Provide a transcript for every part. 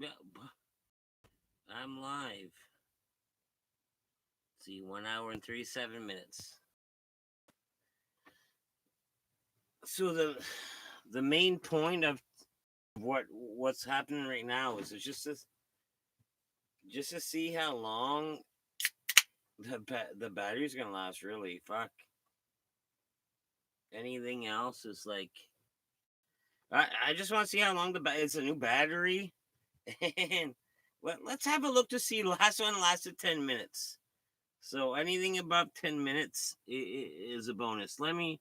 Yeah, I'm live. Let's see, 1 hour and 37 minutes. So the main point of what's happening right now is it's just to see how long the battery's gonna last. Really, fuck. Anything else is like I just want to see how long it's a new battery, and let's have a look to see. Last one lasted 10 minutes. So anything above 10 minutes is a bonus. Let me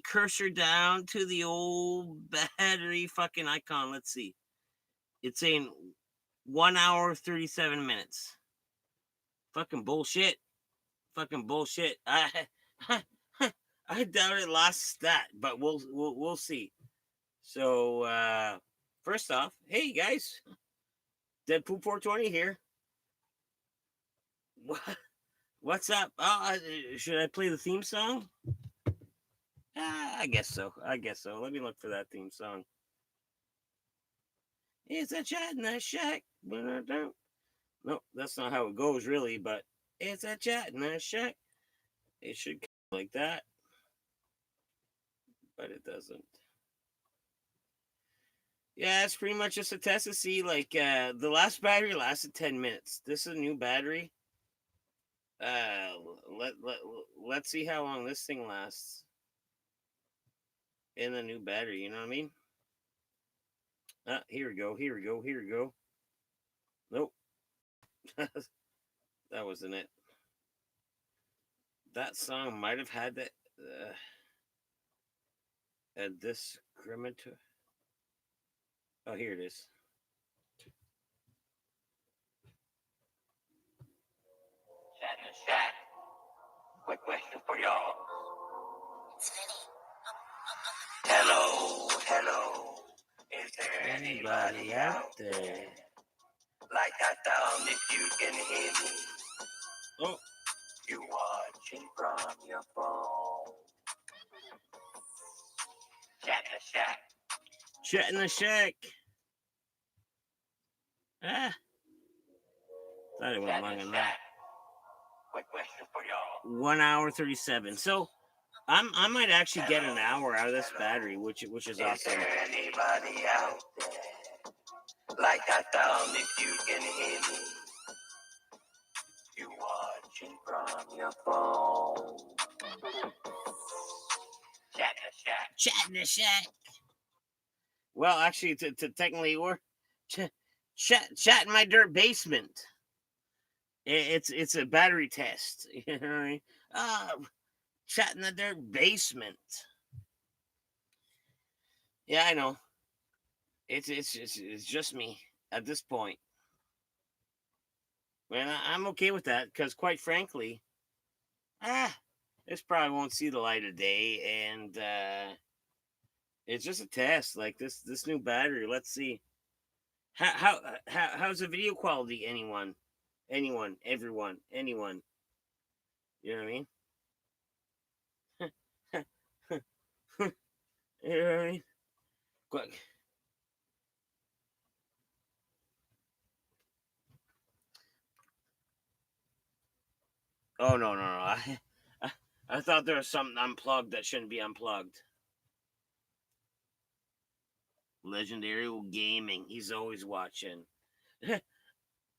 cursor down to the old battery fucking icon. Let's see. It's saying 1 hour 37 minutes. Fucking bullshit. Fucking bullshit. I doubt it lost that, but we'll see. So first off, hey guys, Deadpool 420 here. What's up? Should I play the theme song? I guess so. Let me look for that theme song. It's a chat in the shack. No, that's not how it goes, really, but it's a chat in the shack. It should come like that, but it doesn't. Yeah, it's pretty much just a test to see. Like, the last battery lasted 10 minutes. This is a new battery. Uh, let's see how long this thing lasts in the new battery. You know what I mean? Here we go. Nope. That wasn't it. That song might have had that a discriminator. Oh, here it is. Chat. Quick question for y'all. Hello. Is there anybody out there? Like I down if you can hear me. Oh. You watching from your phone. Chat in the shack. Chat in the shack. Thought it went long enough. Quick question for y'all. 1 hour 37. So I might actually get an hour out of this battery, which is awesome. Is there anybody out there? Like I down if you can hear me. You watching from your phone. Chat in the shack. Well, actually, to technically, we're chat in my dirt basement. It's a battery test. You know what I mean? Chat in the dirt basement. Yeah, I know. It's just me at this point. And I'm okay with that because, quite frankly, this probably won't see the light of day, and it's just a test. Like this new battery. Let's see how's the video quality. Anyone, everyone, anyone. You know what I mean? You know what I mean? Quick. Oh no! I thought there was something unplugged that shouldn't be unplugged. Legendary Gaming. He's always watching.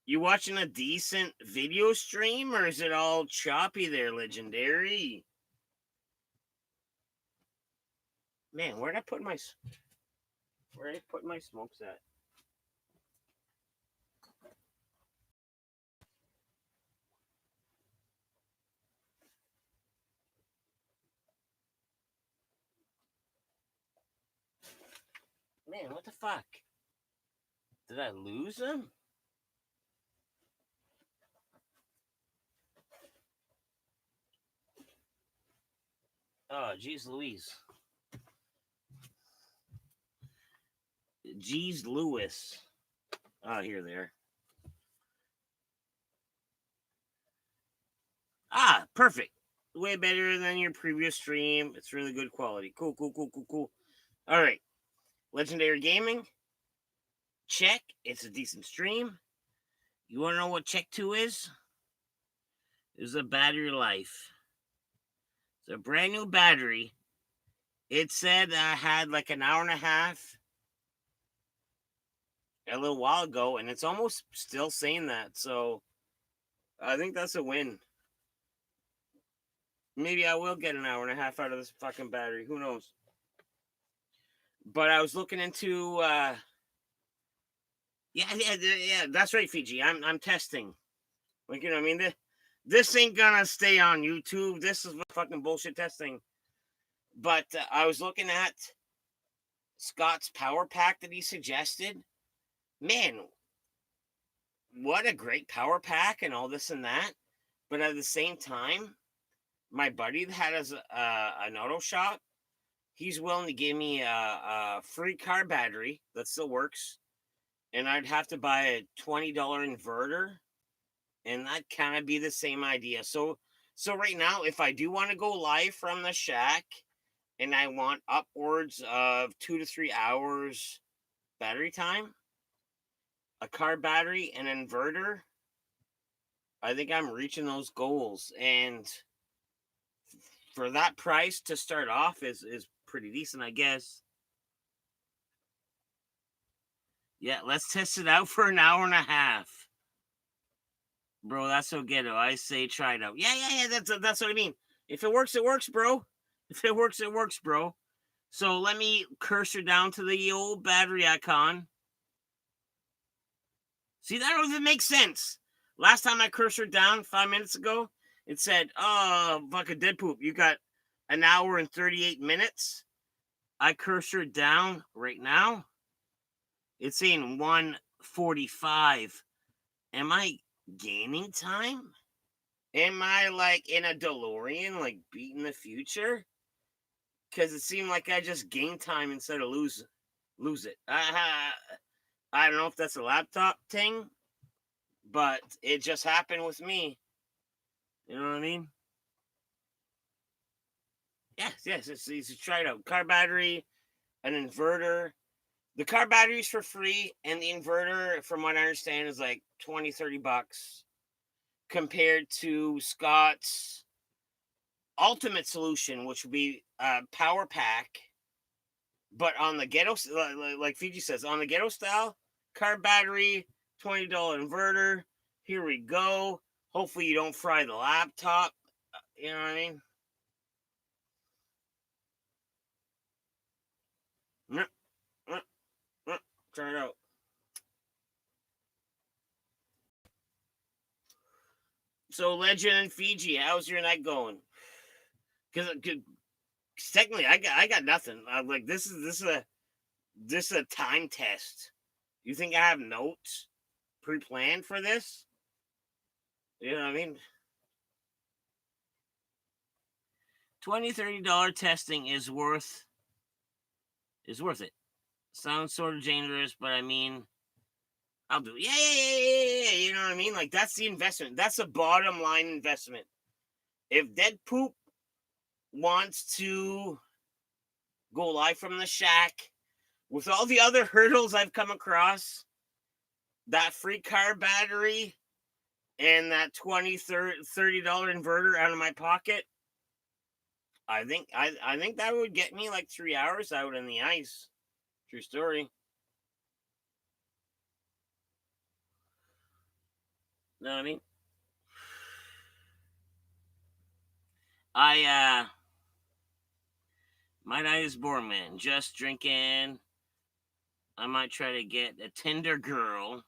You watching a decent video stream, or is it all choppy there, Legendary? Man, where'd I put my smokes at? Man, what the fuck? Did I lose them? Oh, geez Louise. Geez Lewis. Oh, here they are. Perfect. Way better than your previous stream. It's really good quality. Cool. All right. Legendary Gaming. check. It's a decent stream. You want to know what check 2 is? It's a battery life. It's a brand new battery. It said I had like an hour and a half a little while ago, and it's almost still saying that. So I think that's a win. Maybe I will get an hour and a half out of this fucking battery. Who knows? But I was looking into yeah, that's right, Fiji. I'm testing. Like, you know what I mean? This ain't gonna stay on YouTube. This is fucking bullshit testing. But I was looking at Scott's power pack that he suggested. Man, what a great power pack and all this and that. But at the same time, my buddy that had an auto shop, he's willing to give me a free car battery that still works, and I'd have to buy a $20 inverter, and that kind of be the same idea. So right now, if I do want to go live from the shack, and I want upwards of 2 to 3 hours battery time, a car battery, and an inverter, I think I'm reaching those goals. And for that price to start off is pretty decent, I guess. Yeah, let's test it out for an hour and a half. Bro, that's so ghetto. I say try it out. Yeah. That's what I mean. If it works, it works, bro. If it works, it works, bro. So let me cursor down to the old battery icon. See, that doesn't make sense. Last time I cursored down 5 minutes ago, it said, oh, fucking dead poop. You got an hour and 38 minutes. I cursored down right now. It's saying 1:45. Am I gaining time? Am I like in a DeLorean, like beating the future? Because it seemed like I just gained time instead of lose it. I don't know if that's a laptop thing, but it just happened with me. You know what I mean? Yes. It's try it out. Car battery, an inverter. The car battery's for free, and the inverter, from what I understand, is like 20, 30 bucks compared to Scott's ultimate solution, which would be a power pack. But on the ghetto, like Fiji says, on the ghetto style, car battery, $20 inverter. Here we go. Hopefully you don't fry the laptop. You know what I mean? Try it out. So, Legend and Fiji, how's your night going? Because technically, I got nothing. I'm like, this is a time test. You think I have notes pre-planned for this? You know what I mean? $20-$30 testing is worth it. Sounds sort of dangerous, but I mean, I'll do it. Yeah. You know what I mean? Like, that's the investment. That's the bottom line investment. If Dead Poop wants to go live from the shack with all the other hurdles I've come across, that free car battery and that $20-$30 inverter out of my pocket, I think that would get me like 3 hours out in the ice. True story. Know what I mean? My night is boring, man. Just drinking. I might try to get a Tinder girl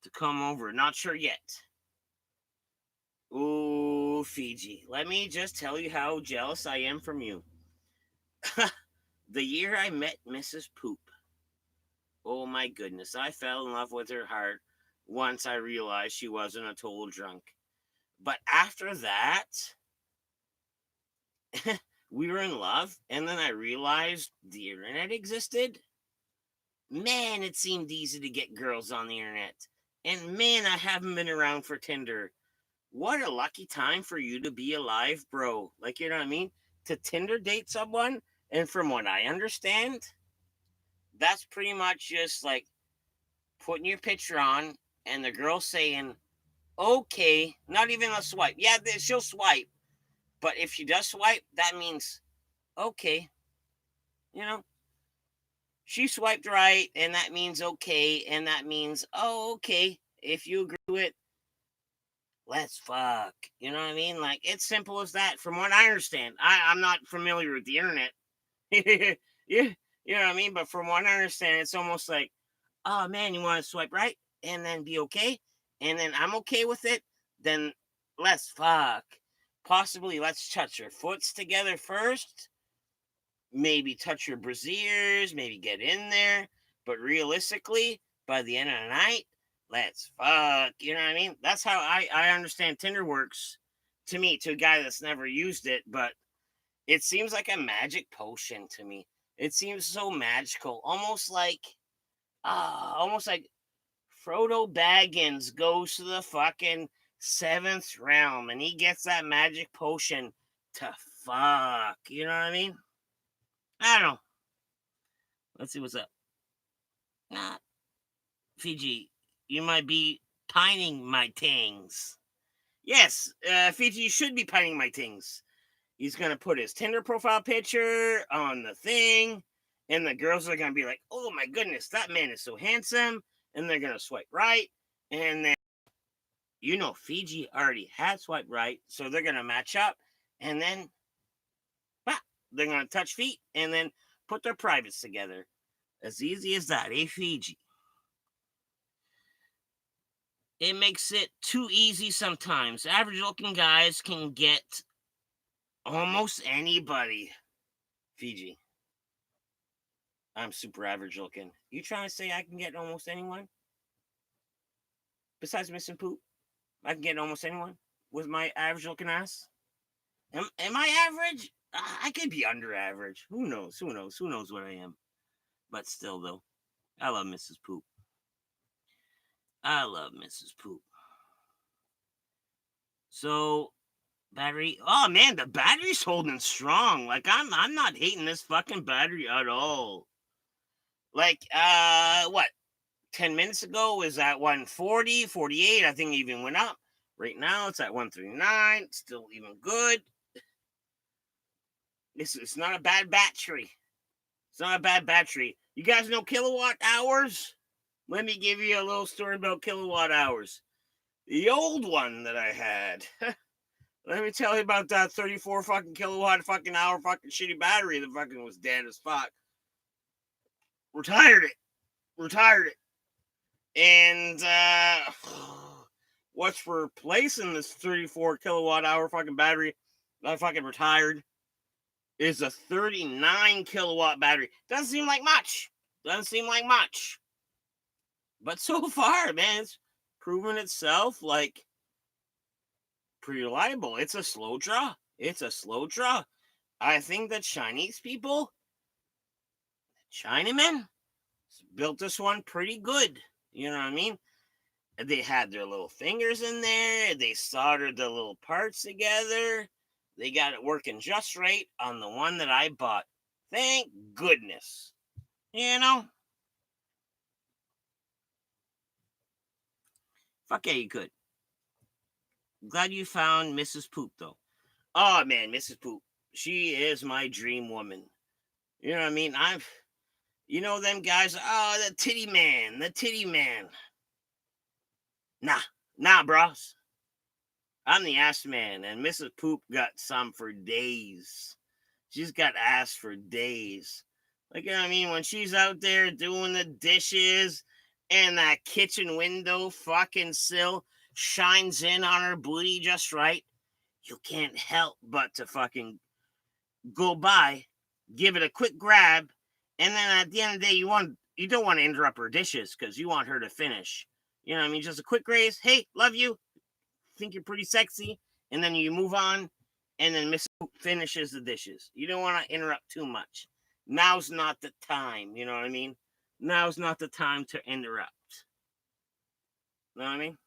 to come over. Not sure yet. Ooh, Fiji. Let me just tell you how jealous I am from you. The year I met Mrs. Poop. Oh my goodness. I fell in love with her heart once I realized she wasn't a total drunk. But after that, we were in love, and then I realized the internet existed. Man, it seemed easy to get girls on the internet. And man, I haven't been around for Tinder. What a lucky time for you to be alive, bro. Like, you know what I mean? To Tinder date someone. And from what I understand, that's pretty much just like putting your picture on, and the girl saying, okay, not even a swipe. Yeah, she'll swipe, but if she does swipe, that means, okay, you know, she swiped right, and that means okay, and that means, oh, okay, if you agree with it, let's fuck. You know what I mean? Like, it's simple as that, from what I understand. I'm not familiar with the internet. Yeah, you know what I mean? But from what I understand, it's almost like, oh man, you want to swipe right and then be okay, and then I'm okay with it, then let's fuck. Possibly let's touch your foots together first, maybe touch your brassieres, maybe get in there, but realistically, by the end of the night, let's fuck. You know what I mean? That's how I understand Tinder works, to me, to a guy that's never used it, but it seems like a magic potion to me. It seems so magical, almost like Frodo Baggins goes to the fucking seventh realm and he gets that magic potion to fuck. You know what I mean? I don't know. Let's see what's up. Nah, Fiji, you might be pining my tings. Yes, Fiji, you should be pining my tings. He's gonna put his Tinder profile picture on the thing, and the girls are gonna be like, "Oh my goodness, that man is so handsome," and they're gonna swipe right, and then Fiji already had swiped right, so they're gonna match up, and then bah, they're gonna touch feet, and then put their privates together. As easy as that, eh, Fiji? It makes it too easy sometimes. Average looking guys can get almost anybody. Fiji, I'm super average looking. You trying to say I can get almost anyone? Besides missing poop, I can get almost anyone with my average looking ass. Am I average? I could be under average. Who knows? Who knows? Who knows what I am? But still, though, I love Mrs. Poop. I love Mrs. Poop. So, battery. Oh man, the battery's holding strong. Like I'm not hating this fucking battery at all. Like, what? 10 minutes ago was at 140, 48. I think it even went up. Right now it's at 139. Still even good. It's not a bad battery. It's not a bad battery. You guys know kilowatt hours? Let me give you a little story about kilowatt hours. The old one that I had. Let me tell you about that 34 fucking kilowatt fucking hour fucking shitty battery that fucking was dead as fuck. Retired it. And what's replacing this 34 kilowatt hour fucking battery that I fucking retired is a 39 kilowatt battery. Doesn't seem like much. But so far, man, it's proven itself like pretty reliable. It's a slow draw. I think that Chinese people, Chinamen, built this one pretty good. You know what I mean? They had their little fingers in there. They soldered the little parts together. They got it working just right on the one that I bought. Thank goodness. You know? Fuck yeah, you could. Glad you found Mrs. Poop, though. Oh, man, Mrs. Poop. She is my dream woman. You know what I mean? Them guys, oh, the titty man. Nah, bros. I'm the ass man, and Mrs. Poop got some for days. She's got ass for days. Like, you know what I mean? When she's out there doing the dishes and that kitchen window fucking sill shines in on her booty just right, you can't help but to fucking go by, give it a quick grab, and then at the end of the day, you don't want to interrupt her dishes because you want her to finish. You know what I mean? Just a quick raise. Hey, love you. Think you're pretty sexy, and then you move on, and then Miss finishes the dishes. You don't want to interrupt too much. Now's not the time. You know what I mean? Now's not the time to interrupt. You know what I mean?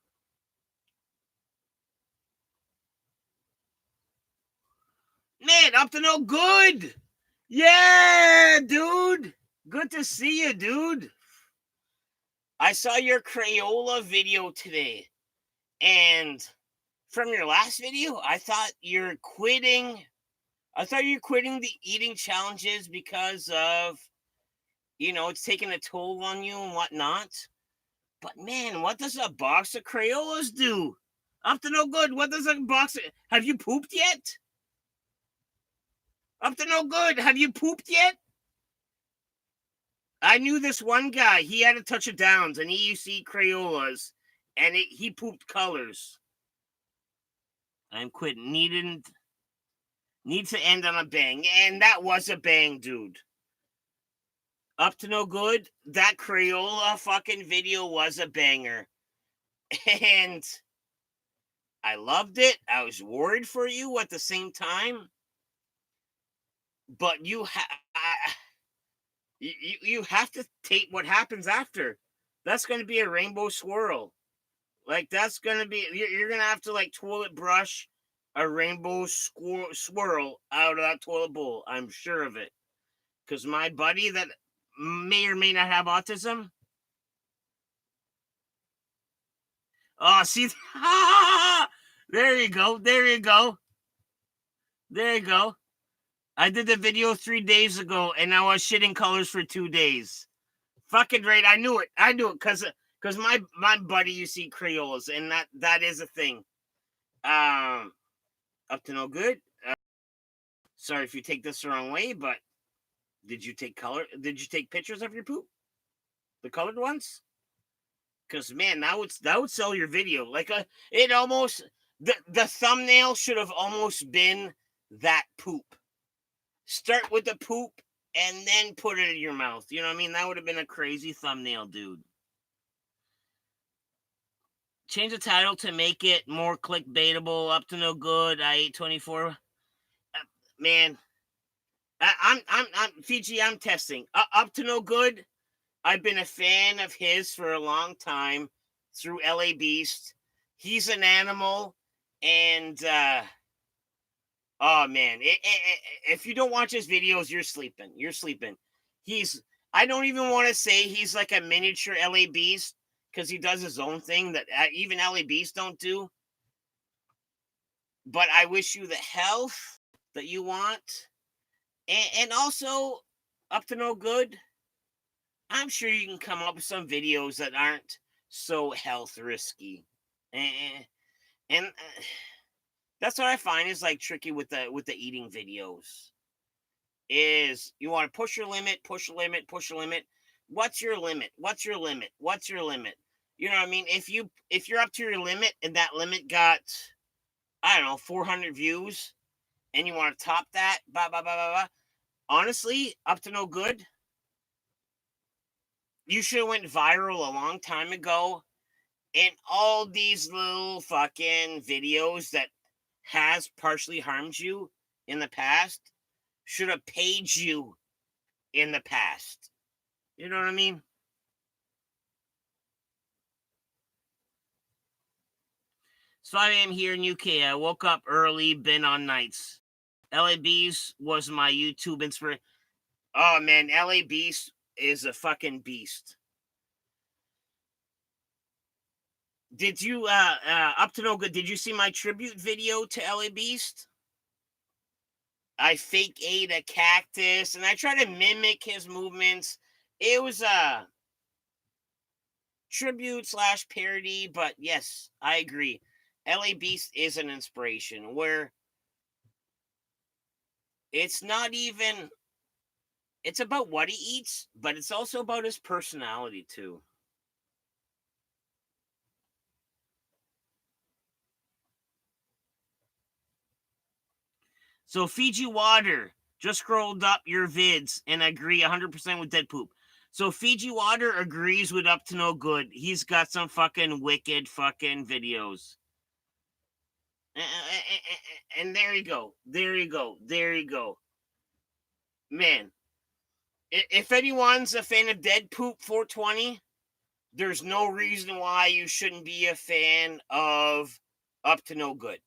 Man, up to no good. Yeah, dude. Good to see you, dude. I saw your Crayola video today, and from your last video, I thought you're quitting the eating challenges because of, it's taking a toll on you and whatnot. But man, what does a box of Crayolas do? Up to no good. What does a box of, have you pooped yet? Up to no good. Have you pooped yet? I knew this one guy. He had a touch of Downs, and he used to eat Crayolas, and he pooped colors. I'm quitting. Needs to end on a bang, and that was a bang, dude. Up to no good. That Crayola fucking video was a banger, and I loved it. I was worried for you at the same time, but you have to take what happens after. That's going to be a rainbow swirl. Like, that's going to be, you're going to have to, like, toilet brush a rainbow swirl out of that toilet bowl. I'm sure of it. Because my buddy that may or may not have autism. Oh, see? There you go. There you go. There you go. I did the video 3 days ago, and I was shitting colors for 2 days. Fucking right. I knew it. Because my buddy used to eat Crayolas, and that is a thing. Up to no good. Sorry if you take this the wrong way, but did you take pictures of your poop? The colored ones? Because man, that would sell your video. Like it almost the thumbnail should have almost been that poop. Start with the poop and then put it in your mouth. You know what I mean? That would have been a crazy thumbnail, dude. Change the title to make it more clickbaitable. Up to no good. I ate 24. Man, I'm Fiji. I'm testing. Up to no good. I've been a fan of his for a long time through LA Beast. He's an animal, and oh man, if you don't watch his videos, you're sleeping. You're sleeping. I don't even want to say he's like a miniature LA Beast because he does his own thing that even LA Beast don't do. But I wish you the health that you want, and also up to no good. I'm sure you can come up with some videos that aren't so health risky, and that's what I find is like tricky with the eating videos. Is you want to push your limit. What's your limit? What's your limit? What's your limit? You know what I mean? If you're up to your limit and that limit got, I don't know, 400 views, and you want to top that, blah blah blah blah blah. Honestly, up to no good. You should have went viral a long time ago, and all these little fucking videos that has partially harmed you in the past should have paid you in the past. You know what I mean? It's 5 a.m. here in UK. I woke up early, been on nights. LA Beast was my YouTube inspiration. Oh man, LA Beast is a fucking beast. Did you up to no good? Did you see my tribute video to LA Beast? I fake ate a cactus and I try to mimic his movements. It was a tribute / parody, but yes, I agree. LA Beast is an inspiration where it's not even, it's about what he eats, but it's also about his personality too. So Fiji Water just scrolled up your vids and agree 100% with Dead Poop. So Fiji Water agrees with Up to No Good. He's got some fucking wicked fucking videos. And there you go. There you go. There you go. Man, if anyone's a fan of Dead Poop 420, there's no reason why you shouldn't be a fan of Up to No Good.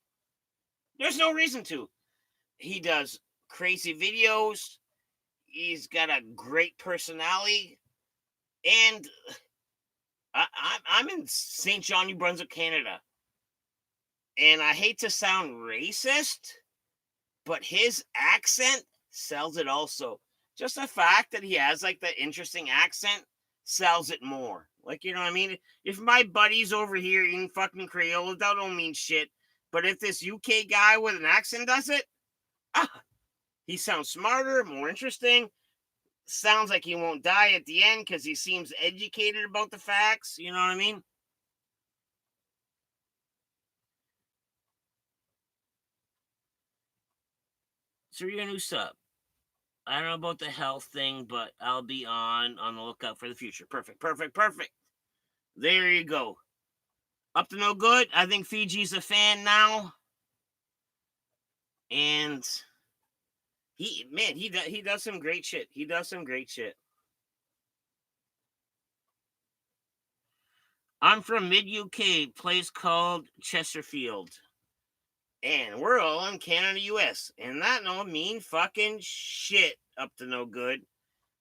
There's no reason to. He does crazy videos. He's got a great personality. And I'm in St. John, New Brunswick, Canada, and I hate to sound racist, but his accent sells it also. Just the fact that he has like the interesting accent sells it more. Like, you know what I mean? If my buddies over here eating fucking Crayola, that don't mean shit. But if this UK guy with an accent does it, ah, he sounds smarter, more interesting. Sounds like he won't die at the end because he seems educated about the facts. You know what I mean? So you're a new sub. I don't know about the health thing, but I'll be on the lookout for the future. Perfect, perfect, perfect. There you go. Up to no good. I think Fiji's a fan now, and he does some great shit. He does some great shit. I'm from mid UK, place called Chesterfield, and we're all in Canada, US, and that don't mean fucking shit. Up to no good.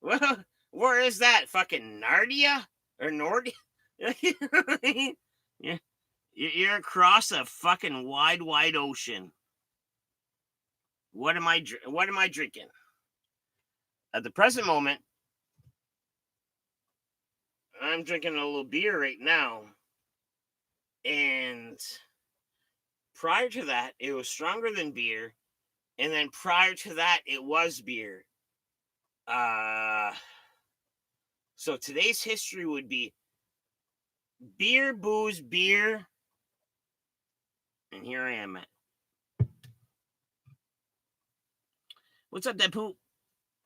Well, where is that? Fucking Nardia or Nordia? Yeah, you're across a fucking wide ocean. What am I drinking? At the present moment, I'm drinking a little beer right now. And prior to that, it was stronger than beer. And then prior to that, it was beer. Uh so today's history would be beer, booze, beer. And here I am at. What's up, that poop?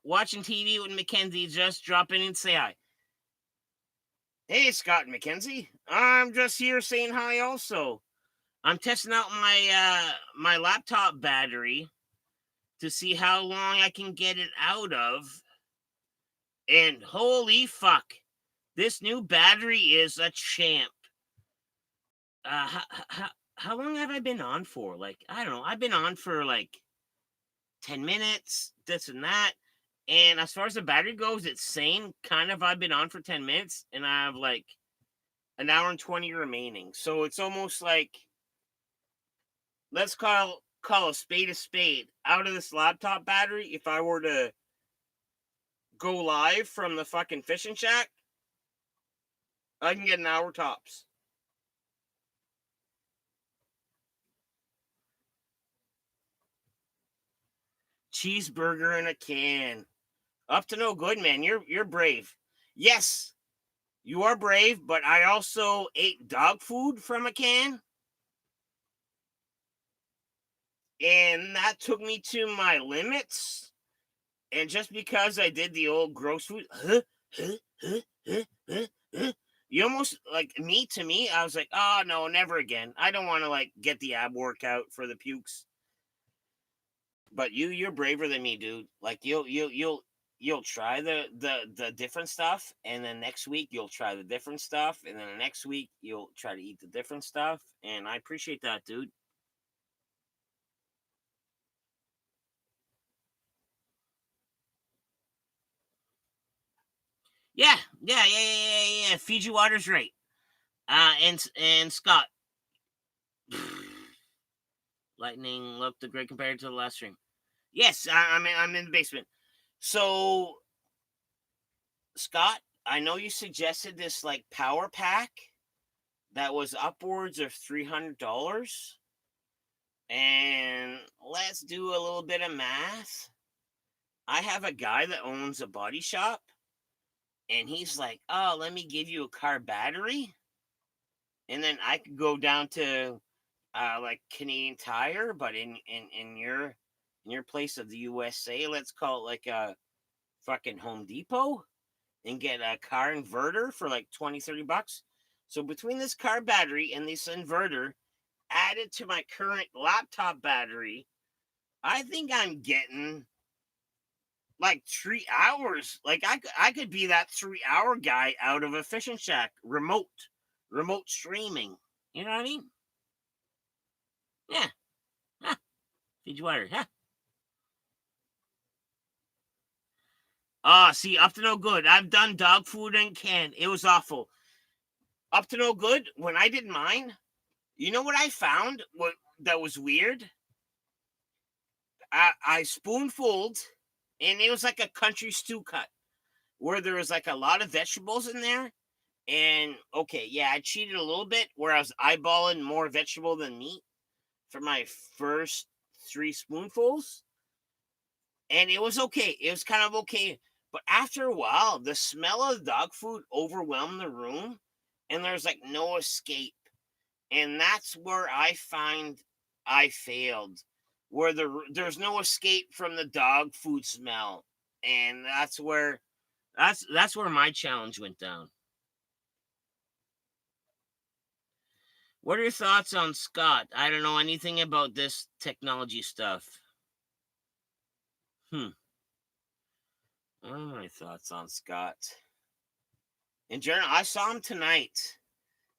Watching TV with Mackenzie, just drop in and say hi. Hey, Scott and Mackenzie. I'm just here saying hi also. I'm testing out my laptop battery to see how long I can get it out of. And holy fuck, this new battery is a champ. How long have I been on for? Like, I don't know. I've been on for like 10 minutes, this and that. And as far as the battery goes, it's same kind of. I've been on for 10 minutes and I have like an hour and 20 remaining. So it's almost like, let's call a spade out of this laptop battery. If I were to go live from the fucking fishing shack, I can get an hour tops. Cheeseburger in a can. Up to no good, man. You're brave. Yes, you are brave, but I also ate dog food from a can. And that took me to my limits. And just because I did the old gross food, you almost like to me, I was like, oh no, never again. I don't want to like get the ab workout for the pukes. But you're braver than me, dude. Like you'll try the different stuff, and then next week you'll try the different stuff, and then the next week you'll try to eat the different stuff. And I appreciate that, dude. Yeah. Fiji water's right. And Scott, lightning looked great compared to the last stream. Yes, I'm in the basement. So Scott, I know you suggested this like power pack that was upwards of $300. And let's do a little bit of math. I have a guy that owns a body shop, and he's like, "Oh, let me give you a car battery." And then I could go down to like Canadian Tire, but in your place of the USA, let's call it like a fucking Home Depot, and get a car inverter for like 20-30 bucks. So between this car battery and this inverter added to my current laptop battery, I think I'm getting like 3 hours. Like I could be that 3 hour guy out of a fishing shack, remote streaming. You know what I mean? Yeah. Huh. Fiji water. Huh. Ah, see, up to no good. I've done dog food in can. It was awful. Up to no good. When I did mine, you know what I found? What that was weird? I spoonfuled, and it was like a country stew cut where there was like a lot of vegetables in there. And okay, yeah, I cheated a little bit where I was eyeballing more vegetable than meat for my first three spoonfuls, and it was okay. It was kind of okay, but after a while, the smell of dog food overwhelmed the room, and there's like no escape. And that's where I find I failed, where there's no escape from the dog food smell, and that's where my challenge went down. What are your thoughts on Scott? I don't know anything about this technology stuff. Hmm. What are my thoughts on Scott? In general, I saw him tonight,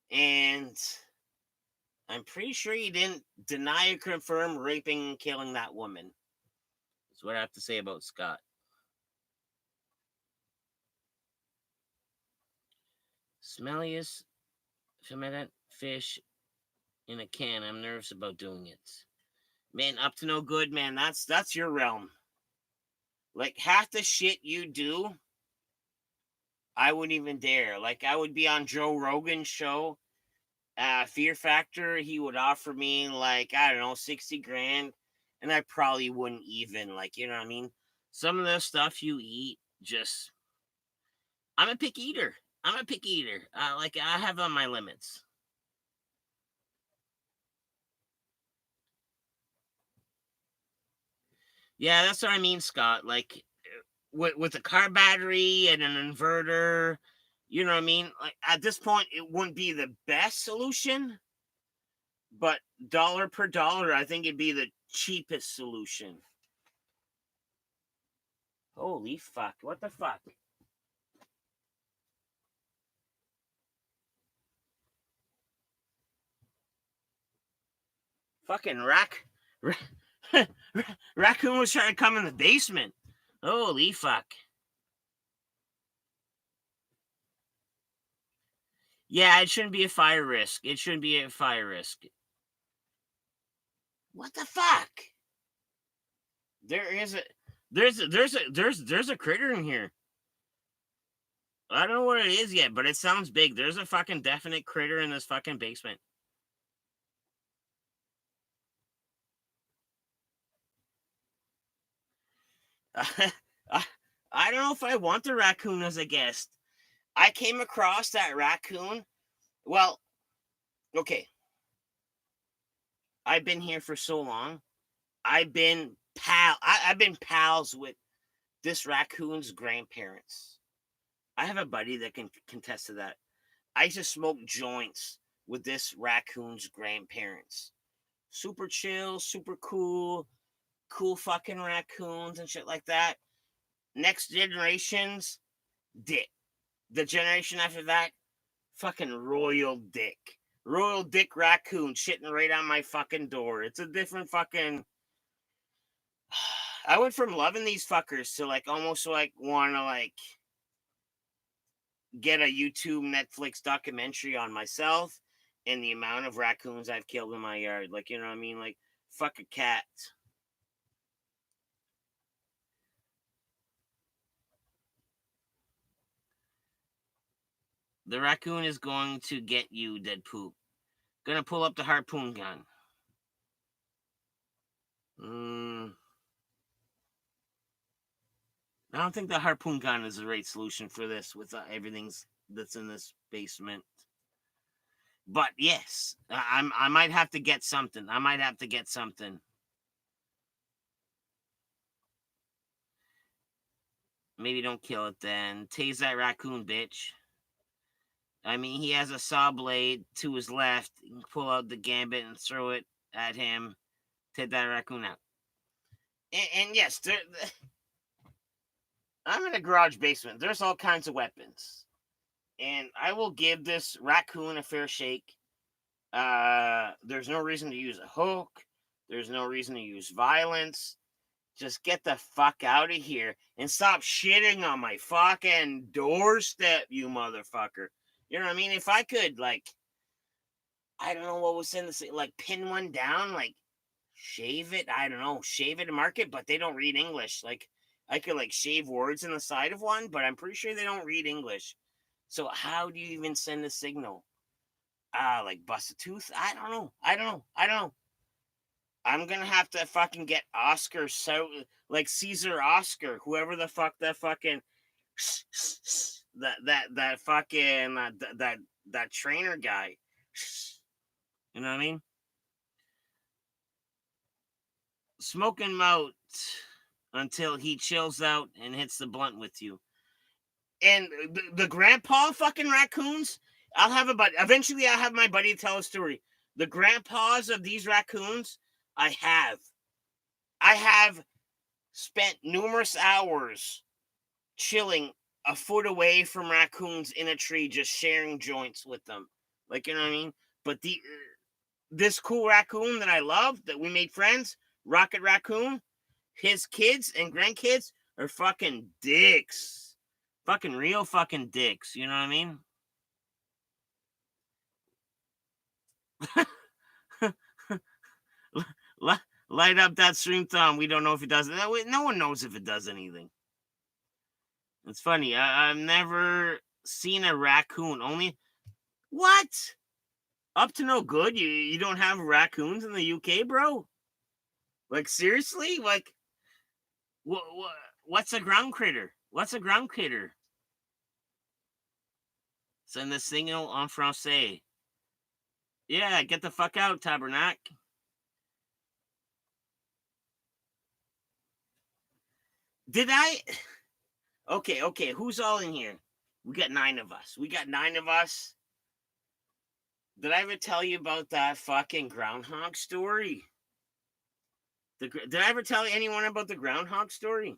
and I'm pretty sure he didn't deny or confirm raping and killing that woman. That's what I have to say about Scott. Smelliest fermented fish in a can. I'm nervous about doing it. Man, up to no good, man. That's your realm. Like half the shit you do, I wouldn't even dare. Like I would be on Joe Rogan's show, Fear Factor. He would offer me like I don't know 60 grand, and I probably wouldn't even like you know what I mean. Some of the stuff you eat, just I'm a picky eater. I'm a picky eater. Like I have on my limits. Yeah, that's what I mean, Scott. Like with a car battery and an inverter, you know what I mean? Like at this point it wouldn't be the best solution, but dollar per dollar, I think it'd be the cheapest solution. Holy fuck. What the fuck? Fucking raccoon was trying to come in the basement. Holy fuck. Yeah, it shouldn't be a fire risk. It shouldn't be a fire risk. What the fuck? There is a there's a critter in here. I don't know what it is yet, but it sounds big. There's a fucking definite critter in this fucking basement. I, I don't know if I want the raccoon as a guest. I came across that raccoon. Well, okay. I've been here for so long. I've been pals with this raccoon's grandparents. I have a buddy that can contest to that. I used to smoke joints with this raccoon's grandparents. Super chill, super cool, cool fucking raccoons and shit like that. Next generations, dick. The generation after that, fucking royal dick. Royal dick raccoon shitting right on my fucking door. It's a different fucking. I went from loving these fuckers to like almost like want to like get a YouTube Netflix documentary on myself and the amount of raccoons I've killed in my yard. Like, you know what I mean? Like, fuck a cat. The raccoon is going to get you, dead poop. Gonna pull up the harpoon gun. Mm, I don't think the harpoon gun is the right solution for this with everything's that's in this basement. But yes, I might have to get something. I might have to get something. Maybe don't kill it then. Tase that raccoon, bitch. I mean, he has a saw blade to his left. You can pull out the gambit and throw it at him. Take that raccoon out. And yes, I'm in a garage basement. There's all kinds of weapons. And I will give this raccoon a fair shake. There's no reason to use a hook. There's no reason to use violence. Just get the fuck out of here and stop shitting on my fucking doorstep, you motherfucker. You know what I mean? If I could, like, I don't know what was in this, like, pin one down, like, shave it. I don't know, shave it and mark it, but they don't read English. Like, I could, like, shave words in the side of one, but I'm pretty sure they don't read English. So how do you even send a signal? Like, bust a tooth? I don't know. I don't know. I'm gonna have to fucking get Oscar, so like Caesar Oscar, whoever the fuck that fucking that fucking that trainer guy. You know what I mean? Smoke him out until he chills out and hits the blunt with you. And the grandpa fucking raccoons, I'll have a buddy. Eventually, I'll have my buddy tell a story. The grandpas of these raccoons, I have spent numerous hours chilling a foot away from raccoons in a tree, just sharing joints with them. Like, you know what I mean? But this cool raccoon that I love, that we made friends, Rocket Raccoon, his kids and grandkids are fucking dicks. Fucking real fucking dicks. You know what I mean? Light up that stream thumb. We don't know if it does. No one knows if it does anything. It's funny. I've never seen a raccoon. Only what? Up to no good. You don't have raccoons in the UK, bro? Like, seriously? Like, what's a ground critter? What's a ground critter? Send the signal en français. Yeah, get the fuck out, Tabernacle. Did I? Okay. Who's all in here? We got 9 of us. Did I ever tell you about that fucking groundhog story? Did I ever tell anyone about the groundhog story?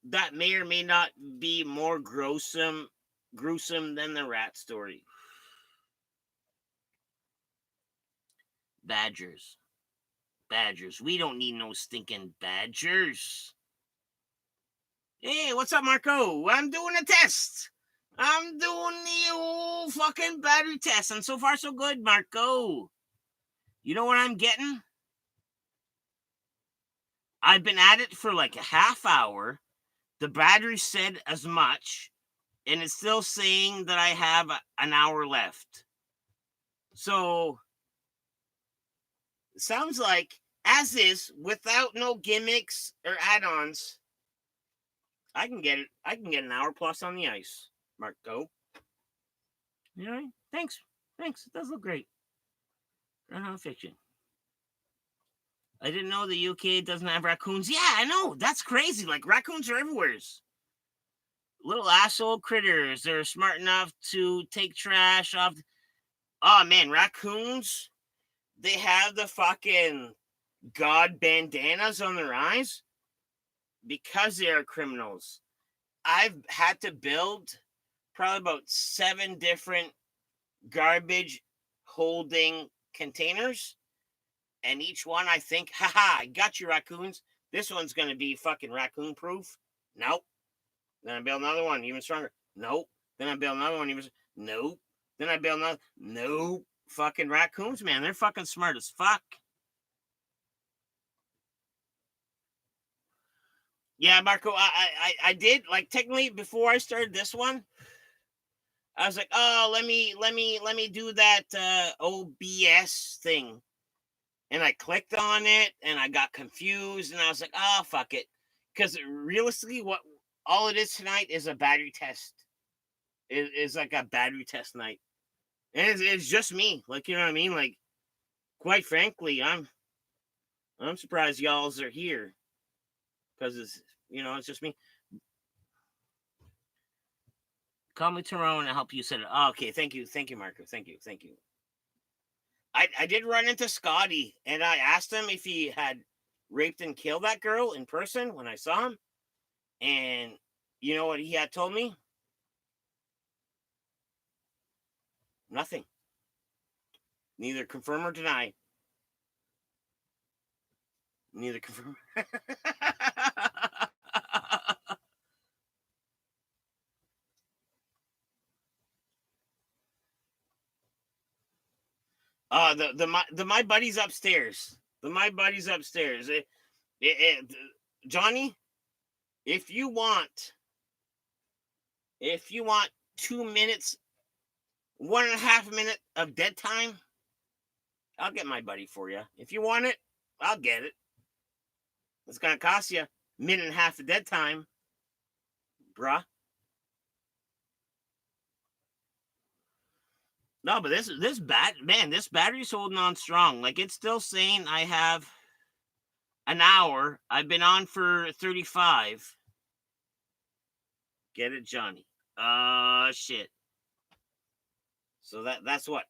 That may or may not be more gruesome than the rat story. Badgers. We don't need no stinking badgers. Hey, what's up, Marco? I'm doing a test. I'm doing the old fucking battery test, and so far so good, Marco. You know what I'm getting? I've been at it for like a half hour. The battery said as much, and it's still saying that I have an hour left. So, sounds like, as is, without no gimmicks or add-ons, I can get an hour plus on the ice. Marco. You know, thanks. It does look great. Fiction. I didn't know the UK doesn't have raccoons. Yeah, I know. That's crazy. Like, raccoons are everywhere. Little asshole critters. They're smart enough to take trash off. Oh, man, raccoons, they have the fucking god bandanas on their eyes because they are criminals. I've had to build probably about 7 different garbage holding containers, and each one I think, haha, I got you, raccoons. This one's gonna be fucking raccoon proof. Nope. Then I build another one even stronger. Nope. Then I build another one even. Nope. Then I build another. Nope. Fucking raccoons, man, they're fucking smart as fuck. Yeah, Marco, I did, like, technically before I started this one, I was like, oh, let me do that OBS thing, and I clicked on it, and I got confused, and I was like, oh, fuck it, because realistically, what all it is tonight is a battery test. It is like a battery test night, and it's just me, like, you know what I mean, like, quite frankly, I'm surprised y'all's are here, because it's just me. Call me tomorrow and I'll help you set it. Oh, okay, thank you, Marco. Thank you. I did run into Scotty, and I asked him if he had raped and killed that girl in person when I saw him, and you know what he had told me? Nothing. Neither confirm or deny. Neither confirm. The my buddy's upstairs. The my buddy's upstairs. Johnny, if you want 2 minutes, 1.5 minute of dead time, I'll get my buddy for you. If you want it, I'll get it. It's gonna cost you a minute and a half of dead time, bruh. No, but this battery's holding on strong. Like, it's still saying I have an hour. I've been on for 35. Get it, Johnny? Shit. So that's what.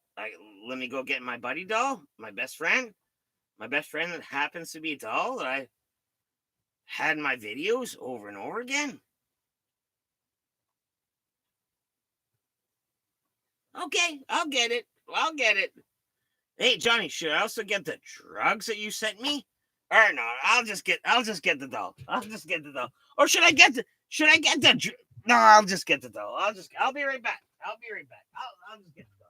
Let me go get my buddy doll, my best friend that happens to be a doll that I had in my videos over and over again. Okay, I'll get it. Hey, Johnny, should I also get the drugs that you sent me? Or no, I'll just get the doll. Or should I get the no, I'll just get the doll. I'll be right back. I'll just get the doll.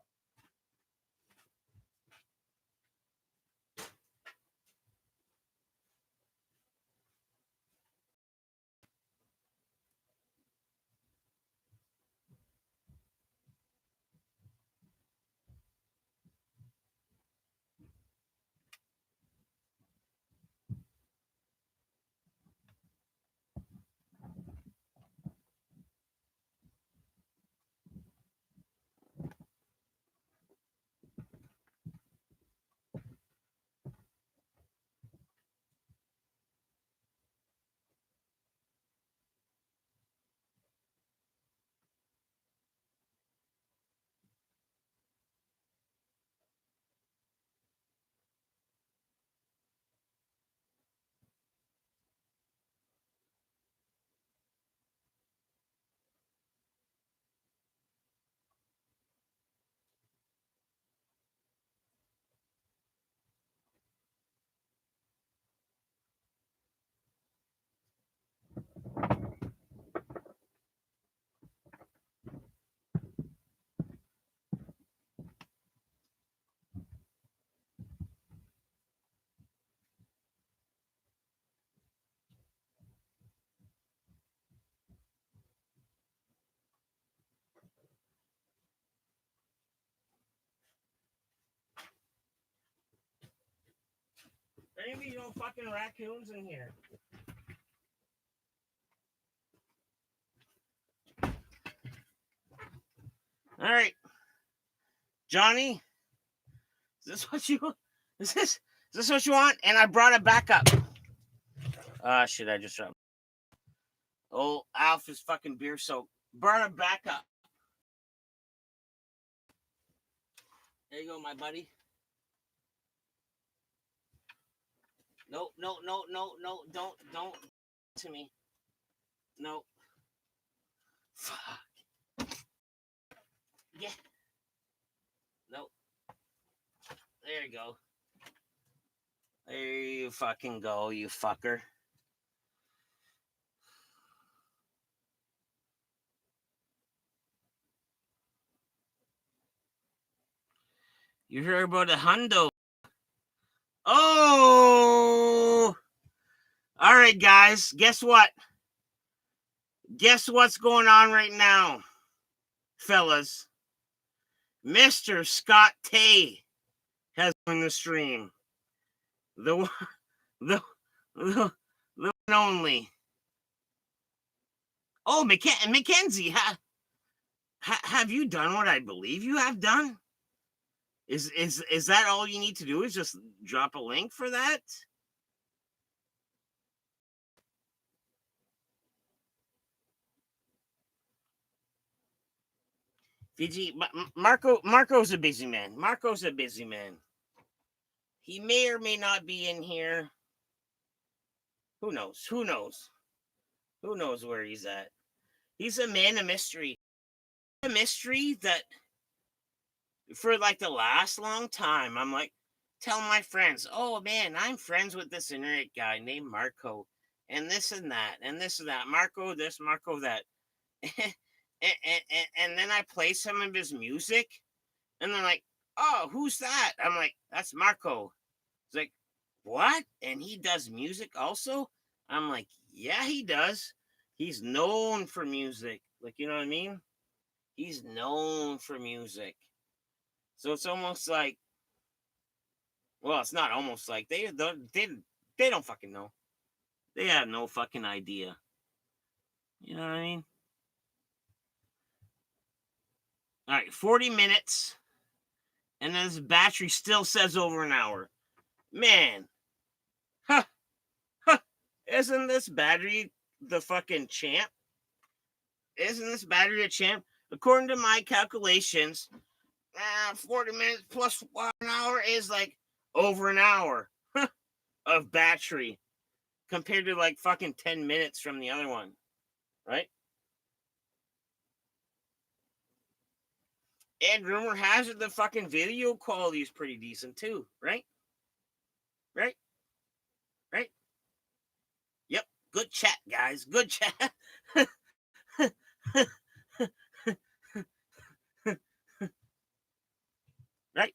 Maybe no fucking raccoons in here. All right, Johnny, is this what you want? And I brought it back up. Shit, I just dropped. Oh, Alpha's fucking beer soaked. Brought it back up. There you go, my buddy. No, don't to me. No. Fuck. Yeah. No. There you go. There you fucking go, you fucker. You heard about a hundo? Oh! All right, guys. Guess what? Guess what's going on right now, fellas? Mr. Scott Tay has on the stream. The one only. Oh, Mackenzie, have you done what I believe you have done? Is that all you need to do? Is just drop a link for that? Fiji, Marco's a busy man. He may or may not be in here. Who knows? Who knows where he's at? He's a man of mystery. A mystery that for like the last long time, I'm like, tell my friends, oh man, I'm friends with this internet guy named Marco, and this and that, and this and that. Marco this, Marco that. and then I play some of his music, and they're like, oh, who's that? I'm like, that's Marco. He's like, what? And he does music also? I'm like, yeah, he does. He's known for music. Like, you know what I mean? He's known for music. So it's almost like, well, it's not almost like they don't fucking know. They have no fucking idea. You know what I mean? All right, 40 minutes, and then this battery still says over an hour. Man, huh, huh. Isn't this battery the fucking champ? Isn't this battery a champ? According to my calculations, 40 minutes plus 1 hour is like over an hour of battery compared to like fucking 10 minutes from the other one, right? And rumor has it the fucking video quality is pretty decent too, right? Right? Right? Yep. Good chat, guys. Good chat. Right?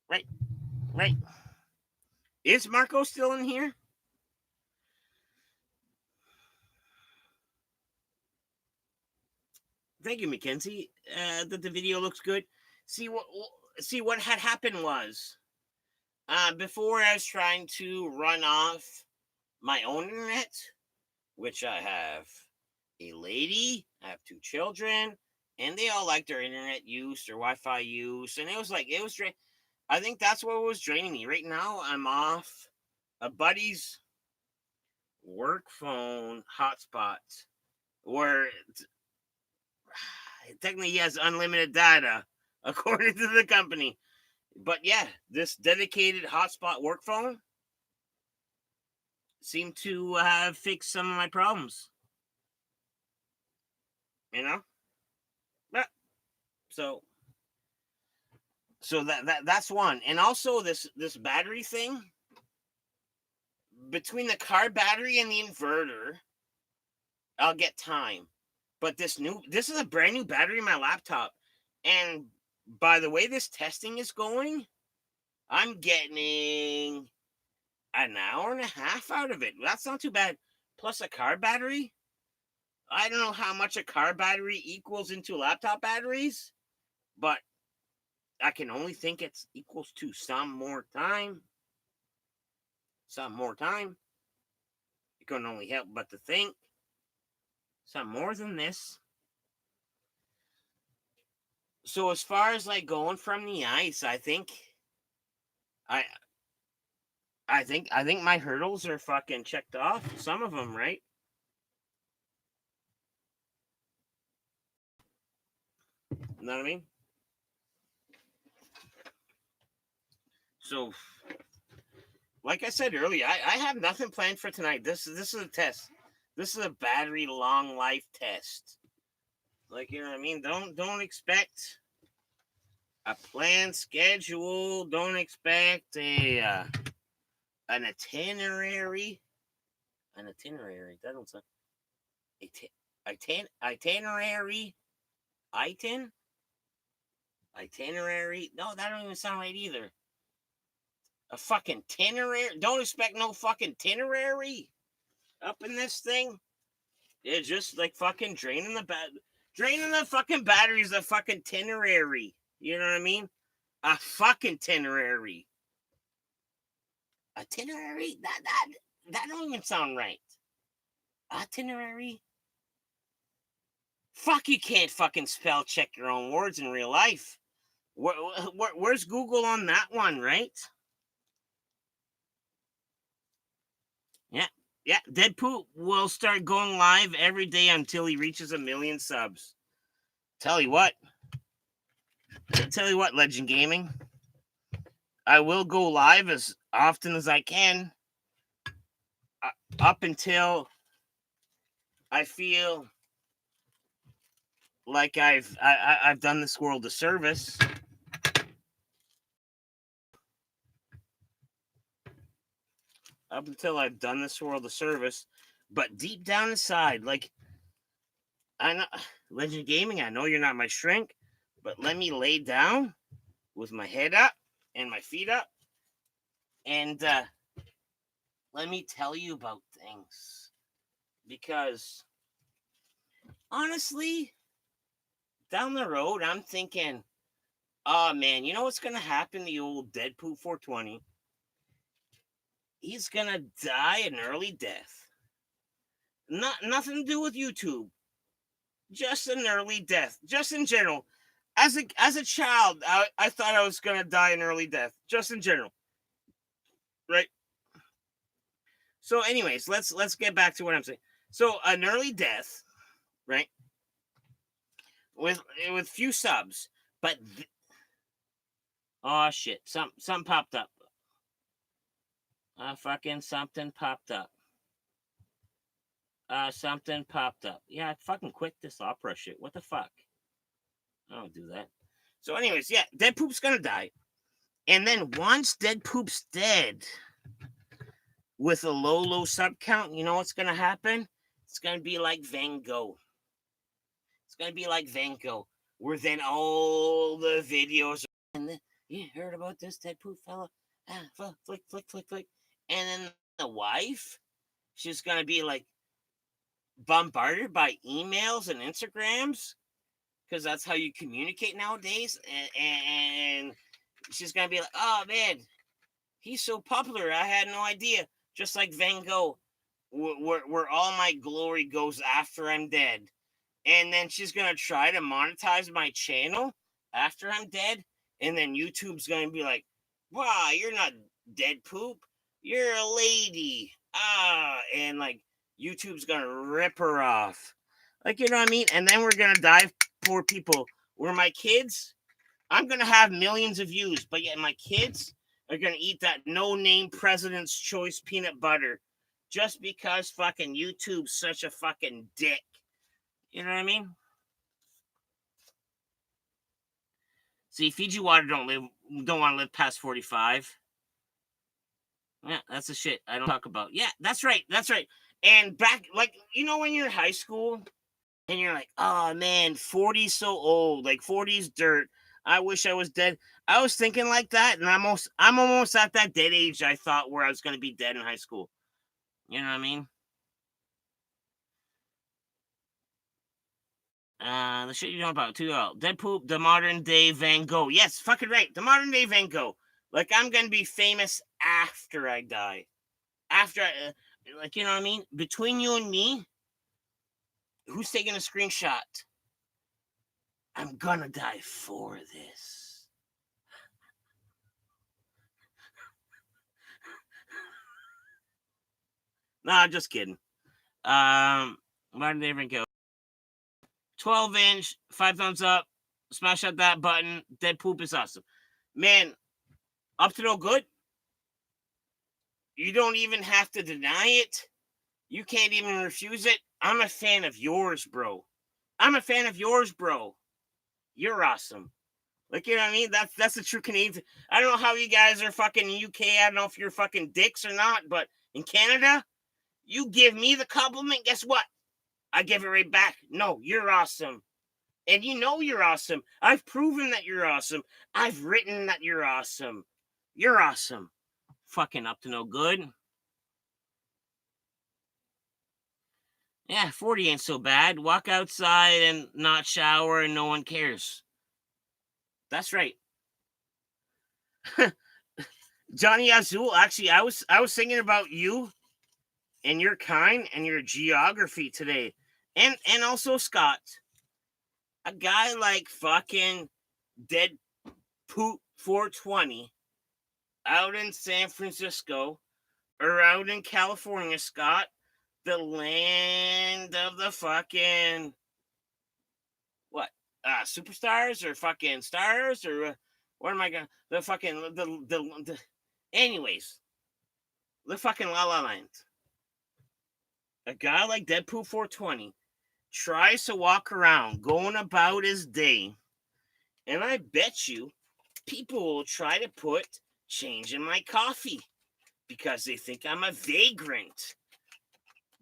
Right? Right? Is Marco still in here? Thank you, Mackenzie. That the video looks good. See what had happened was before I was trying to run off my own internet, which I have a lady, I have two children, and they all like their internet use, their Wi-Fi use, and it was. I think that's what was draining me. Right now, I'm off a buddy's work phone hotspot, where technically he has unlimited data, according to the company. But yeah, this dedicated hotspot work phone seemed to have fixed some of my problems. You know? Yeah. So that's one. And also this battery thing, between the car battery and the inverter, I'll get time. But this is a brand new battery in my laptop. And by the way this testing is going, I'm getting an hour and a half out of it. That's not too bad. Plus a car battery. I don't know how much a car battery equals into laptop batteries, but I can only think it's equals to some more time. Some more time. It can only help but to think. Some more than this. So as far as like going from the ice, I I think my hurdles are fucking checked off. Some of them, right? You know what I mean? So, like I said earlier, I have nothing planned for tonight. This is a test. This is a battery long life test. Like, you know what I mean? Don't expect a planned schedule. Don't expect a an itinerary. An itinerary. That don't sound itinerary. Itin itinerary. No, that don't even sound right either. A fucking itinerary. Don't expect no fucking itinerary up in this thing. It's just like fucking draining the fucking batteries. A fucking itinerary. You know what I mean? A fucking itinerary. Itinerary? That don't even sound right. Itinerary? Fuck, you can't fucking spell check your own words in real life. Where's Google on that one, right? Yeah. Yeah, Deadpool will start going live every day until he reaches 1 million subs. Tell you what, Legend Gaming. I will go live as often as I can, up until I feel like I've done this world a service. Up until I've done this world a service, but deep down inside, like, I know, Legend Gaming, I know you're not my shrink, but let me lay down with my head up and my feet up. And let me tell you about things. Because honestly, down the road, I'm thinking, oh man, you know what's gonna happen? The old Deadpool 420. He's gonna die an early death. Nothing to do with YouTube. Just an early death. Just in general. As a child, I thought I was gonna die an early death. Just in general. Right? So, anyways, let's get back to what I'm saying. So an early death, right? With few subs. But oh shit. Something popped up. Fucking something popped up. Something popped up. Yeah, I fucking quit this opera shit. What the fuck? I don't do that. So, anyways, yeah, Dead Poop's gonna die. And then once Dead Poop's dead, with a low sub count, you know what's gonna happen? It's gonna be like Van Gogh. It's gonna be like Van Gogh, where then all the videos and then you heard about this Dead Poop fella? Flick. And then the wife, she's gonna be like bombarded by emails and Instagrams because that's how you communicate nowadays. And she's gonna be like, "Oh man, he's so popular. I had no idea." Just like Van Gogh, where all my glory goes after I'm dead. And then she's gonna try to monetize my channel after I'm dead. And then YouTube's gonna be like, "Wow, you're not Dead Poop. You're a lady." And like YouTube's gonna rip her off. Like, you know what I mean? And then we're gonna die, poor people. Where my kids, I'm gonna have millions of views, but yet my kids are gonna eat that no-name President's Choice peanut butter just because fucking YouTube's such a fucking dick. You know what I mean? See, Fiji water don't want to live past 45. Yeah, that's the shit I don't talk about. Yeah, that's right. And back, like, you know, when you're in high school and you're like, oh man, 40's so old, like 40's dirt. I wish I was dead. I was thinking like that, and I'm almost at that dead age I thought where I was gonna be dead in high school. You know what I mean? The shit you know about too. Dead Poop, the modern day Van Gogh. Yes, fucking right. The modern day Van Gogh. Like, I'm gonna be famous after I die. After like, you know what I mean? Between you and me, who's taking a screenshot? I'm gonna die for this. Nah, just kidding. Modern day Van Gogh. 12-inch, 5 thumbs up. Smash out that button. Dead Poop is awesome. Man, up to no good. You don't even have to deny it. You can't even refuse it. I'm a fan of yours, bro. You're awesome. Like, you know what I mean? That's the true Canadian. I don't know how you guys are fucking UK. I don't know if you're fucking dicks or not, but in Canada, you give me the compliment, guess what? I give it right back. No, you're awesome. And you know you're awesome. I've proven that you're awesome. I've written that you're awesome. You're awesome. Fucking up to no good. Yeah, 40 ain't so bad. Walk outside and not shower and no one cares. That's right. Johnny Azul, actually, I was thinking about you and your kind and your geography today. And also Scott. A guy like fucking Dead Poop 420 out in San Francisco or out in California, Scott, the land of the fucking what? Superstars or fucking stars or what am I gonna the fucking the anyways, the fucking La La Land. A guy like Deadpool 420 tries to walk around going about his day, and I bet you people will try to put change in my coffee because they think I'm a vagrant.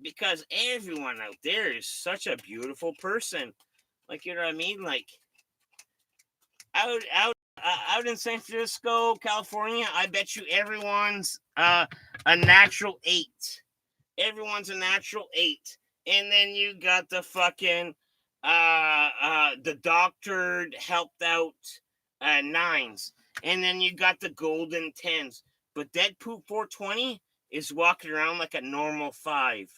Because everyone out there is such a beautiful person. Like, you know what I mean? Like, out out in San Francisco, California, I bet you everyone's a natural 8. Everyone's a natural 8. And then you got the fucking the doctored, helped out 9s. And then you got the golden 10s. But Dead Poop 420 is walking around like a normal 5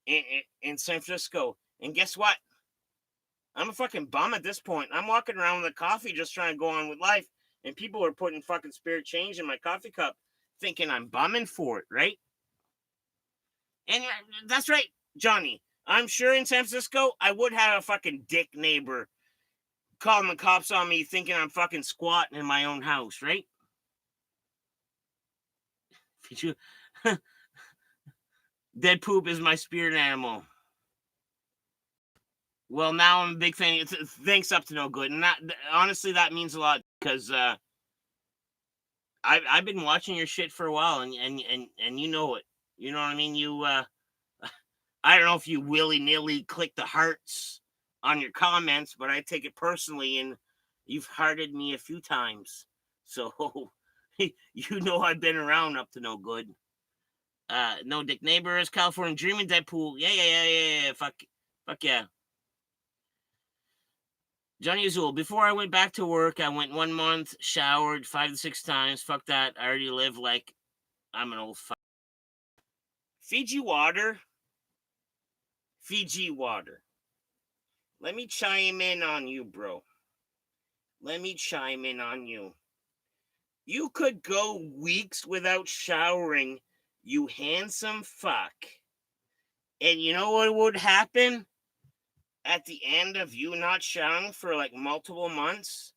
in San Francisco. And guess what? I'm a fucking bum at this point. I'm walking around with a coffee just trying to go on with life. And people are putting fucking spirit change in my coffee cup thinking I'm bumming for it, right? And that's right, Johnny. I'm sure in San Francisco, I would have a fucking dick neighbor calling the cops on me thinking I'm fucking squatting in my own house, right? Dead poop is my spirit animal. Well, now I'm a big fan. Thanks up to no good. And that, honestly, that means a lot because I've been watching your shit for a while and you know it. You know what I mean? You I don't know if you willy-nilly click the hearts on your comments, but I take it personally, and you've hearted me a few times. So you know I've been around up to no good. No dick neighbors, California dreaming, Deadpool. Yeah. Fuck yeah. Johnny Azul, before I went back to work, I went 1 month, showered 5 to 6 times. Fuck that. I already live like I'm an old fuck. Fiji water. Let me chime in on you, bro. You could go weeks without showering, you handsome fuck. And you know what would happen at the end of you not showering for like multiple months?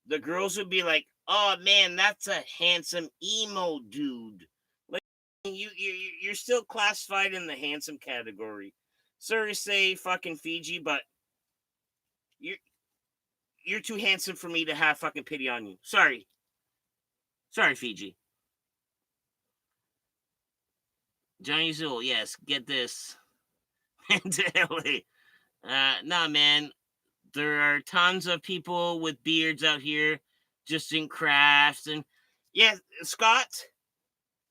The girls would be like, "Oh man, that's a handsome emo dude." Like you're still classified in the handsome category. Sorry to say, fucking Fiji, but you're too handsome for me to have fucking pity on you. Sorry, Fiji. Johnny Zool, yes, get this. Mentally. Nah, man. There are tons of people with beards out here just in crafts. And yeah, Scott,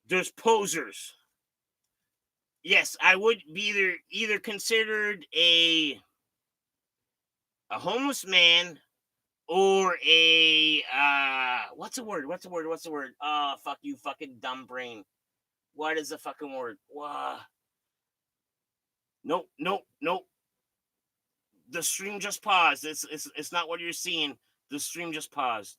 there's posers. Yes, I would be either considered a homeless man or a what's the word? Fuck you, fucking dumb brain. What is the fucking word? Nope. The stream just paused. It's not what you're seeing. The stream just paused.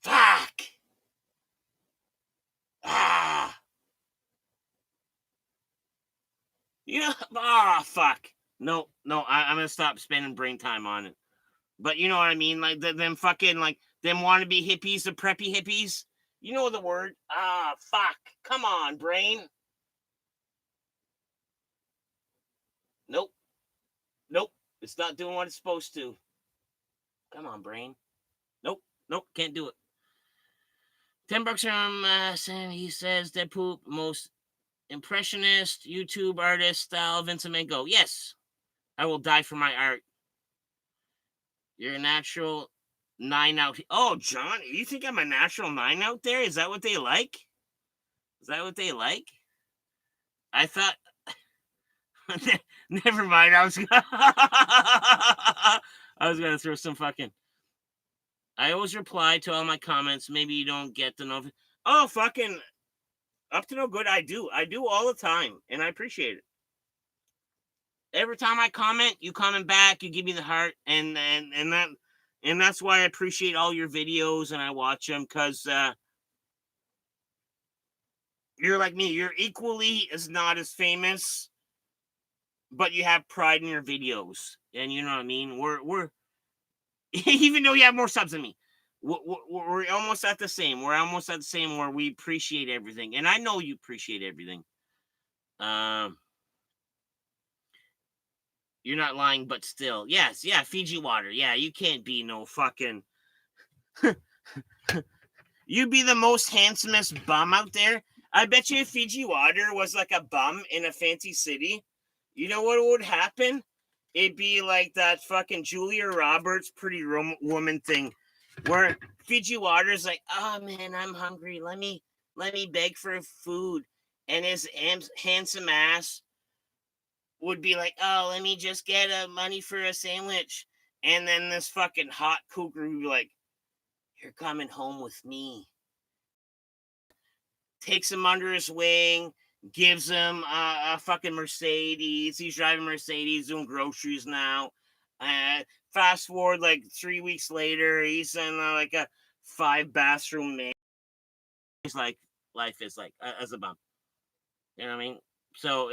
Fuck. Fuck. No, I'm gonna stop spending brain time on it. But you know what I mean? Like them fucking like them wannabe hippies, the preppy hippies. You know the word. Fuck. Come on, brain. Nope. It's not doing what it's supposed to. Come on, brain. Nope. Can't do it. $10 from Sam. He says Deadpool, most impressionist YouTube artist style Vincent Mango. Yes, I will die for my art. You're a natural 9 out. Oh, John, you think I'm a natural 9 out there? Is that what they like? I thought. Never mind. I was gonna throw some fucking. I always reply to all my comments. Maybe you don't get the notification. Oh, fucking up to no good. I do all the time, and I appreciate it. Every time I comment, you comment back. You give me the heart, and that's why I appreciate all your videos and I watch them because you're like me. You're equally as not as famous, but you have pride in your videos, and you know what I mean. We're even though you have more subs than me, we're almost at the same. We're almost at the same where we appreciate everything, and I know you appreciate everything. You're not lying, but still, yes, yeah, Fiji water. Yeah, you can't be no fucking. You'd be the most handsomest bum out there. I bet you if Fiji water was like a bum in a fancy city, You know what would happen? It'd be like that fucking Julia Roberts Pretty Woman thing, where Fiji Water's like, "Oh man, I'm hungry. Let me beg for food," and his handsome ass would be like, "Oh, let me just get money for a sandwich," and then this fucking hot cougar would be like, "You're coming home with me." Takes him under his wing, gives him a fucking Mercedes. He's driving Mercedes, doing groceries now. Fast forward like 3 weeks later, he's in like a 5 bathroom man. He's like, life is like as a bum. You know what I mean? So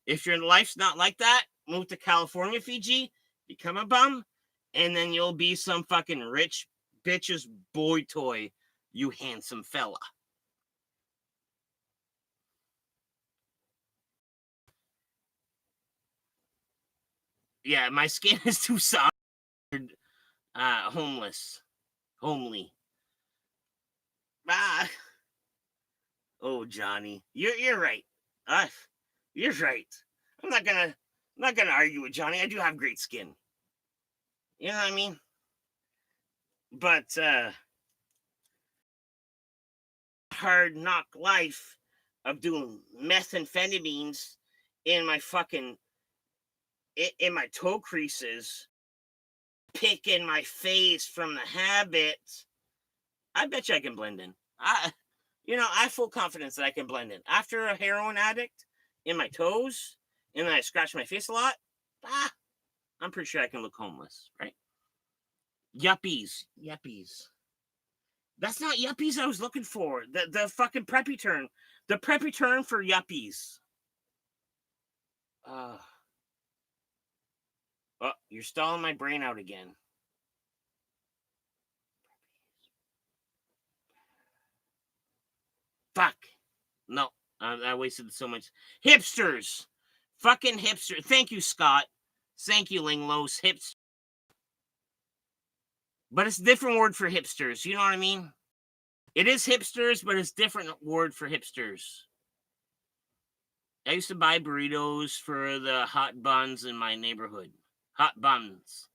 if your life's not like that, move to California, Fiji, become a bum, and then you'll be some fucking rich bitch's boy toy, you handsome fella. Yeah, my skin is too soft. Homeless, homely. Ah, oh Johnny, you're right. Uh, you're right. I'm not gonna argue with Johnny. I do have great skin. You know what I mean? But hard knock life of doing methamphetamines in my fucking in my toe creases, picking my face from the habit. I bet you I can blend in. I have full confidence that I can blend in. After a heroin addict in my toes, and then I scratch my face a lot, ah, I'm pretty sure I can look homeless, right? Yuppies. That's not yuppies I was looking for. The fucking preppy term. The preppy term for yuppies. Uh, oh, you're stalling my brain out again. Fuck. No, I wasted so much. Hipsters. Fucking hipster. Thank you, Scott. Thank you, Linglos. Hipster. But it's a different word for hipsters. You know what I mean? It is hipsters, but it's a different word for hipsters. I used to buy burritos for the hot buns in my neighborhood. Hot buns.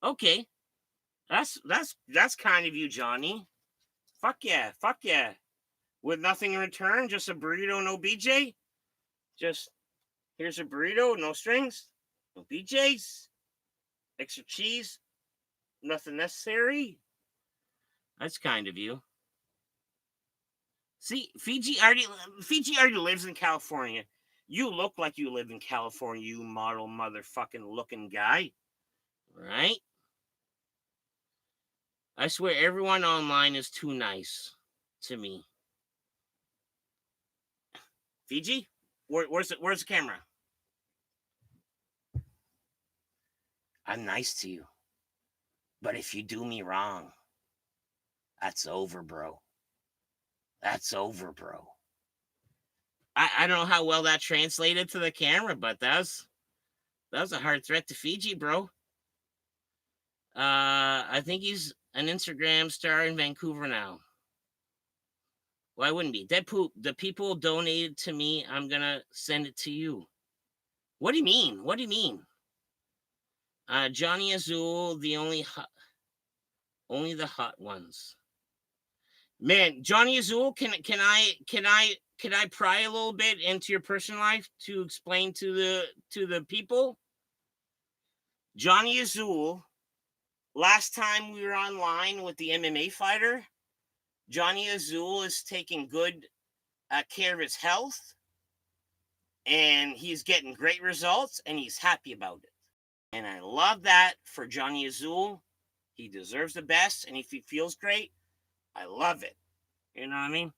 Okay. That's kind of you, Johnny. Fuck yeah. Fuck yeah. With nothing in return, just a burrito, no BJ. Just here's a burrito, no strings, no BJs, extra cheese, nothing necessary. That's kind of you. See, Fiji already lives in California. You look like you live in California, you model motherfucking looking guy. Right? I swear everyone online is too nice to me. Fiji? Where's the camera? I'm nice to you. But if you do me wrong, that's over, bro. That's over, bro. I don't know how well that translated to the camera, but that was a hard threat to Fiji, bro. I think he's an Instagram star in Vancouver now. Why wouldn't be? Deadpool, the people donated to me. I'm gonna send it to you. What do you mean? What do you mean? Johnny Azul, only the hot ones. Man, Johnny Azul, can I pry a little bit into your personal life to explain to the people? Johnny Azul, last time we were online with the MMA fighter, Johnny Azul is taking good care of his health, and he's getting great results, and he's happy about it. And I love that for Johnny Azul. He deserves the best, and if he feels great, I love it. You know what I mean?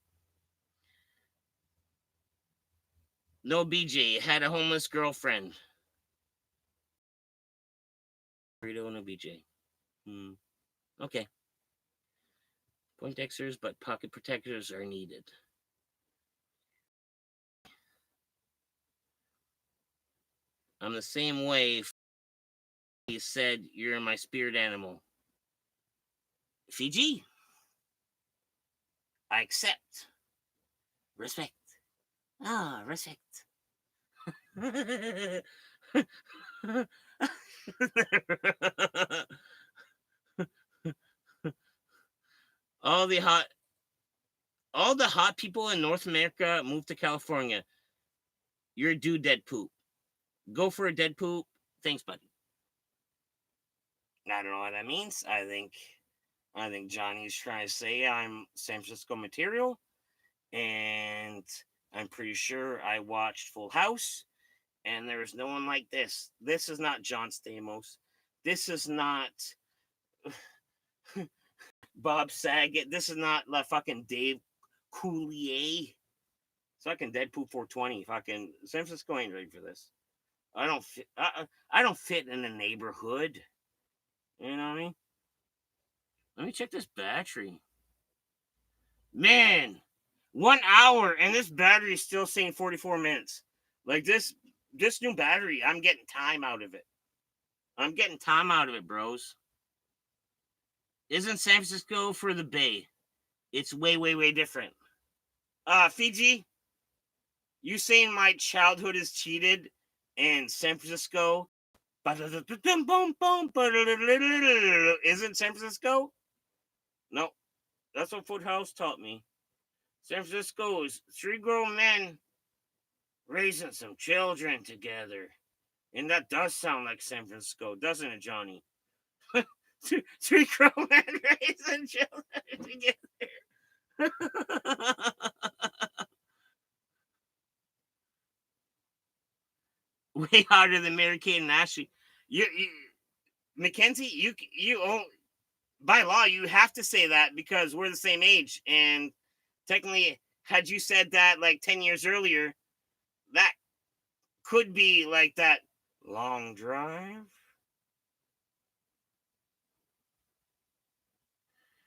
No BJ had a homeless girlfriend. Burrito, no BJ. Okay. Poindexters, but pocket protectors are needed. I'm the same way. He said, "You're my spirit animal." Fiji, I accept. Respect. Respect. all the hot all the hot people in North America moved to California. You're a dude dead poop. Go for a dead poop. Thanks, buddy. I don't know what that means. I think Johnny's trying to say I'm San Francisco material, and I'm pretty sure I watched Full House, and there is no one like this. This is not John Stamos. This is not Bob Saget. This is not la fucking Dave Coulier. Fucking Deadpool 420. Fucking San Francisco ain't ready for this. I don't fit. I don't fit in the neighborhood. You know what I mean? Let me check this battery. Man, 1 hour and this battery is still saying 44 minutes. Like this new battery, I'm getting time out of it. I'm getting time out of it, bros. Isn't San Francisco for the Bay? It's way, way, way different. Fiji, you saying my childhood is cheated and San Francisco isn't San Francisco? No, that's what Foothouse taught me. San Francisco is three grown men raising some children together. And that does sound like San Francisco, doesn't it, Johnny? Three grown men raising children together. Way harder than Mary Kate and Ashley. You Mackenzie, you own, by law you have to say that because we're the same age, and technically, had you said that like 10 years earlier, that could be like that long drive.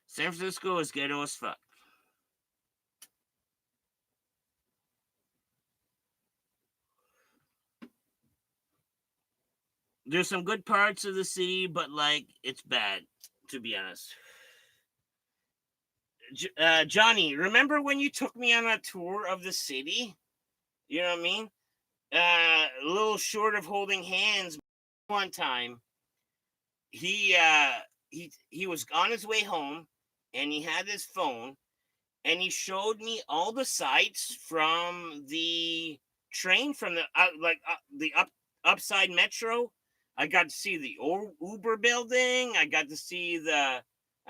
San Francisco is ghetto as fuck. There's some good parts of the city, but like it's bad, to be honest. Johnny, remember when you took me on a tour of the city? You know what I mean? A little short of holding hands. One time, he he was on his way home, and he had his phone, and he showed me all the sights from the train from the the upside metro. I got to see the Uber building. I got to see I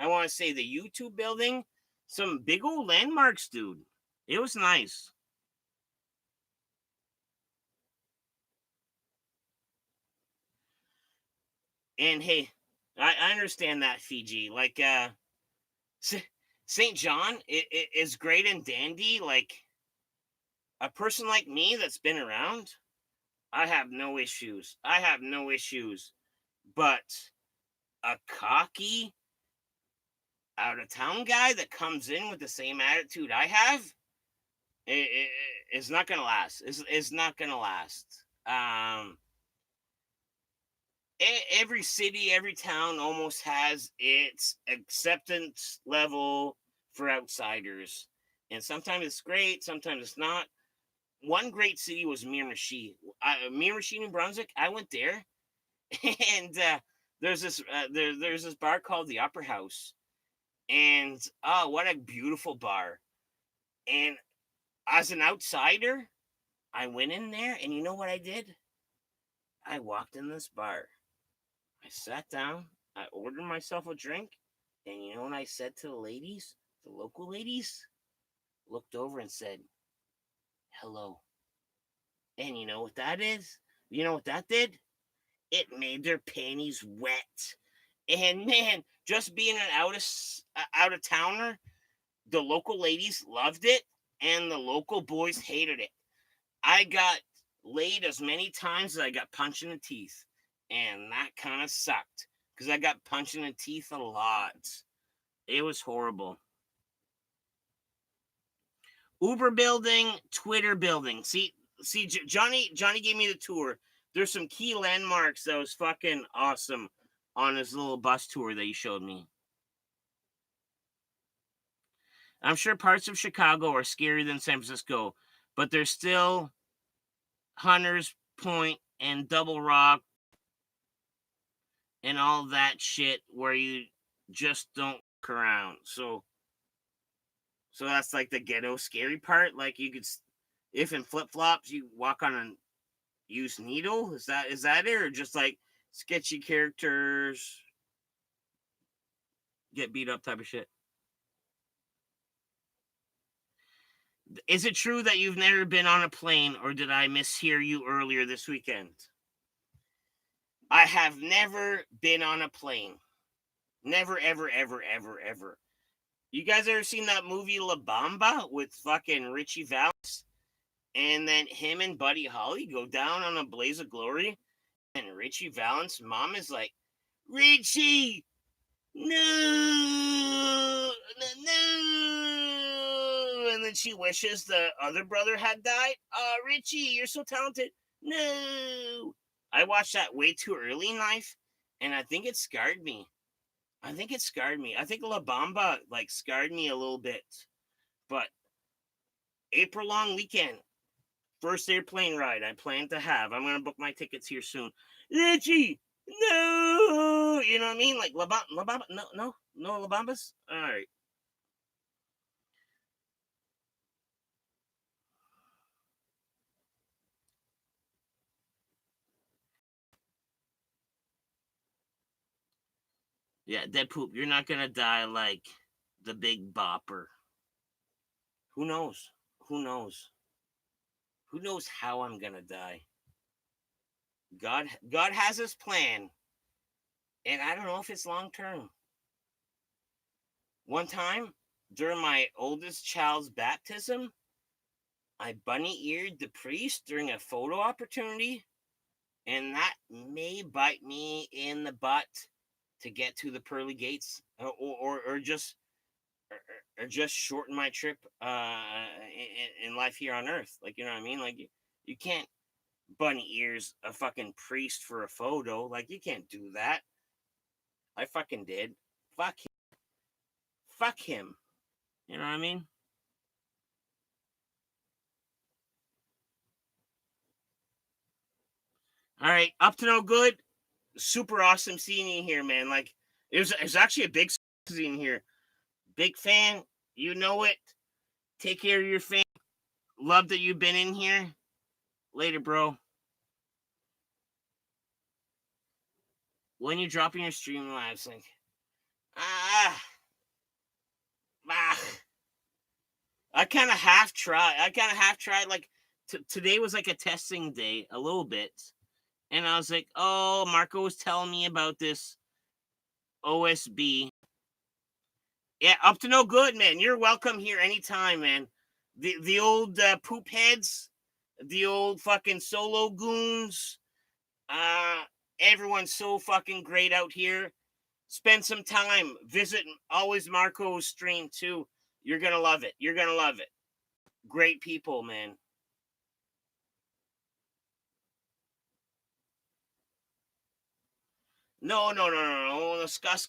want to say the YouTube building. Some big old landmarks, dude. It was nice. And hey, I understand that, Fiji. Like St. John is great and dandy. Like a person like me that's been around, I have no issues. I have no issues. But a cocky out of town guy that comes in with the same attitude I have, it's not gonna last. It's not gonna last. Every city, every town almost has its acceptance level for outsiders, and sometimes it's great, sometimes it's not. One great city was Miramichi. Miramichi, New Brunswick. I went there, and there's this bar called the Opera House, and oh, what a beautiful bar! And as an outsider, I went in there, and you know what I did? I walked in this bar. I sat down. I ordered myself a drink, and you know what I said to the ladies, the local ladies? Looked over and said, "Hello." And you know what that is? You know what that did? It made their panties wet. And man, just being an out of towner, the local ladies loved it, and the local boys hated it. I got laid as many times as I got punched in the teeth, and that kind of sucked because I got punched in the teeth a lot. It was horrible. Uber building, Twitter building. See, Johnny gave me the tour. There's some key landmarks that was fucking awesome on his little bus tour that he showed me. I'm sure parts of Chicago are scarier than San Francisco, but there's still hunters, Point and Double Rock and all that shit where you just don't look around. So that's like the ghetto scary part. Like you could, if in flip flops you walk on a used needle. Is that it, or just like sketchy characters get beat up type of shit? Is it true that you've never been on a plane, or did I mishear you earlier this weekend? I have never been on a plane. Never, ever, ever, ever, ever. You guys ever seen that movie La Bamba with fucking Richie Valens? And then him and Buddy Holly go down on a blaze of glory, and Richie Valens' mom is like, Richie, no, no. And then she wishes the other brother had died. Richie, you're so talented. No. I watched that way too early in life, and I think it scarred me. I think La Bamba like scarred me a little bit. But April long weekend, first airplane ride I plan to have. I'm gonna book my tickets here soon. Richie, no, you know what I mean? Like La Bamba, no La Bambas. All right. Yeah, Dead Poop, you're not gonna die like the Big Bopper. Who knows? Who knows? Who knows how I'm gonna die? God has his plan, and I don't know if it's long term. One time during my oldest child's baptism, I bunny eared the priest during a photo opportunity, and that may bite me in the butt to get to the pearly gates, or just or just shorten my trip in life here on Earth. Like, you know what I mean? Like you can't bunny ears a fucking priest for a photo. Like you can't do that. I fucking did. Fuck him. Fuck him. You know what I mean? All right, up to no good. Super awesome seeing you here, man. Like it was actually a big scene here. Big fan. You know it. Take care of your fan. Love that you've been in here. Later, bro. When you're dropping your stream lives, like ah, ah. I kind of half tried. Like today was like a testing day, a little bit, and I was like, oh, Marco was telling me about this OSB. Yeah, up to no good, man. You're welcome here anytime, man. The old poop heads, the old fucking solo goons. Uh, everyone's so fucking great out here. Spend some time. Visit always Marco's stream too. You're gonna love it. You're gonna love it. Great people, man. No. Scott.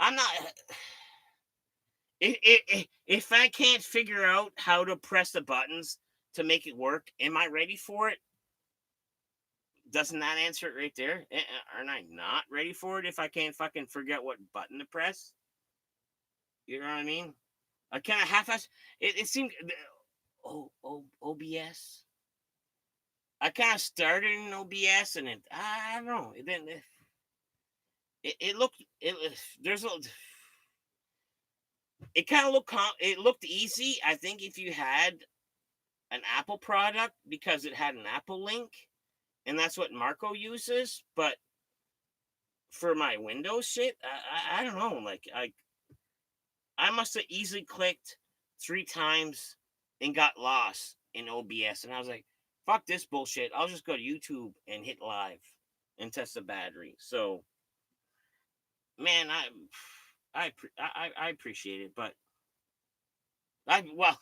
I'm not. If I can't figure out how to press the buttons to make it work, am I ready for it? Doesn't that answer it right there? Aren't I not ready for it if I can't fucking figure out what button to press? You know what I mean? I kind of half-ass. It seemed. OBS. I kind of started in OBS and I don't know. It didn't. It looked. There's a. It kind of looked. It looked easy. I think if you had an Apple product because it had an Apple link, and that's what Marco uses. But for my Windows shit, I don't know. Like I must have easily clicked 3 times and got lost in OBS, and I was like, "Fuck this bullshit! I'll just go to YouTube and hit live and test the battery." So, man, I appreciate it, but I well,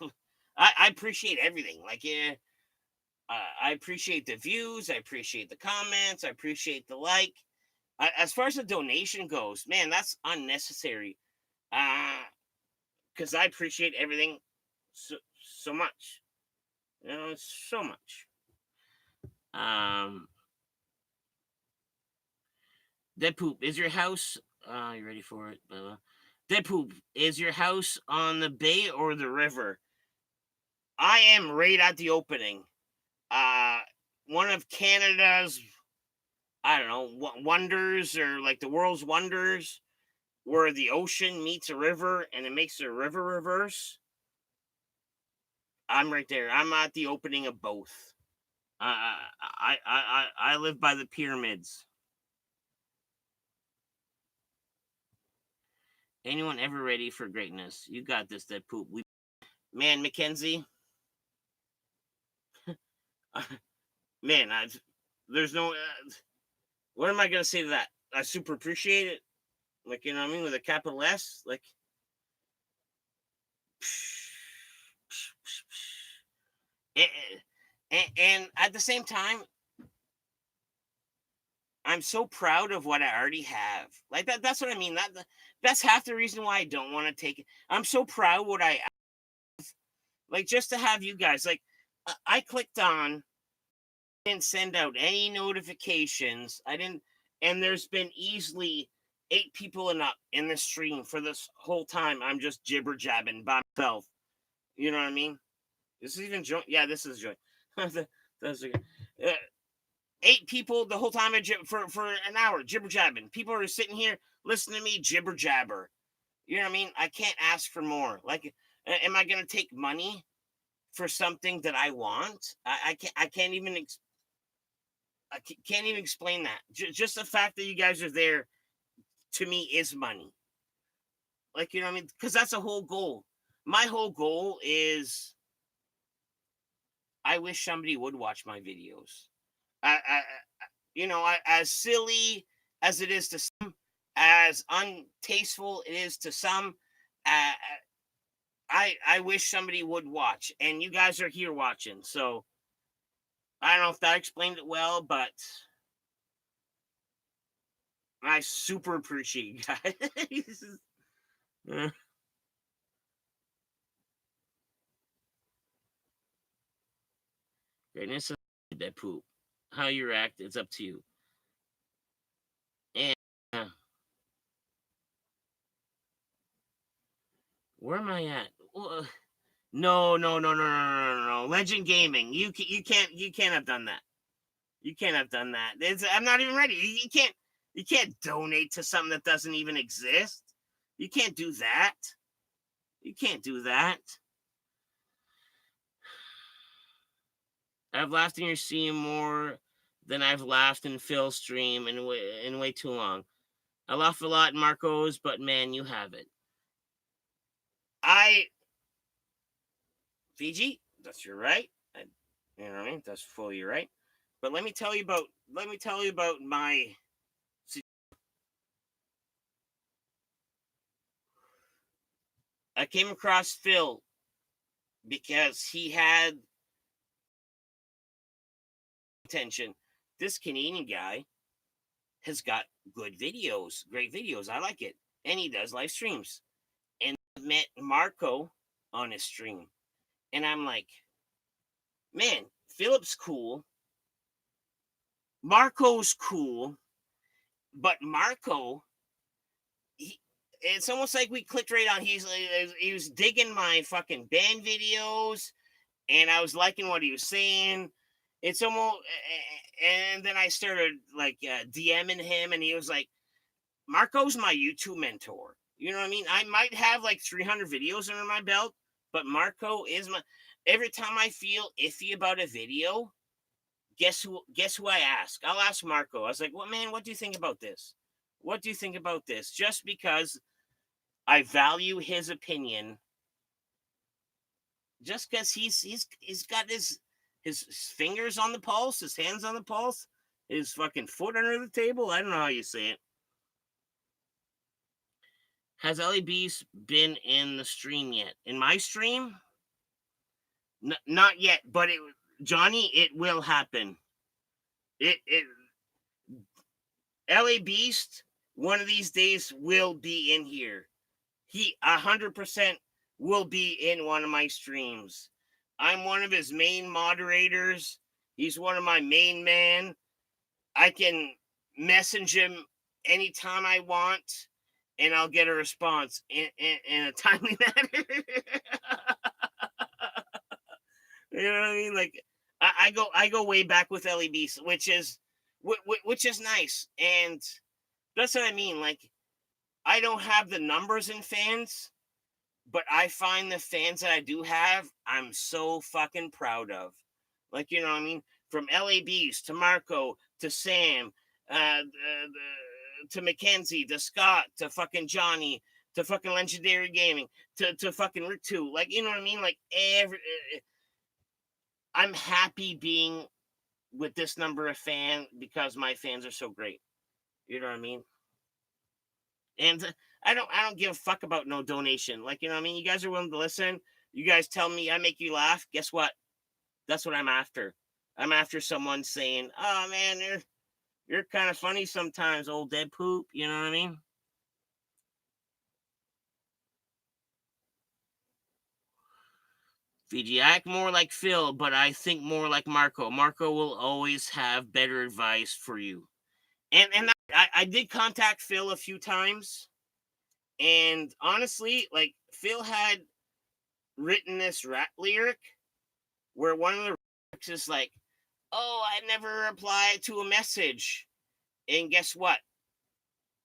I appreciate everything. Like, yeah, I appreciate the views, I appreciate the comments, I appreciate the like. As far as the donation goes, man, that's unnecessary. Because I appreciate everything so much. You know, so much. Um, Dead Poop, is your house? You ready for it? Dead Poop, is your house on the bay or the river? I am right at the opening. Uh, One of Canada's, I don't know, wonders, or like the world's wonders, where the ocean meets a river and it makes a river reverse. I'm right there. I'm at the opening of both. I live by the pyramids. Anyone ever ready for greatness? You got this, Dead Poop. Man, Mackenzie. Man, there's no. What am I gonna say to that? I super appreciate it. Like, you know what I mean, with a capital S. Like, and at the same time, I'm so proud of what I already have. Like that's what I mean. That's half the reason why I don't want to take it. I'm so proud what I like, just to have you guys. Like, I clicked on, didn't send out any notifications. I didn't, and there's been easily 8 people in the stream for this whole time. I'm just jibber jabbing by myself. You know what I mean? This is even joint. Yeah, this is joint. That's okay. 8 people the whole time for an hour jibber jabbing. People are sitting here listening to me jibber jabber. You know what I mean? I can't ask for more. Like, am I gonna take money for something that I want? I can't. I can't even explain that. Just the fact that you guys are there, to me, is money. Like, you know what I mean? Because that's a whole goal. My whole goal is, I wish somebody would watch my videos. As silly as it is to some, as untasteful it is to some, uh, I wish somebody would watch, and you guys are here watching. So I don't know if that explained it well, but I super appreciate you guys. Greatness of that poop. How you react, it's up to you. And where am I at? No, no, no, no, no, no, no, no. Legend Gaming. You can't have done that. You can't have done that. I'm not even ready. You can't donate to something that doesn't even exist. You can't do that. You can't do that. I've laughed in your stream more than I've laughed in Phil's stream in way too long. I laugh a lot in Marco's, but man, you have it. Fiji, that's your right. You know what I mean? That's fully right. But let me tell you about my. I came across Phil because he had attention. This Canadian guy has got good videos, great videos. I like it. And he does live streams. And I met Marco on his stream. And I'm like, man, Philip's cool. Marco's cool. But Marco, it's almost like we clicked right on. He was digging my fucking band videos, and I was liking what he was saying. It's almost, and then I started like DMing him, and he was like, Marco's my YouTube mentor. You know what I mean? I might have like 300 videos under my belt, but Marco is my. Every time I feel iffy about a video, guess who I ask? I'll ask Marco. I was like, "What, man? What do you think about this? What do you think about this?" Just because I value his opinion, just because he's got his fingers on the pulse, his hands on the pulse, his fucking foot under the table. I don't know how you say it. Has Ellie Beast been in the stream yet? In my stream? Not yet, but Johnny, it will happen. It LA Beast one of these days will be in here. He 100% will be in one of my streams. I'm one of his main moderators. He's one of my main man. I can message him anytime I want, and I'll get a response in a timely manner. You know what I mean? Like I go way back with LEBs, which is nice, and that's what I mean. Like I don't have the numbers in fans, but I find the fans that I do have, I'm so fucking proud of. Like, you know what I mean? From LABs to Marco to Sam, to Mackenzie to Scott to fucking Johnny to fucking Legendary Gaming to fucking Rick too. Like, you know what I mean? Like I'm happy being with this number of fans because my fans are so great. You know what I mean? And I don't give a fuck about no donation. Like, you know what I mean? You guys are willing to listen. You guys tell me I make you laugh. Guess what? That's what I'm after. I'm after someone saying, "Oh man, you're kind of funny sometimes, old dead poop." You know what I mean? Fiji, I act more like Phil, but I think more like Marco. Marco will always have better advice for you. And I did contact Phil a few times, and honestly, like Phil had written this rap lyric where one of the lyrics is like, "Oh, I never replied to a message," and guess what?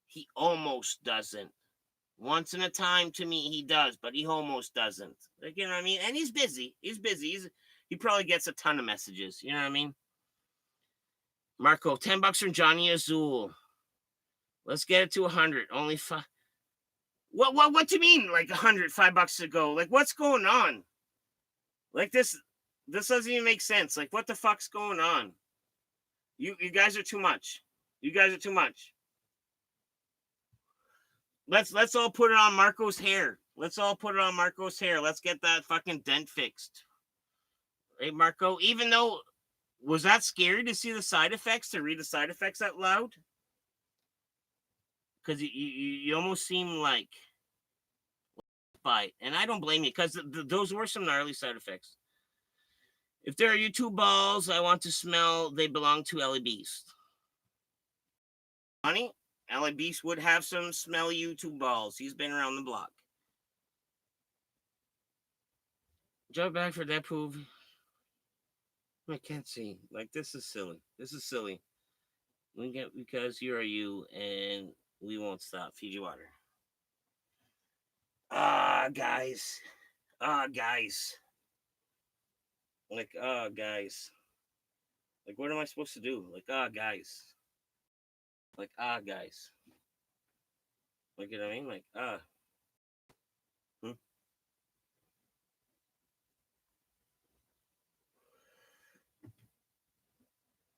He almost doesn't. Once in a time to me, he does, but he almost doesn't. Like, you know what I mean? And he's busy. He's busy. He probably gets a ton of messages. You know what I mean? Marco, $10 from Johnny Azul. Let's get it to 100. Only five. What do you mean? Like 100, $5 to go? Like, what's going on? Like this doesn't even make sense. Like, what the fuck's going on? You guys are too much. You guys are too much. Let's all put it on Marco's hair. Let's all put it on Marco's hair. Let's get that fucking dent fixed. Hey, Marco, even though, was that scary to see the side effects, to read the side effects out loud? Because you almost seem like bite, and I don't blame you because those were some gnarly side effects. If there are YouTube balls I want to smell, they belong to Ellie Beast. Honey, Ellie Beast would have some smelly YouTube balls. He's been around the block. Jump back for that proof. I can't see. Like, this is silly. This is silly. We get because you are you, and we won't stop. Fiji water. Guys. Guys. Like, guys. Like, what am I supposed to do? Like, guys. Like, guys. Like, you know what I mean? Like, Hmm?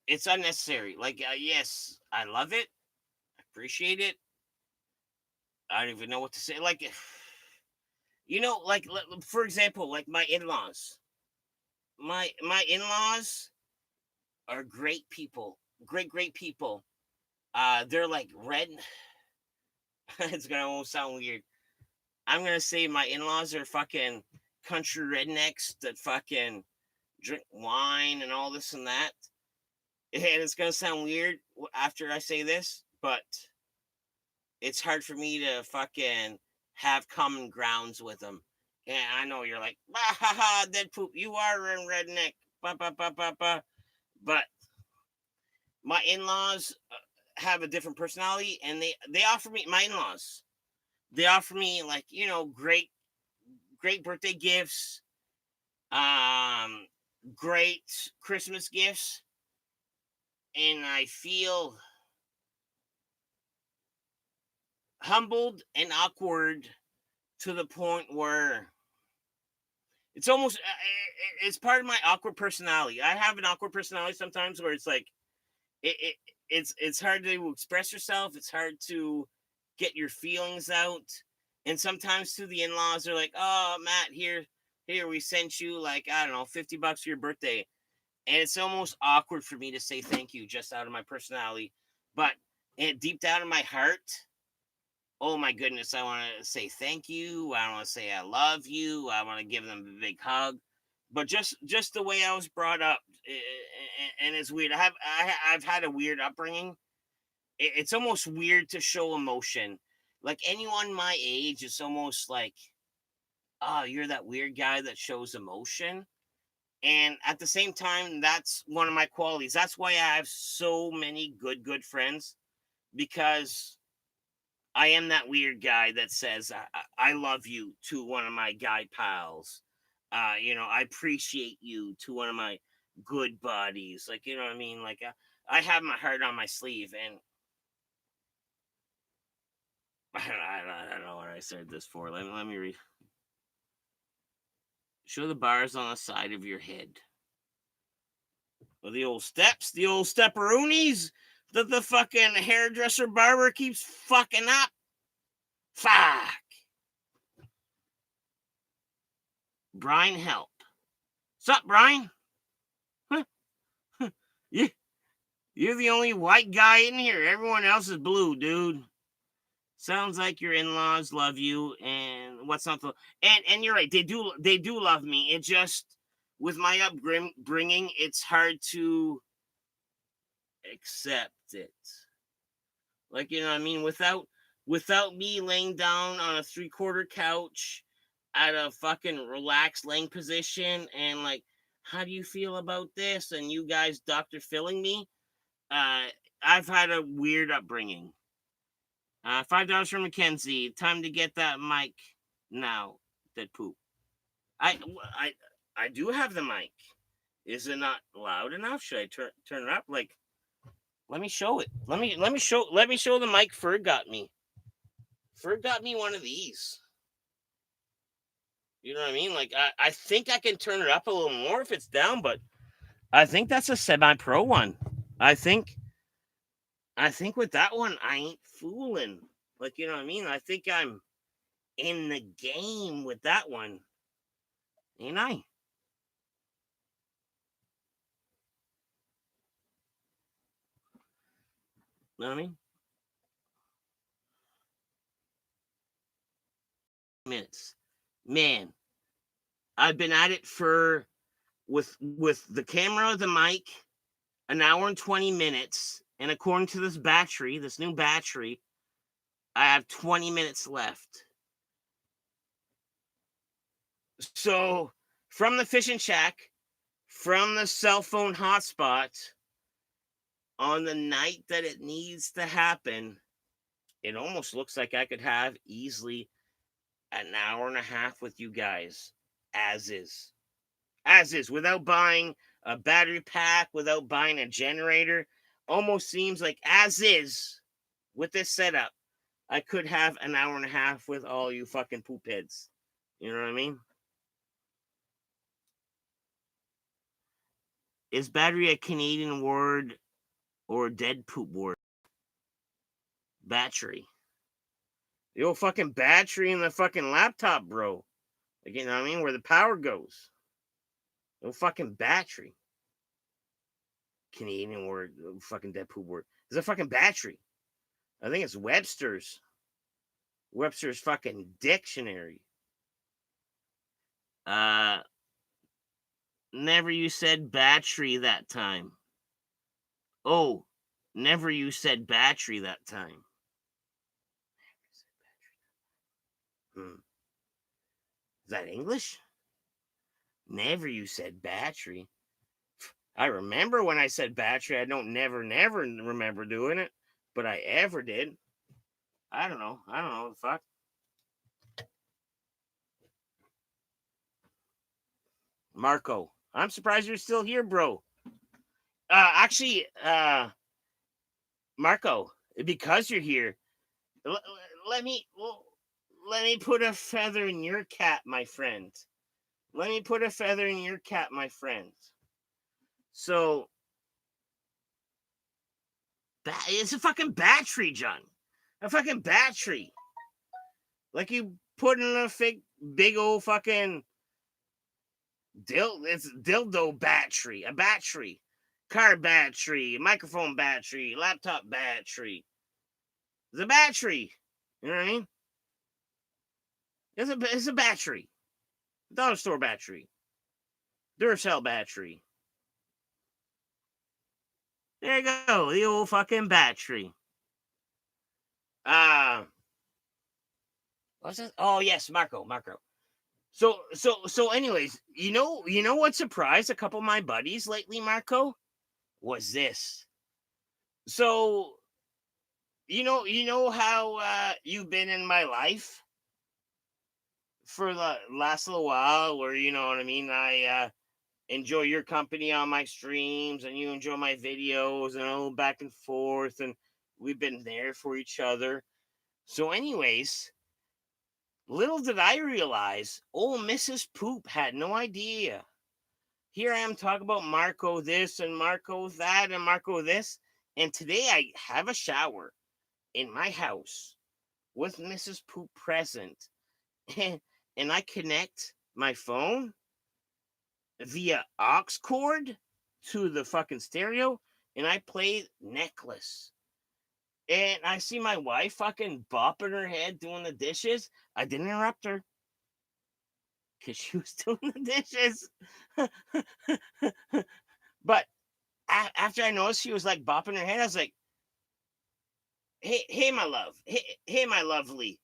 It's unnecessary. Like, yes, I love it. I appreciate it. I don't even know what to say. Like, like, for example, like my in-laws. My in-laws are great people. Great people. They're like red. It's gonna almost sound weird. I'm gonna say my in-laws are fucking country rednecks that fucking drink wine and all this and that. And it's gonna sound weird after I say this, but it's hard for me to fucking have common grounds with them. And I know you're like, ha ha, dead poop. You are a redneck. Ba, ba, ba, ba, ba. But my in-laws have a different personality, and they offer me, my in-laws, they offer me, like, great birthday gifts, um great Christmas gifts, and I feel humbled and awkward to the point where it's almost it's part of my awkward personality. I have an awkward personality sometimes where it's like it it's hard to express yourself. It's hard to get your feelings out. And sometimes to the in-laws, they're like, "Oh, Matt, here we sent you, like, I don't know, $50 for your birthday." And it's almost awkward for me to say thank you just out of my personality. But deep down in my heart, oh my goodness, I want to say thank you. I want to say I love you. I want to give them a big hug. but just the way I was brought up, and it's weird. I've had a weird upbringing. It's almost weird to show emotion. Like anyone my age, it's almost like, oh, you're that weird guy that shows emotion. And at the same time, that's one of my qualities. That's why I have so many good friends, because I am that weird guy that says I love you to one of my guy pals. I appreciate you to one of my good buddies. Like, you know what I mean? Like, I have my heart on my sleeve, and I don't know what I said this for. Let me read. Show the bars on the side of your head. Well, the old steps, the old stepperoonies that the fucking hairdresser barber keeps fucking up. Fuck. Brian, help. What's up, Brian? Huh? You, you're the only white guy in here. Everyone else is blue, dude. Sounds like your in-laws love you, and what's not the and you're right. They do love me. It just, with my upbringing, it's hard to accept it. Like, you know what I mean? Without me laying down on a 3/4 couch at a fucking relaxed laying position, and like, how do you feel about this? And you guys Dr. Filling me. Uh I've had a weird upbringing. $5 from Mackenzie. Time to get that mic now. That poop. I I I do have the mic. Is it not loud enough? Should I turn it up? Like, let me show it. Let me show the mic Ferg got me. Ferg got me one of these. You know what I mean? Like, I think I can turn it up a little more if it's down, but I think that's a semi-pro one. I think with that one I ain't fooling. Like, you know what I mean? I think I'm in the game with that one. Ain't I? Know what I mean? Minutes. Man, I've been at it for, with the camera, the mic, an hour and 20 minutes. And according to this new battery, I have 20 minutes left. So, from the fishing shack, from the cell phone hotspot, on the night that it needs to happen, it almost looks like I could have easily an hour and a half with you guys, as is. As is, without buying a battery pack, without buying a generator. Almost seems like, as is, with this setup, I could have an hour and a half with all you fucking poop heads. You know what I mean? Is battery a Canadian word or a dead poop word? Battery. The old fucking battery in the fucking laptop, bro. Like, you know what I mean? Where the power goes. The old fucking battery. Canadian word, fucking dead poop word. It's a fucking battery. I think it's Webster's fucking dictionary. Uh, never you said battery that time. Oh, never you said battery that time. Hmm. Is that English? Never you said battery. I remember when I said battery. I don't never remember doing it, but I ever did. I don't know. The fuck. Marco, I'm surprised you're still here, bro. Actually, Marco, because you're here, l- let me let me put a feather in your cap, my friend. Let me put a feather in your cap, my friend. So, it's a fucking battery, John. A fucking battery. Like you put in a big old fucking it's dildo battery, a battery, car battery, microphone battery, laptop battery. The battery. You know what I mean? It's a battery. Dollar store battery. Duracell battery. There you go, the old fucking battery. What's it? Oh yes, Marco. So anyways, you know what surprised a couple of my buddies lately, Marco? Was this. So you know how you've been in my life for the last little while, where you know what I mean. I enjoy your company on my streams, and you enjoy my videos, and a little back and forth, and we've been there for each other. So, anyways, little did I realize, old Mrs. Poop had no idea. Here I am talking about Marco this and Marco that and Marco this, and today I have a shower in my house with Mrs. Poop present, and I connect my phone via aux cord to the fucking stereo, and I play Necklace. And I see my wife fucking bopping her head doing the dishes. I didn't interrupt her because she was doing the dishes. But after I noticed she was like bopping her head, I was like, hey, my love. Hey, my lovely.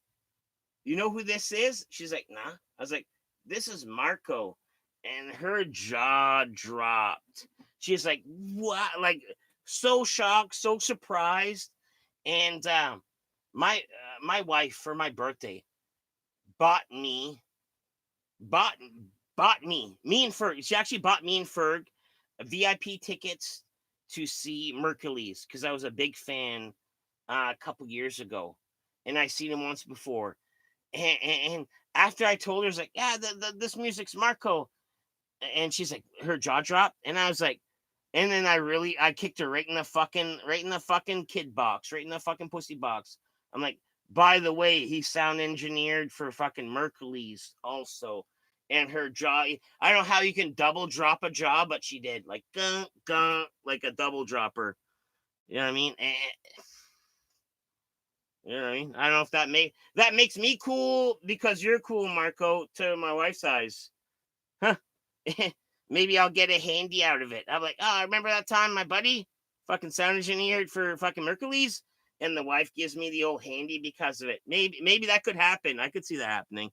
You know who this is? She's like, nah. I was like, this is Marco. And her jaw dropped. She's like, what? Like, so shocked, so surprised. And my wife, for my birthday, bought me bought bought me and Ferg. She actually bought me and Ferg VIP tickets to see Mercules, because I was a big fan a couple years ago, and I seen him once before. And after I told her, I was like, yeah, this music's Marco, and she's like, her jaw dropped, and I was like, and then I kicked her right in the fucking kid box, right in the fucking pussy box. I'm like, by the way, he sound engineered for fucking Mercules also. And her jaw, I don't know how you can double drop a jaw, but she did, like gung gung, like a double dropper. You know what I mean? You know what I mean? I don't know if that makes me cool because you're cool, Marco, to my wife's eyes. Huh. Maybe I'll get a handy out of it. I'm like, oh, I remember that time my buddy fucking sound engineered for fucking Mercules, and the wife gives me the old handy because of it. Maybe that could happen. I could see that happening.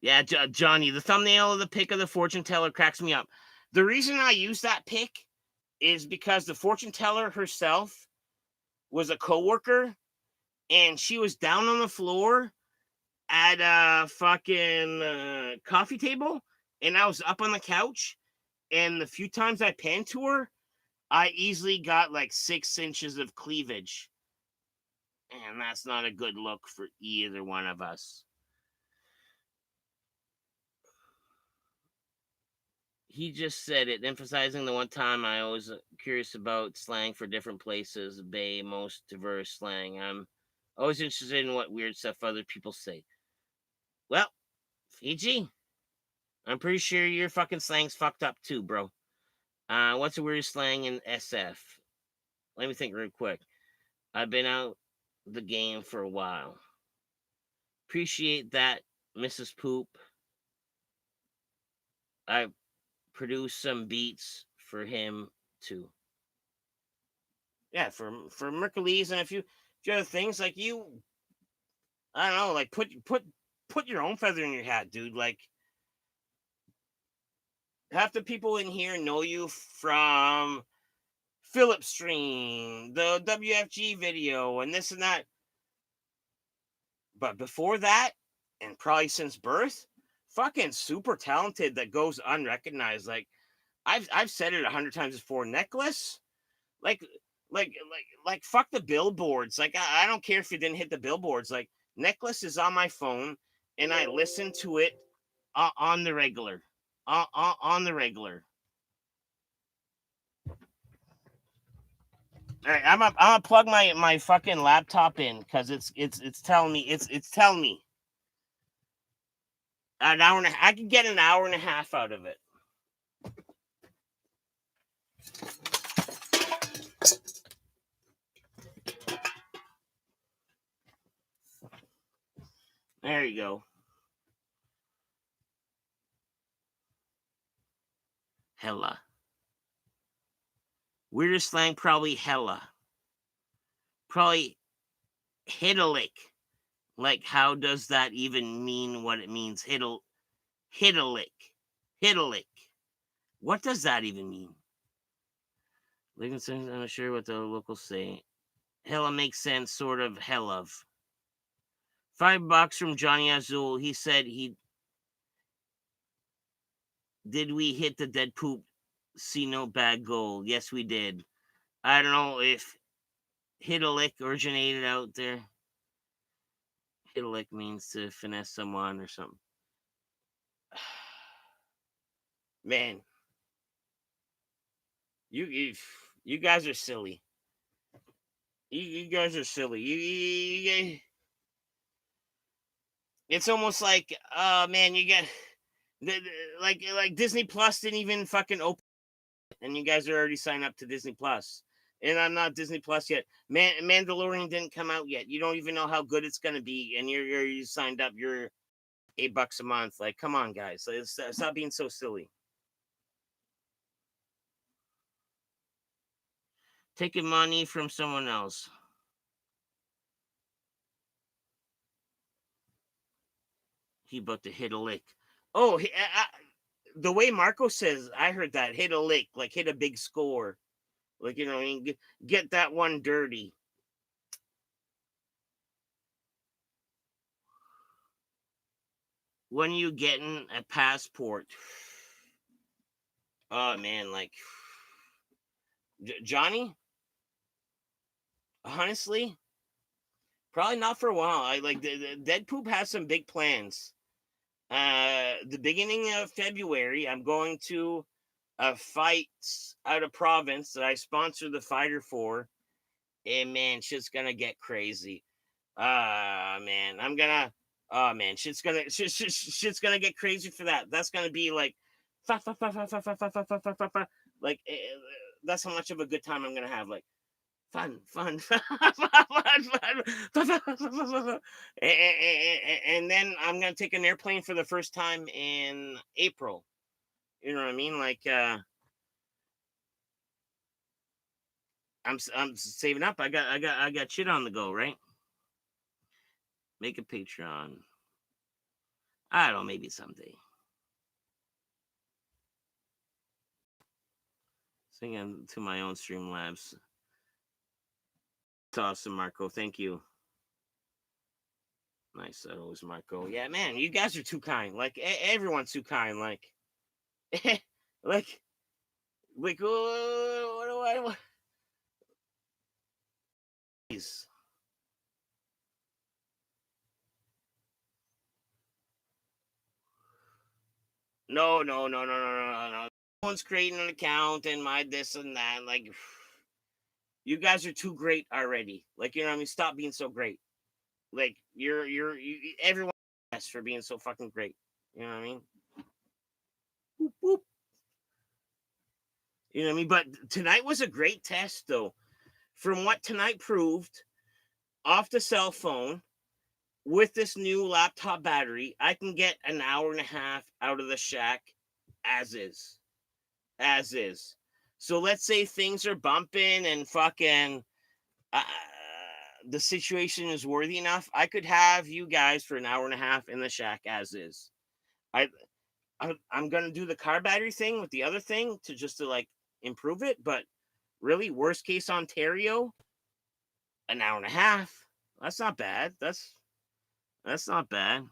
Yeah, Johnny, the thumbnail of the pic of the fortune teller cracks me up. The reason I use that pic is because the fortune teller herself was a coworker, and she was down on the floor at a fucking coffee table, and I was up on the couch. And the few times I panned to her, I easily got like 6 inches of cleavage. And that's not a good look for either one of us. He just said it, emphasizing the one time I was curious about slang for different places, Bay, most diverse slang. I'm always interested in what weird stuff other people say. Well, Fiji, I'm pretty sure your fucking slang's fucked up too, bro. What's the weirdest slang in SF? Let me think real quick. I've been out the game for a while. Appreciate that, Mrs. Poop. I produced some beats for him too. Yeah, for Mercules and a few other things, like you. I don't know, like put your own feather in your hat, dude. Like, half the people in here know you from Philip Stream, the WFG video, and this and that. But before that, and probably since birth, fucking super talented that goes unrecognized. Like, I've said it 100 times before. Necklace, like like fuck the billboards. Like, I don't care if you didn't hit the billboards. Like, Necklace is on my phone, and I listen to it on the regular, on the regular. All right, I'm gonna plug my fucking laptop in, because it's telling me it's telling me an hour and I can get an hour and a half out of it. There you go. Hella. Weirdest slang, probably hella. Probably hitalick. Like, how does that even mean what it means? Hitalick. Hitalick. What does that even mean? I'm not sure what the locals say. Hella makes sense, sort of. Hell of. $5 from Johnny Azul. He said he did. We hit the dead poop. See no bad goal. Yes, we did. I don't know if hit a lick originated out there. Hit a lick means to finesse someone or something. Man, you guys are silly. You guys are silly. It's almost like, man, you get like Disney Plus didn't even fucking open, and you guys are already signed up to Disney Plus. And I'm not Disney Plus yet. Mandalorian didn't come out yet. You don't even know how good it's gonna be, and you signed up. You're $8 a month. Like, come on, guys. Stop being so silly. Taking money from someone else. He about to hit a lick. Oh, the way Marco says, I heard that hit a lick, like hit a big score, like get that one dirty. When you getting a passport? Oh man, like Johnny. Honestly, probably not for a while. I like the Dead Poop has some big plans. The beginning of February, I'm going to a fight out of province that I sponsor the fighter for, and man, shit's gonna get crazy. Man, I'm gonna. Oh man, shit's gonna get crazy for that. That's gonna be like, like that's how much of a good time I'm gonna have. Like fun. And then I'm gonna take an airplane for the first time in April. You know what I mean? Like, I'm saving up. I got shit on the go, right? Make a Patreon. I don't know, maybe someday. Singing to my own Streamlabs. It's awesome, Marco. Thank you. Nice, that always Marco. Yeah, man, you guys are too kind. Like everyone's too kind. Like, like, what do I want? Please. No. Someone's creating an account and my this and that. Like, you guys are too great already. Like, you know what I mean? Stop being so great. Like, everyone best for being so fucking great. You know what I mean? Boop, boop. You know what I mean? But tonight was a great test, though. From what tonight proved, off the cell phone with this new laptop battery, I can get an hour and a half out of the shack as is. As is. So let's say things are bumping and fucking uh, the situation is worthy enough. I could have you guys for an hour and a half in the shack as is. I, I'm gonna do the car battery thing with the other thing to like improve it, but really, worst case Ontario, an hour and a half. That's not bad. That's not bad.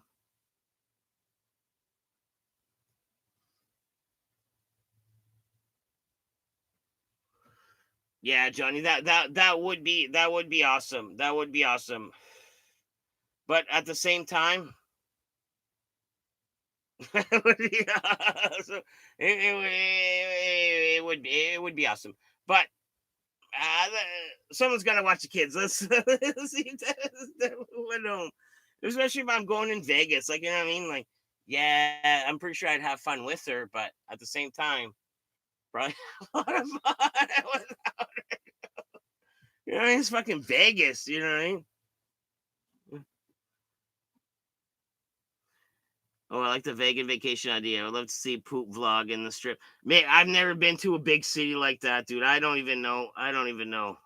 Yeah, Johnny, that would be awesome. That would be awesome. But at the same time, it would be awesome. It would be awesome. But uh, someone's got to watch the kids. Let's see that went home. Especially if I'm going in Vegas. Like, you know what I mean? Like, yeah, I'm pretty sure I'd have fun with her, but at the same time, probably a lot of fun. You know, it's fucking Vegas. You know what I mean? Oh, I like the vegan vacation idea. I would love to see a poop vlog in the strip. Man, I've never been to a big city like that, dude. I don't even know. I don't even know.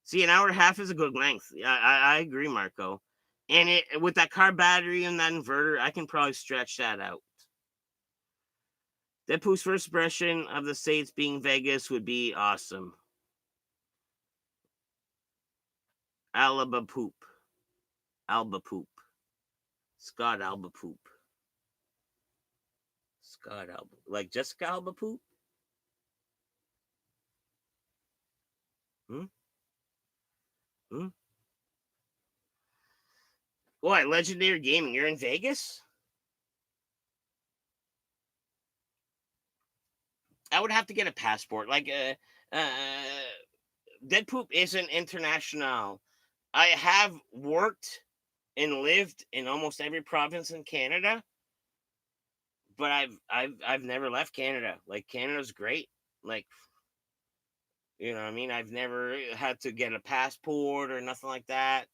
See, an hour and a half is a good length. Yeah, I agree, Marco. And it with that car battery and that inverter, I can probably stretch that out. Deadpool's first impression of the States being Vegas would be awesome. Alba poop. Alba poop. Scott Alba poop. Scott Alba. Like Jessica Alba poop? Hmm? Hmm? What? Legendary Gaming. You're in Vegas? I would have to get a passport. Dead poop isn't international. I have worked and lived in almost every province in Canada, but I've never left Canada. Like Canada's great. Like you know what I mean? I've never had to get a passport or nothing like that.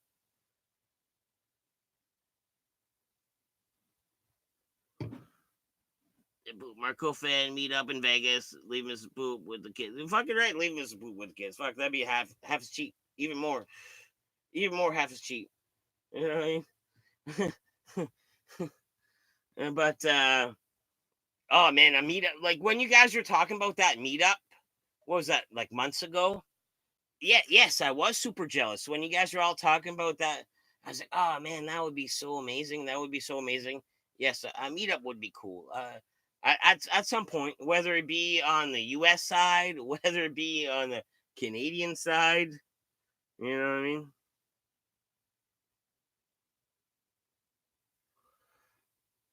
Marco fan meet up in Vegas, leave Mr. Poop with the kids. Fucking right, leave Mr. Poop with the kids. Fuck, that'd be half as cheap. Even more half as cheap. You know what I mean? But oh man, a meetup like when you guys were talking about that meetup, what was that, like months ago? Yeah, yes, I was super jealous when you guys were all talking about that. I was like, oh man, that would be so amazing. That would be so amazing. Yes, a meetup would be cool. At some point, whether it be on the U.S. side, whether it be on the Canadian side, you know what I mean?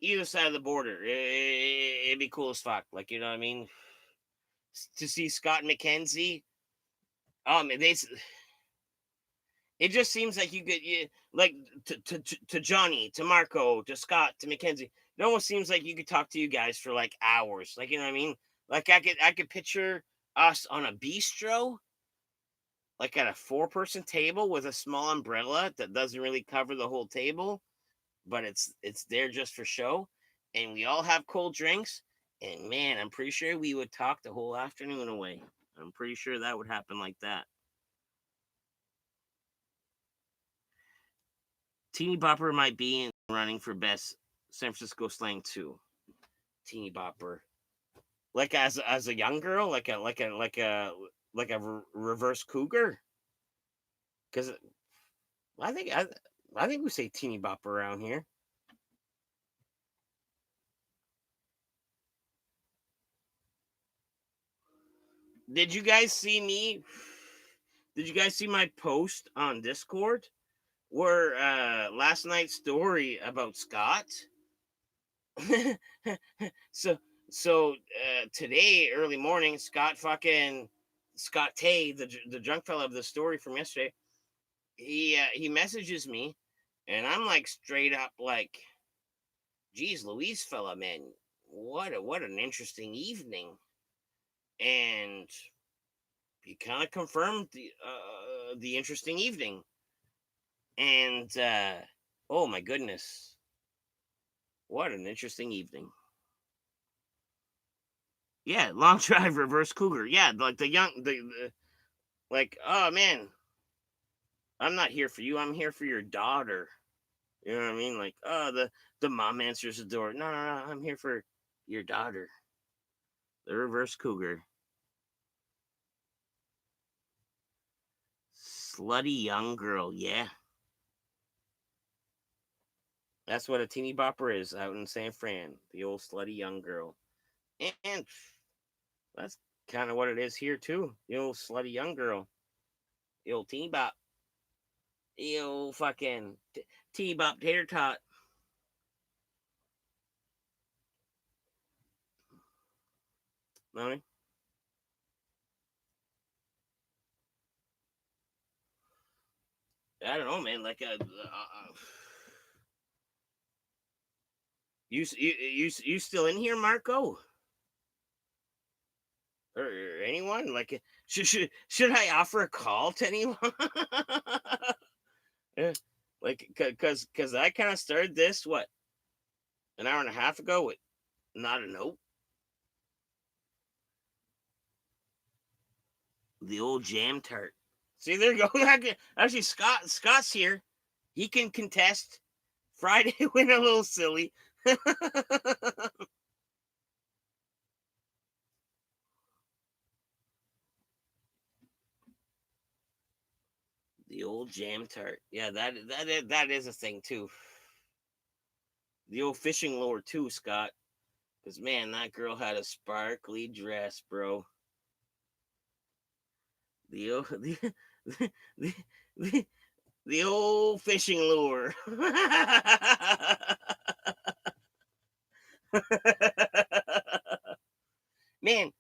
Either side of the border, it'd be cool as fuck. Like you know what I mean? To see Scott and Mackenzie. Man, it just seems like like to Johnny, to Marco, to Scott, to Mackenzie. It almost seems like you could talk to you guys for like hours. Like you know what I mean? Like I could picture us on a bistro, like at a 4-person table with a small umbrella that doesn't really cover the whole table, but it's there just for show, and we all have cold drinks. And man, I'm pretty sure we would talk the whole afternoon away. I'm pretty sure that would happen like that. Teeny Bopper might be in running for best San Francisco slang too. Teeny Bopper, like as a young girl, like a reverse cougar. Because I think we say Teeny Bopper around here. Did you guys see me? Did you guys see my post on Discord where last night's story about Scott? so today early morning, Scott Tay, the drunk fella of the story from yesterday, he messages me, and I'm like straight up like, geez Louise, fella, man, what an interesting evening. And he kind of confirmed the interesting evening. And oh my goodness, what an interesting evening. Yeah, long drive reverse cougar. Yeah, like the like, oh man, I'm not here for you. I'm here for your daughter. You know what I mean? Like, oh, the mom answers the door. No, no, no. I'm here for your daughter. The reverse cougar. Slutty young girl. Yeah, that's what a teeny bopper is out in San Fran. The old slutty young girl. And that's kind of what it is here too. The old slutty young girl. The old teeny bop. The old fucking teeny bop tater tot. Know. I don't know, man. Like you still in here, Marco? Or anyone? Like, should I offer a call to anyone? Yeah, like, cause I kind of started this. What? An hour and a half ago with not a note. The old jam tart. See, there you go. Actually, Scott's here. He can contest. Friday went a little silly. The old jam tart. Yeah, that is a thing too. The old fishing lure too, Scott. Because man, that girl had a sparkly dress, bro. The old the, the, the old fishing lure. Man,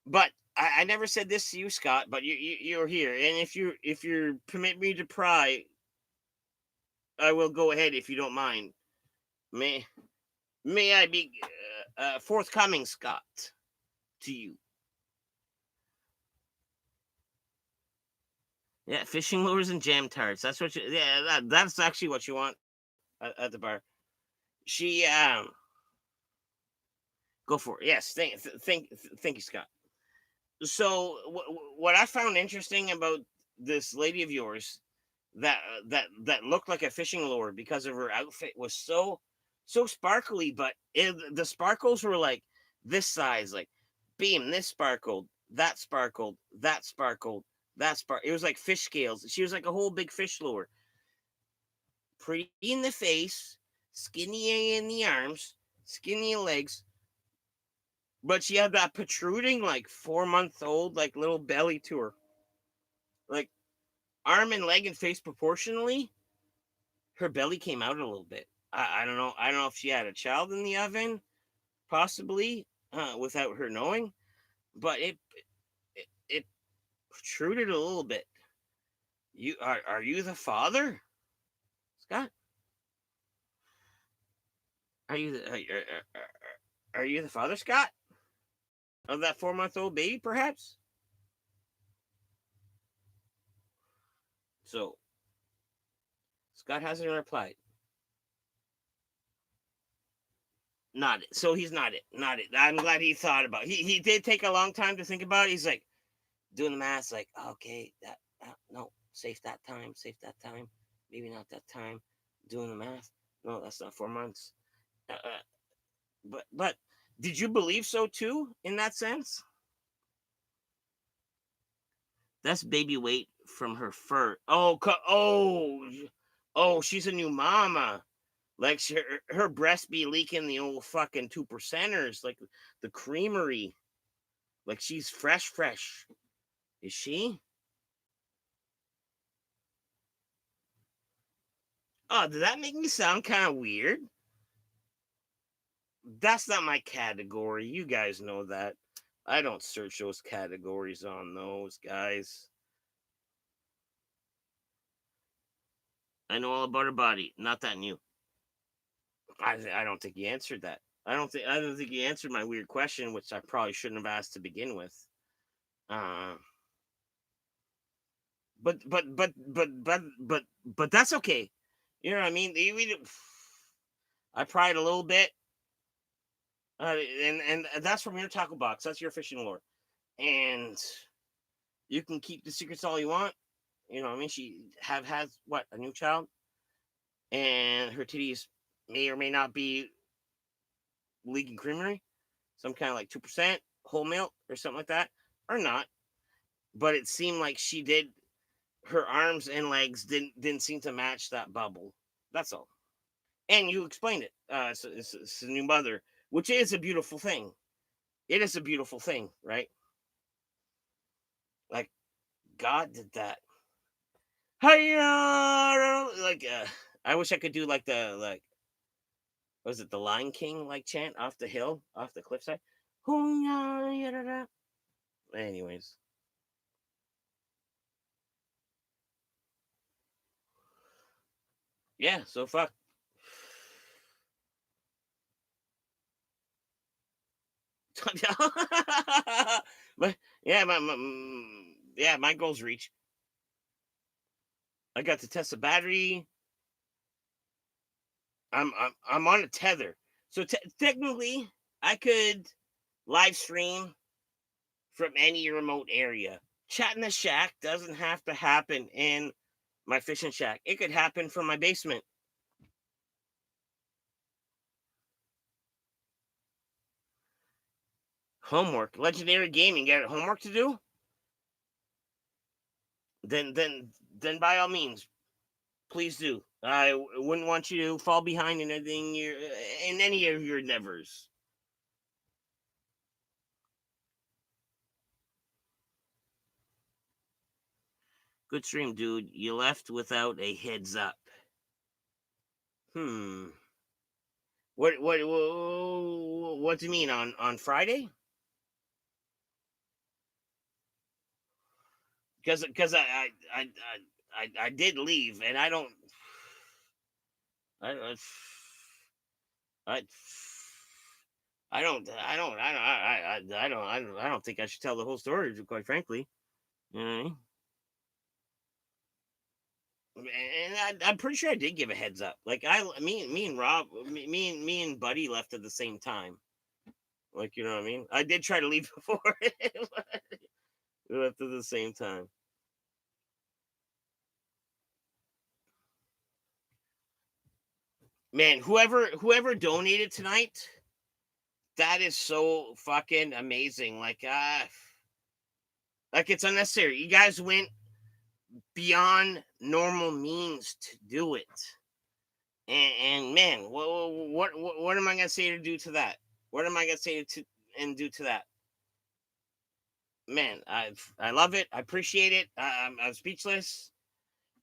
but I never said this to you, Scott. But you're here, and if you permit me to pry, I will go ahead if you don't mind. May may I be forthcoming, Scott, to you? Yeah, fishing lures and jam tarts. That's what you. Yeah, that's actually what you want at the bar. She go for it. Yes, thank you, Scott. So what I found interesting about this lady of yours that looked like a fishing lure because of her outfit was so sparkly, but the sparkles were like this size, like beam. This sparkled, that sparkled, that sparkled, that spark. It was like fish scales. She was like a whole big fish lure. Pretty in the face, skinny in the arms, skinny legs, but she had that protruding like 4 month old like little belly to her, like arm and leg and face proportionally. Her belly came out a little bit. I don't know. I don't know if she had a child in the oven, possibly, without her knowing, but it protruded a little bit. You are you the father, Scott? Are you the are you the father, Scott, of that 4 month old baby, perhaps? So Scott hasn't replied. Not it. So he's not it. Not it. I'm glad he thought about it. He did take a long time to think about it. He's like doing the math, like, okay, that no, safe that time, safe that time, maybe not that time. Doing the math. No, that's not 4 months. But did you believe so too in that sense? That's baby weight from her fur. Oh, she's a new mama. Like her breast be leaking the old fucking 2%ers, like the creamery. Like she's fresh. Is she? Oh, did that make me sound kind of weird? That's not my category. You guys know that. I don't search those categories on those guys. I know all about her body. Not that new. I don't think you answered that. I don't think you answered my weird question, which I probably shouldn't have asked to begin with. Uh, but that's okay. You know what I mean? I pried a little bit, and that's from your tackle box. That's your fishing lure, and you can keep the secrets all you want. You know what I mean? She has what, a new child, and her titties may or may not be leaking creamery, some kind of like 2% whole milk or something like that, or not. But it seemed like she did. Her arms and legs didn't seem to match that bubble. That's all. And you explained it. It's a new mother, which is a beautiful thing. It is a beautiful thing, right? Like God did that. Hiya! Like I wish I could do like the like was it the Lion King like chant off the hill, off the cliffside? Anyways, yeah. So fuck. But yeah, my goals reached. I got to test the battery. I'm on a tether, So technically, I could live stream from any remote area. Chat in the shack doesn't have to happen in my fishing shack. It could happen from my basement. Homework. Legendary Gaming. Got homework to do? Then by all means, please do. I wouldn't want you to fall behind in anything in any of your endeavors. Good stream, dude. You left without a heads up. Hmm. What do you mean on Friday? Because I did leave, and I I I don't think I should tell the whole story, quite frankly. You know what I mean? And I'm pretty sure I did give a heads up. Like me and Rob, me and Buddy left at the same time. Like, you know what I mean? I did try to leave before. We left at the same time. Man, whoever donated tonight, that is so fucking amazing. Like it's unnecessary. You guys went beyond normal means to do it. And man, what am I gonna say to do to that? What am I gonna say to and do to that? Man, I love it. I appreciate it. I'm speechless.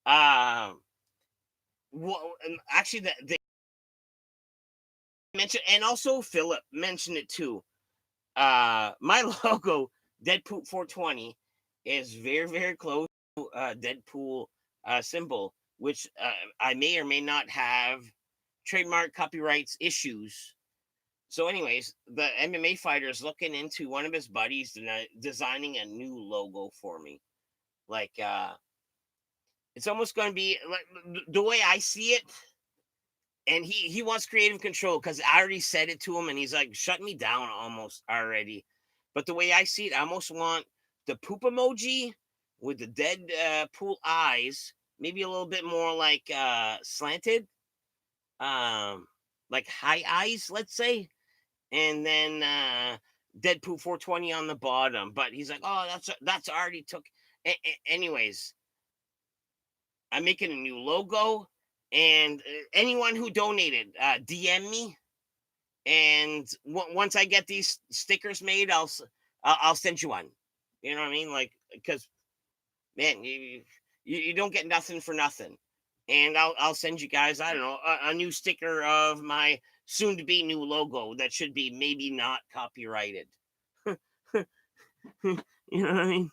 Um, well, actually, they mentioned, and also Philip mentioned it too. My logo, Deadpool 420, is very close to Deadpool symbol, which I may or may not have trademark copyrights issues. So, anyways, the MMA fighter is looking into one of his buddies designing a new logo for me. Like, it's almost going to be like the way I see it. And he wants creative control because I already said it to him, and he's like shut me down almost already. But the way I see it, I almost want the poop emoji with the dead pool eyes, maybe a little bit more like slanted, um, like high eyes, let's say, and then Deadpool 420 on the bottom. But he's like, oh, that's already took. Anyways, I'm making a new logo, and anyone who donated, DM me, and once I get these stickers made, I'll send you one. You know what I mean? Like, because man, you don't get nothing for nothing, and I'll send you guys, I don't know, a new sticker of my soon to be new logo that should be maybe not copyrighted. You know what I mean?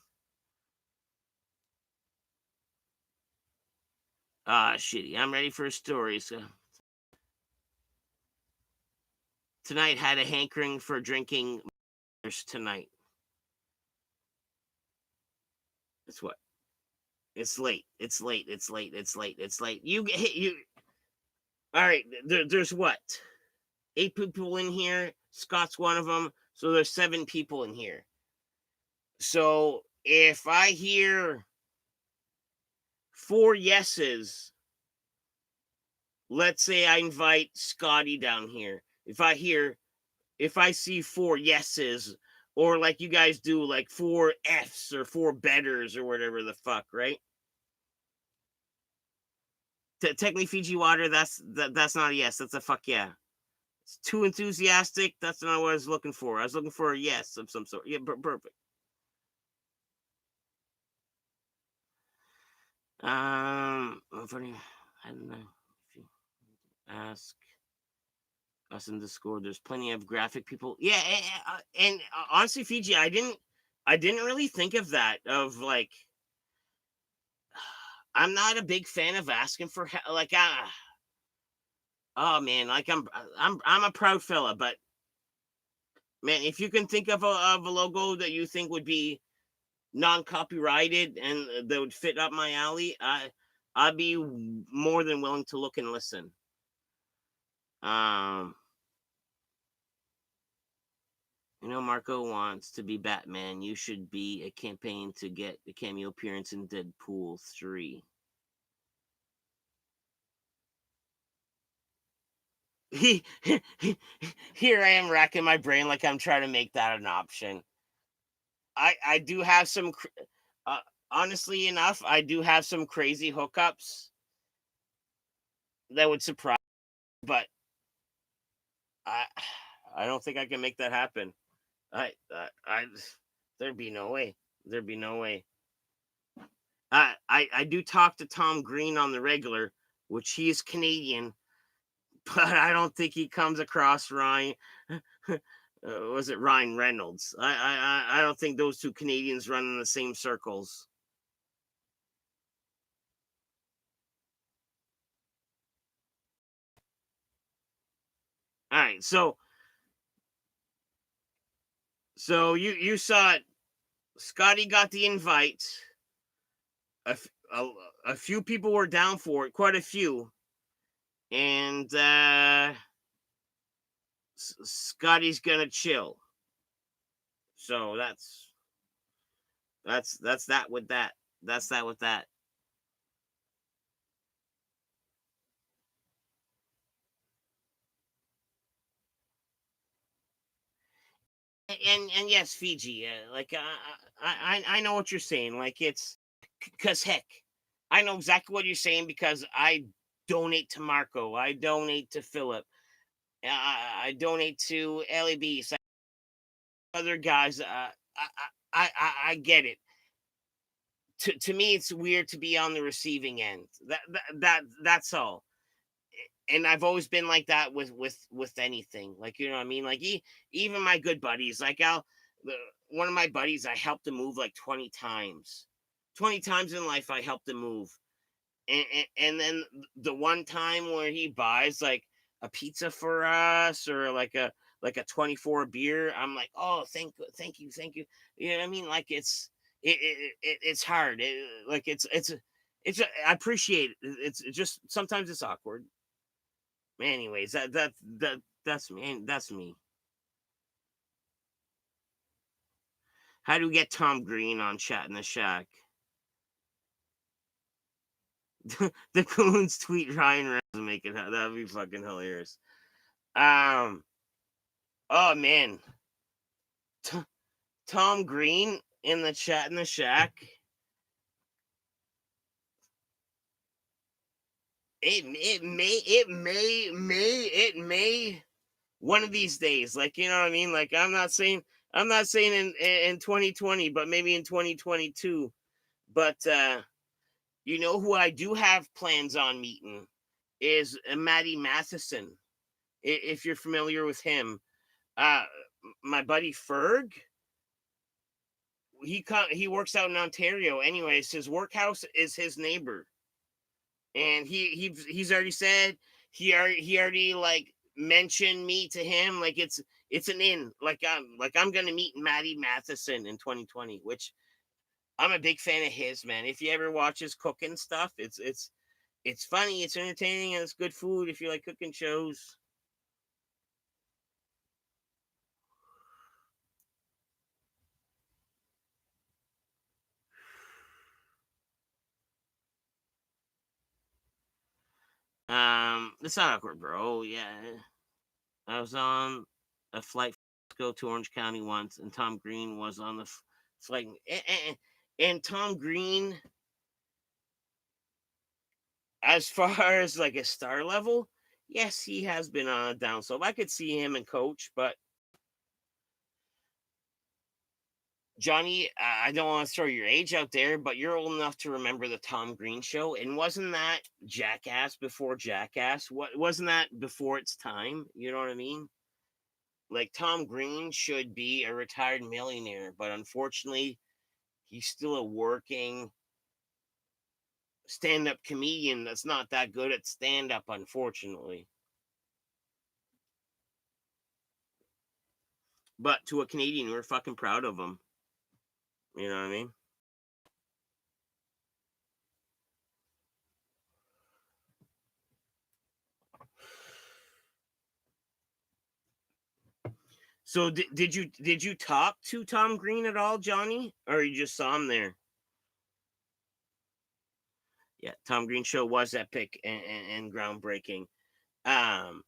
Ah, shitty. I'm ready for a story. So tonight had a hankering for drinking tonight. It's what? It's late. It's late. It's late. It's late. It's late. You. All right. There's what? 8 people in here. Scott's one of them. So there's 7 people in here. So if I hear 4 yeses, let's say I invite Scotty down here. If I see 4 yeses, or like you guys do, like 4 Fs or 4 betters or whatever the fuck, right? Technically, Fiji water. That's not a yes. That's a fuck yeah. It's too enthusiastic. That's not what I was looking for. I was looking for a yes of some sort. Yeah, perfect. Funny. I don't know if you ask us in Discord. There's plenty of graphic people. Yeah, and honestly, Fiji, I didn't really think of that. Of like, I'm not a big fan of asking for like, oh man, like I'm a proud fella, but man, if you can think of a logo that you think would be non-copyrighted and that would fit up my alley, I'd be more than willing to look and listen. Um, Marco wants to be Batman. You should be a campaign to get a cameo appearance in Deadpool 3. He, here I am racking my brain like I'm trying to make that an option. I do have some, uh, honestly enough, I do have some crazy hookups that would surprise, but I I don't think I can make that happen. I there'd be no way. There'd be no way. I do talk to Tom Green on the regular, which he is Canadian, but I don't think he comes across Ryan. Was it Ryan Reynolds? I don't think those two Canadians run in the same circles. All right, so you saw it. Scotty got the invite. A, a, a few people were down for it, quite a few, and Scotty's gonna chill. So that's that with that. That's that with that. And yes, Fiji. Like I know what you're saying. Like it's because heck, I know exactly what you're saying because I donate to Marco. I donate to Philip. I donate to LAB. Other guys. I get it. To me, it's weird to be on the receiving end. That's all. And I've always been like that with anything. Like you know what I mean. Like even my good buddies. Like one of my buddies, I helped him move like 20 times. 20 times in life, I helped him move. And then the one time where he buys like a pizza for us or like a 24 beer, I'm like, oh, thank you. You know what I mean? Like it's hard. Like I appreciate it. It's just sometimes it's awkward. Anyways, that's me. That's me. How do we get Tom Green on Chat in the Shack? The Coons tweet Ryan Reynolds and make it. That'd be fucking hilarious. Um. Oh man, T- Tom Green in the Chat in the Shack. It may one of these days. Like you know what I mean. Like I'm not saying in 2020, but maybe in 2022. But you know who I do have plans on meeting is Matty Matheson. If you're familiar with him, uh, my buddy Ferg, he works out in Ontario. Anyways, his workhouse is his neighbor, and he's already said he already like mentioned me to him. Like it's an in. Like I'm gonna meet Matty Matheson in 2020, which I'm a big fan of his, man. If you ever watch his cooking stuff, it's funny, it's entertaining, and it's good food if you like cooking shows. It's not awkward, bro. Yeah, I was on a flight to go to Orange County once, and Tom Green was on the flight. And Tom Green, as far as like a star level, yes, he has been on a down slope. I could see him and coach, but Johnny, I don't want to throw your age out there, but you're old enough to remember the Tom Green show, and wasn't that Jackass before Jackass? What wasn't that before its time? You know what I mean? Like Tom Green should be a retired millionaire, but unfortunately, he's still a working stand-up comedian that's not that good at stand-up, unfortunately. But to a Canadian, we're fucking proud of him. You know what I mean? So did you talk to Tom Green at all, Johnny, or you just saw him there? Yeah, Tom Green show was epic and groundbreaking. Um,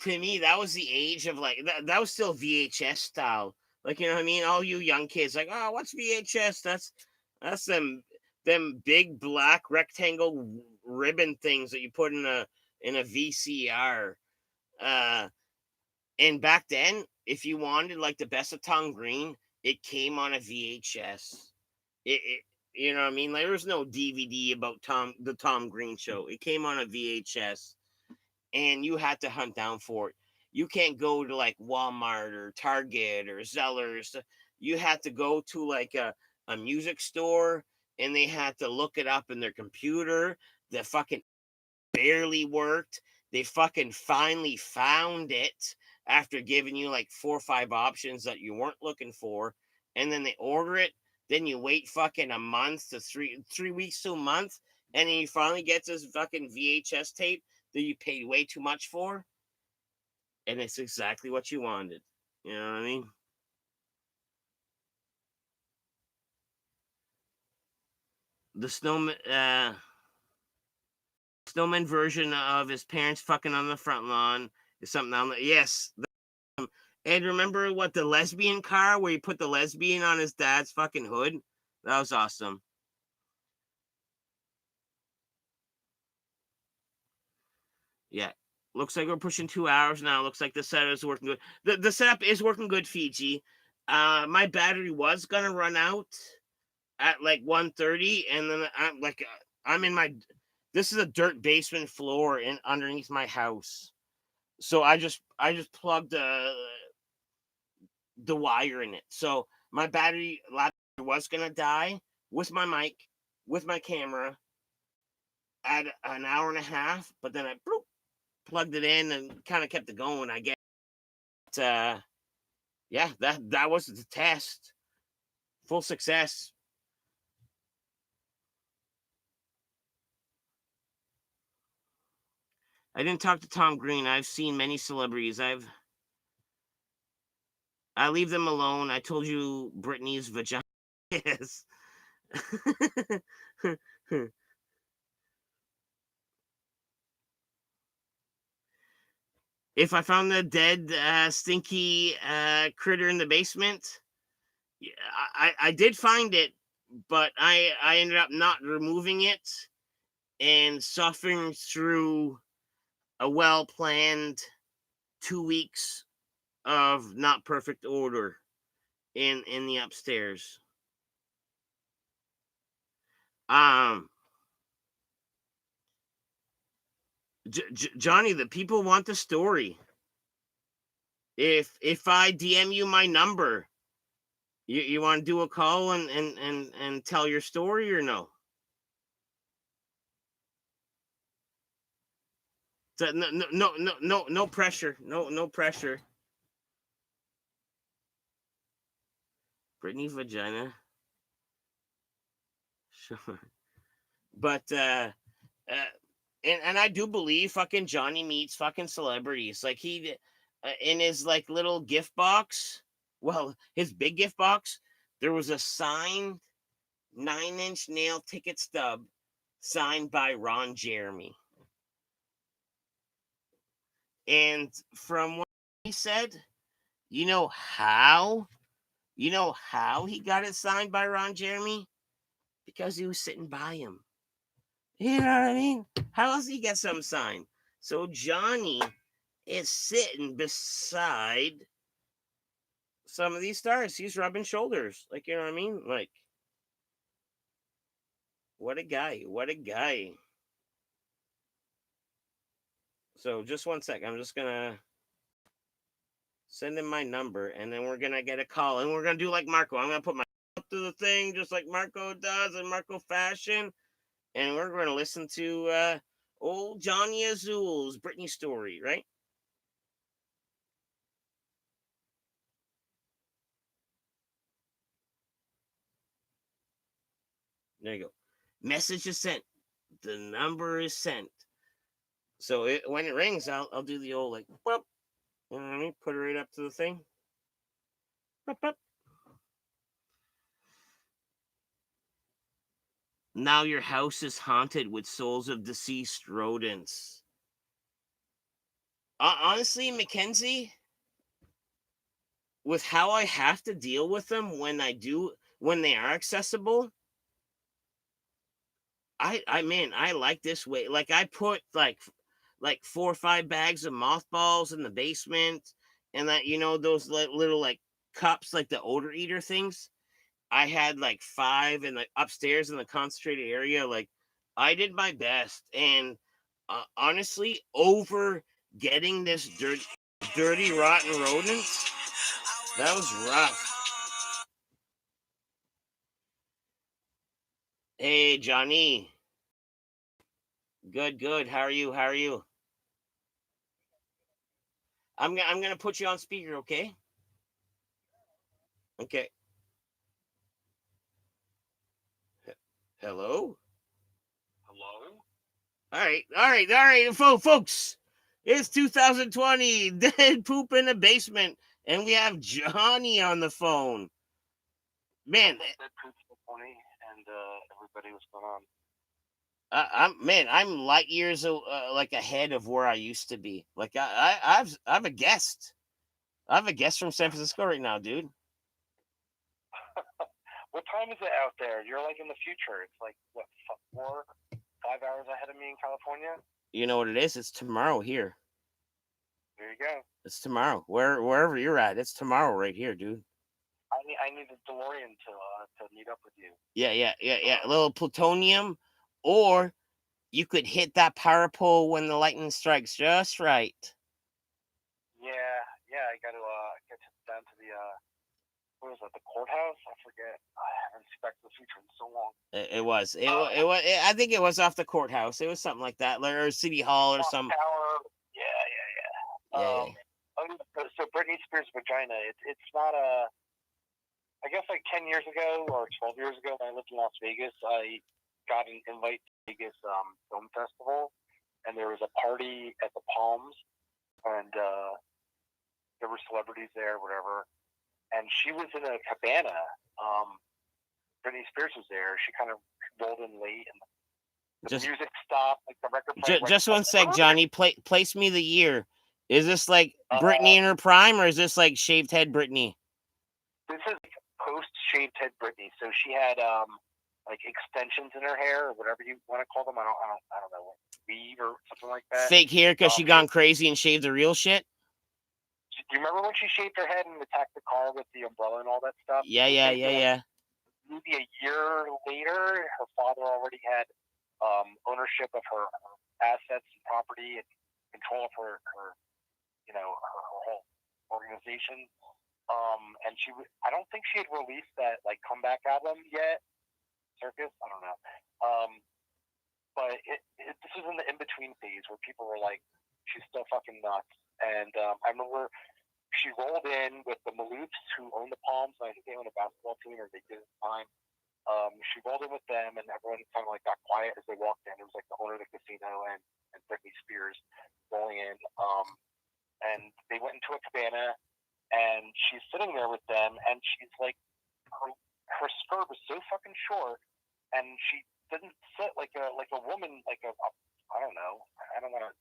to me, that was the age of like that was still VHS style. Like, you know what I mean? All you young kids like, oh, what's VHS? That's them big black rectangle ribbon things that you put in a VCR. Uh, and back then, if you wanted like the best of Tom Green, it came on a VHS. It you know what I mean? Like, there was no DVD about the Tom Green show. It came on a VHS, and you had to hunt down for it. You can't go to like Walmart or Target or Zellers. You had to go to like a music store, and they had to look it up in their computer. The fucking barely worked. They fucking finally found it after giving you like 4 or 5 options that you weren't looking for, and then they order it. Then you wait fucking a month to 3 weeks to a month, and then you finally get this fucking VHS tape that you paid way too much for, and it's exactly what you wanted. You know what I mean? The snowman version of his parents fucking on the front lawn is something on the yes. And remember what the lesbian car where he put the lesbian on his dad's fucking hood? That was awesome. Yeah. Looks like we're pushing 2 hours now. Looks like the setup is working good. The setup is working good, Fiji. My battery was gonna run out at like 1:30, and then I'm in my this is a dirt basement floor in underneath my house. So I just plugged the wire in it. So my battery laptop was gonna die with my mic, with my camera at an hour and a half, but then I bloop, plugged it in and kind of kept it going. I guess yeah, that was the test. Full success. I didn't talk to Tom Green. I've seen many celebrities. I leave them alone. I told you Britney's vagina is. If I found the dead, stinky critter in the basement, yeah, I did find it, but I ended up not removing it and suffering through a well planned 2 weeks of not perfect order in the upstairs. Um, Johnny, the people want the story. If I DM you my number, you want to do a call and tell your story or no? So, no pressure. No pressure. Brittany vagina. Sure. But and I do believe fucking Johnny meets fucking celebrities. Like he in his like little gift box, well, his big gift box, there was a signed 9-inch nail ticket stub signed by Ron Jeremy. And from what he said, you know how? You know how he got it signed by Ron Jeremy? Because he was sitting by him. You know what I mean? How else he get some signed? So Johnny is sitting beside some of these stars. He's rubbing shoulders. Like, you know what I mean? Like, what a guy. What a guy. So just one sec. I'm just gonna send him my number, and then we're gonna get a call, and we're gonna do like Marco. I'm gonna put my up to the thing just like Marco does in Marco fashion, and we're gonna listen to old Johnny Azul's Britney story, right? There you go. Message is sent. The number is sent. So when it rings, I'll do the old like whoop, And let me put it right up to the thing. Bup, bup. Now your house is haunted with souls of deceased rodents. Honestly, Mackenzie, with how I have to deal with them when they are accessible, I like this way. Like I put like 4 or 5 bags of mothballs in the basement, and that those little like cups, like the odor eater things. I had like 5 in the upstairs in the concentrated area. Like I did my best, and honestly, over getting this dirty, rotten rodents, that was rough. Hey, Johnny. Good, good. How are you? How are you? I'm gonna put you on speaker, okay? Okay. Hello. Hello? All right, folks. It's 2020. Dead poop in the basement, and we have Johnny on the phone. Man, That proves the funny, and everybody was going on. I'm light years like ahead of where I used to be. Like I have a guest. I have a guest from San Francisco right now, dude. What time is it out there? You're like in the future. It's like, what, 4, 5 hours ahead of me in California? You know what it is? It's tomorrow here. There you go. It's tomorrow. Wherever you're at, it's tomorrow right here, dude. I need a DeLorean to meet up with you. Yeah. A little plutonium, or you could hit that power pole when the lightning strikes just right. Yeah. I got to get down to the what was that? The courthouse? I forget. I haven't seen Back to the Future in so long. It was. I think it was off the courthouse. It was something like that, or City Hall or something. Tower. Yeah. Yeah. So Britney Spears' vagina. It's not a. I guess like 10 years ago or 12 years ago when I lived in Las Vegas, I got an invite to Vegas Film Festival, and there was a party at the Palms, and there were celebrities there, whatever. And she was in a cabana. Britney Spears was there. She kind of rolled in late, and the music stopped, like the record played. Just one sec, Johnny. Place me the year. Is this like Britney in her prime, or is this like shaved head Britney? This is post shaved head Britney. So she had like extensions in her hair, or whatever you want to call them. I don't know, weave or something like that. Fake hair because she gone crazy and shaved the real shit. Do you remember when she shaved her head and attacked the car with the umbrella and all that stuff? Yeah. Maybe a year later, her father already had ownership of her assets and property and control of her whole organization. And I don't think she had released that like comeback album yet. Circus, I don't know. But this was in the in-between phase where people were like, she's still fucking nuts. And I remember she rolled in with the Maloofs, who own the Palms. And I think they own a basketball team, or they did at the time. She rolled in with them, and everyone kind of like got quiet as they walked in. It was like the owner of the casino and Britney Spears rolling in. And they went into a cabana, and she's sitting there with them, and she's like, her skirt was so fucking short, and she didn't sit like a woman, like a I don't know. I don't want to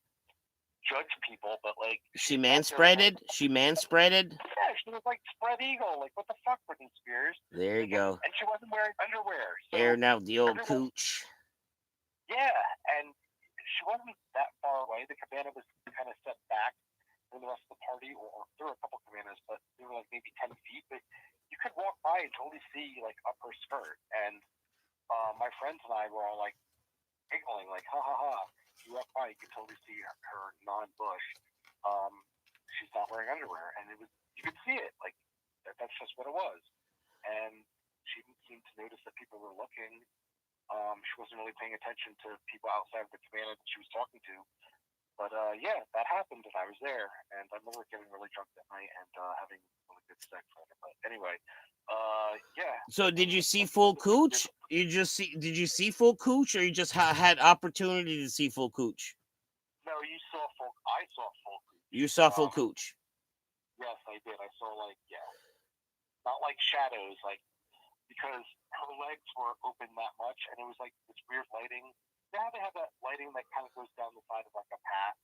judge people, but like she manspreaded. She manspreaded. Yeah, she was like spread eagle. Like, what the fuck, Britney Spears? There you go. And she wasn't wearing underwear. So airing out the old cooch. Yeah, and she wasn't that far away. The cabana was kind of set back from the rest of the party, or there were a couple cabanas, but they were like maybe 10 feet. But you could walk by and totally see like up her skirt. And my friends and I were all like giggling, like, ha ha ha. You walk by, you could totally see her non-bush. She's not wearing underwear, and you could see it. Like, that's just what it was. And she didn't seem to notice that people were looking. She wasn't really paying attention to people outside of the cabana that she was talking to. But yeah, that happened, and I was there. And I remember getting really drunk that night and having really good sex on it. But anyway, yeah. So did you see full cooch? Did you see full cooch, or you just had opportunity to see full cooch? No, I saw full cooch. You saw full cooch. Yes, I did. I saw not like shadows, like because her legs were open that much, and it was like this weird lighting. Now they have that lighting that kind of goes down the side of like a path.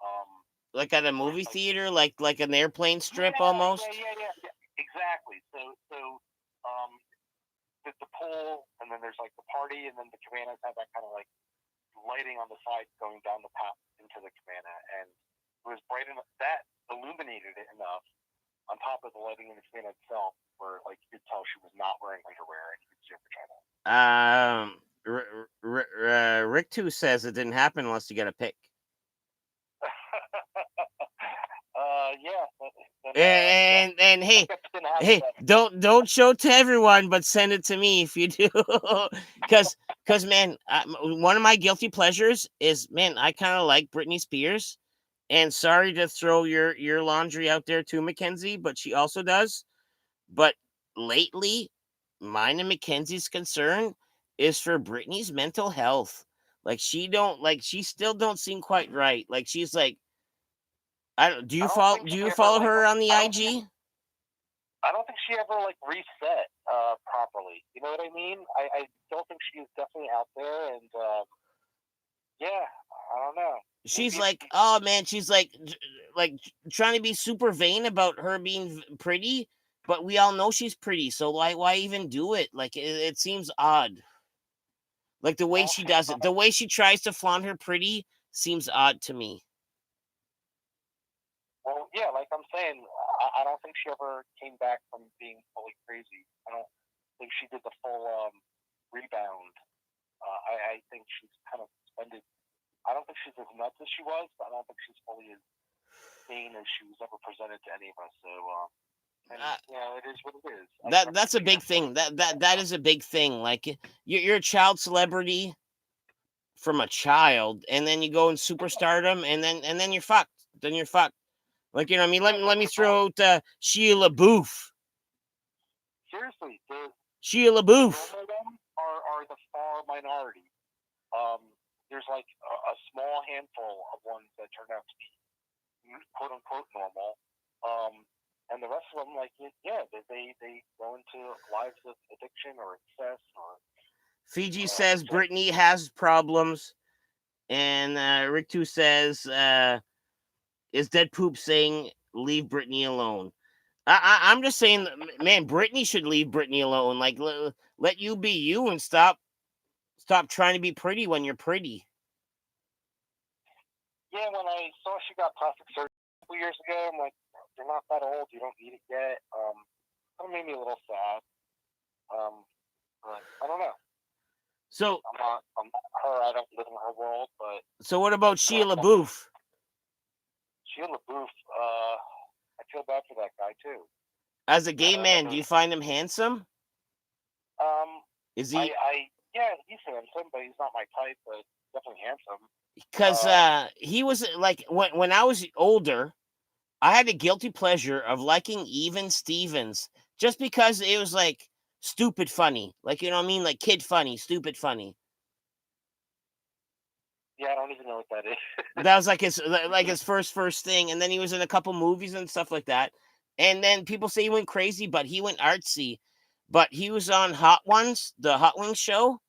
Um, Like at a where it's movie like theater, like an airplane yeah, strip yeah, almost. yeah, yeah, yeah. Exactly. Um, the pool, and then there's like the party, and then the cabanas have that kind of like lighting on the side going down the path into the cabana, and it was bright enough that illuminated it enough on top of the lighting in the cabana itself, where like you could tell she was not wearing underwear and you could see her vagina. Rick Two says it didn't happen unless you get a pic. Yeah. Yeah. And I hey, guess it didn't happen hey, then. don't show it to everyone, but send it to me if you do, because man, one of my guilty pleasures is, man, I kind of like Britney Spears, and sorry to throw your laundry out there too, Mackenzie, but she also does. But lately, mine and Mackenzie's concern is for Britney's mental health. Like she still don't seem quite right. Like she's like, I don't. I don't think Do she you ever follow like. her on the I don't. IG? I don't think she ever like reset properly. You know what I mean? I still think she is definitely out there, and yeah, I don't know. She's Maybe like, oh man, she's like trying to be super vain about her being pretty, but we all know she's pretty, so why even do it? Like it seems odd. Like the way well, she see, does it, the way she tries to flaunt her pretty seems odd to me. well, yeah, like I'm saying, I don't think she ever came back from being fully crazy. I don't think she did the full rebound. I think she's kind of suspended. I don't think she's as nuts as she was, but I don't think she's fully as sane as she was ever presented to any of us. So, and Uh, it is what it is. I that's a respect big her for thing. That is a big thing. Like you're a child celebrity from a child, and then you go in superstardom, and then you're fucked. Then you're fucked. Like, I mean, yeah, let that's me the problem. throw out Sheila Booth. Seriously, Sheila the Booth. normal ones are the far minority. Um, there's like a small handful of ones that turn out to be quote unquote normal. And the rest of them, like, yeah, they go into lives of addiction or excess or Fiji says so, Brittany has problems, and Rick Two says, "Is Dead Poop saying leave Brittany alone?" I'm just saying, man, Brittany should leave Brittany alone. Like, let you be you and stop trying to be pretty when you're pretty. yeah, when I saw she got plastic surgery a couple years ago, I'm like, you're not that old, you don't need it yet. Kind of made me a little sad. But I don't know. So, I'm not her. I don't live in her world, but what about Sheila Booth? Sheila Booth, I feel bad for that guy too. As a gay I man, never. do you find him handsome? Is he? Yeah, he's handsome, but he's not my type. But definitely handsome. Because he was like when I was older, I had a guilty pleasure of liking Even Stevens just because it was like stupid funny, like you know what I mean, like kid funny, stupid funny. Yeah, I don't even know what that is. That was like his first thing, and then he was in a couple movies and stuff like that. And then people say he went crazy, but he went artsy. But he was on Hot Ones, the Hot Wings show,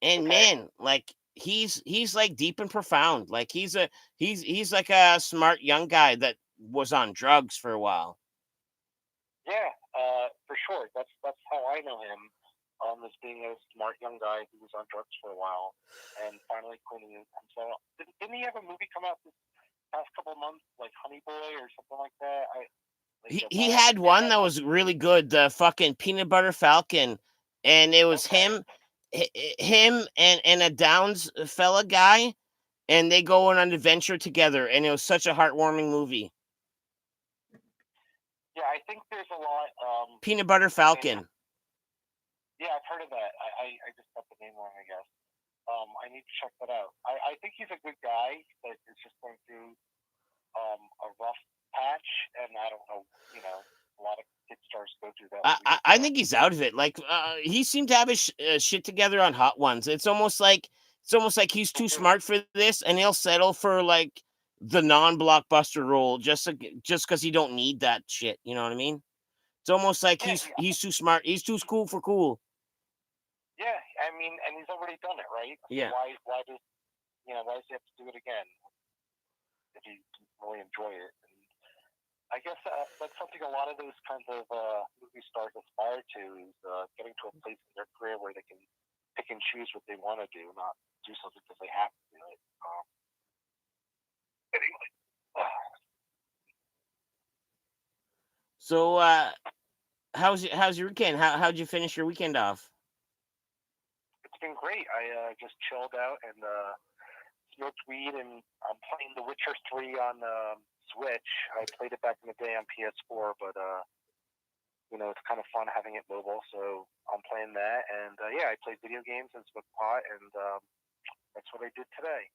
and Okay. man, like he's like deep and profound. Like he's like a smart young guy that was on drugs for a while. Yeah, for sure. That's how I know him. As being a smart young guy who was on drugs for a while and finally cleaning himself. Didn't he have a movie come out this past couple of months, like Honey Boy or something like that? He had one that was really good, the fucking Peanut Butter Falcon, and it was Okay. him and a Downs fella guy, and they go on an adventure together, and it was such a heartwarming movie. Yeah, I think there's a lot. Peanut Butter Falcon. Yeah, I've heard of that. I just got the name wrong, I guess. I need to check that out. I think he's a good guy, but is just going through a rough patch, and I don't know, a lot of kid stars go through that. I think he's out of it. Like he seemed to have his shit together on Hot Ones. It's almost like he's too smart for this, and he'll settle for like the non-blockbuster role just because he don't need that shit. You know what I mean? It's almost like Yeah, he's too smart. He's too cool for cool. yeah. I mean, and he's already done it, right? So Yeah. why does why does he have to do it again if he can really enjoy it? And I guess that's something a lot of those kinds of movie stars aspire to is getting to a place in their career where they can pick and choose what they want to do, not do something because they have to do it. Anyway. So, how's your weekend? How'd you finish your weekend off? It's been great. I just chilled out and smoked weed, and I'm playing The Witcher 3 on Switch. I played it back in the day on PS4, but it's kind of fun having it mobile, so I'm playing that. And yeah, I played video games and smoked pot, and that's what I did today.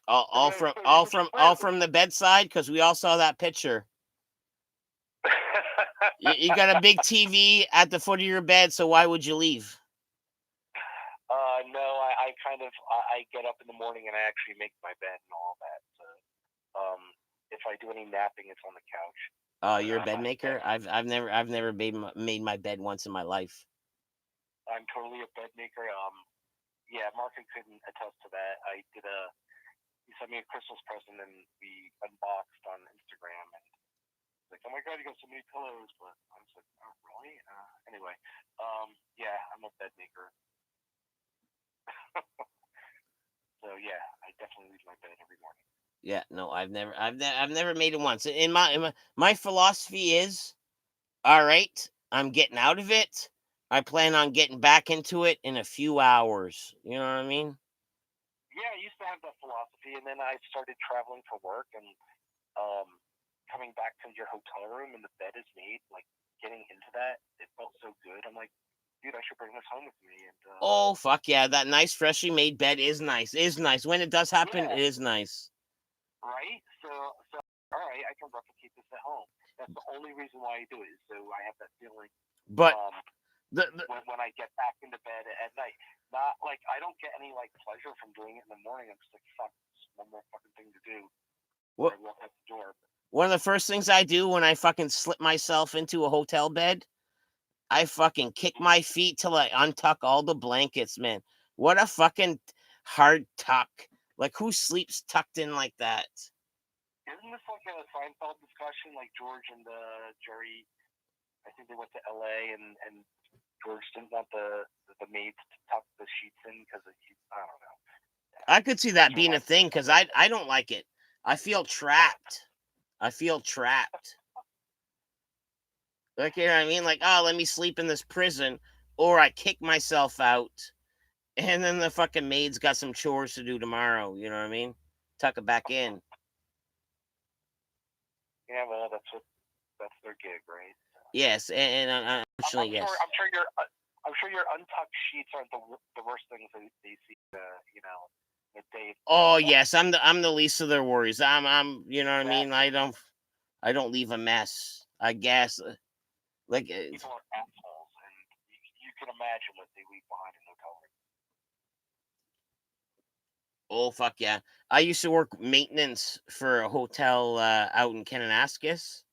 All from the bedside, because we all saw that picture. You got a big TV at the foot of your bed, so why would you leave? No, I kind of I get up in the morning and I actually make my bed and all that. So, if I do any napping, it's on the couch. Oh, you're a bed maker. I've never made my bed once in my life. I'm totally a bed maker. Yeah, Martin couldn't attest to that. He sent me a Christmas present and we unboxed on Instagram and like, oh my god, you got so many pillows. But I was like, oh really? Anyway, yeah, I'm a bed maker. So yeah, I definitely leave my bed every morning. Yeah, no, I've never made it once. My philosophy is, all right, I'm getting out of it. I plan on getting back into it in a few hours. You know what I mean? Yeah, I used to have that philosophy, and then I started traveling for work, and coming back to your hotel room and the bed is made, like getting into that, it felt so good. I'm like, dude, I should bring this home with me. And Oh fuck yeah, that nice freshly made bed is nice. Is nice when it does happen. yeah, It is nice. right. So all right, I can replicate this at home. That's the only reason why I do it. Is so I have that feeling. But the when I get back into bed at night, not like I don't get any like pleasure from doing it in the morning. I'm just like, fuck, just one more fucking thing to do. what, I walk out the door. one of the first things I do when I fucking slip myself into a hotel bed, I fucking kick my feet till I untuck all the blankets, man. What a fucking hard tuck. Like, who sleeps tucked in like that? Isn't this like a Seinfeld discussion? Like George and Jerry, I think they went to L.A. and George didn't want the maids to tuck the sheets in because I don't know. I could see that being a thing because I don't like it. I feel trapped. I feel trapped. Like, you know what I mean? Like, oh, let me sleep in this prison, or I kick myself out, and then the fucking maid's got some chores to do tomorrow. You know what I mean? Tuck it back in. Yeah, well, that's their gig, right? Yes, and unfortunately, yes. I'm sure your untucked sheets aren't the worst things they see. The day. Oh yes, I'm the least of their worries. I'm you know what I mean. I don't leave a mess. I guess like people are assholes, and you can imagine what they leave behind in hotel room. oh fuck yeah! I used to work maintenance for a hotel out in Kananaskis,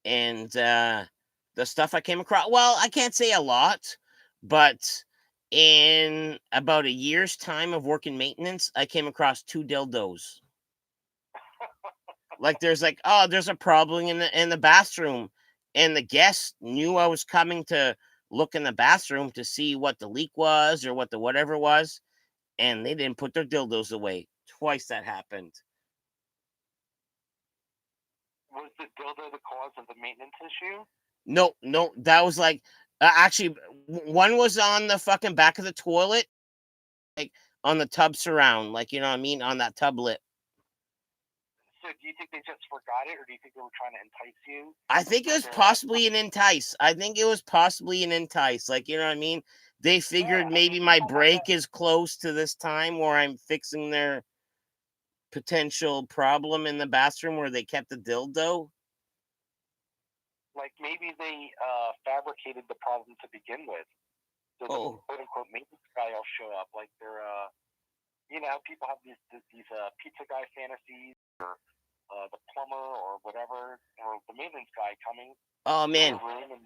and the stuff I came across. Well, I can't say a lot, but in about a year's time of working maintenance, I came across 2 dildos. Like there's like, oh, there's a problem in the bathroom, and the guest knew I was coming to look in the bathroom to see what the leak was or what the whatever was, and they didn't put their dildos away. Twice that happened. Was the dildo the cause of the maintenance issue? No, no, that was like actually one was on the fucking back of the toilet, like on the tub surround, like you know what I mean, on that tub lip. So do you think they just forgot it, or do you think they were trying to entice you? I think it was possibly an entice. I think it was possibly an entice. Like, you know what I mean? They figured maybe my break is close to this time where I'm fixing their potential problem in the bathroom where they kept the dildo. Like maybe they fabricated the problem to begin with. So the quote unquote maintenance guy will show up like they're you know, people have these pizza guy fantasies, or the plumber or whatever, or the maintenance guy coming Oh to their man, room and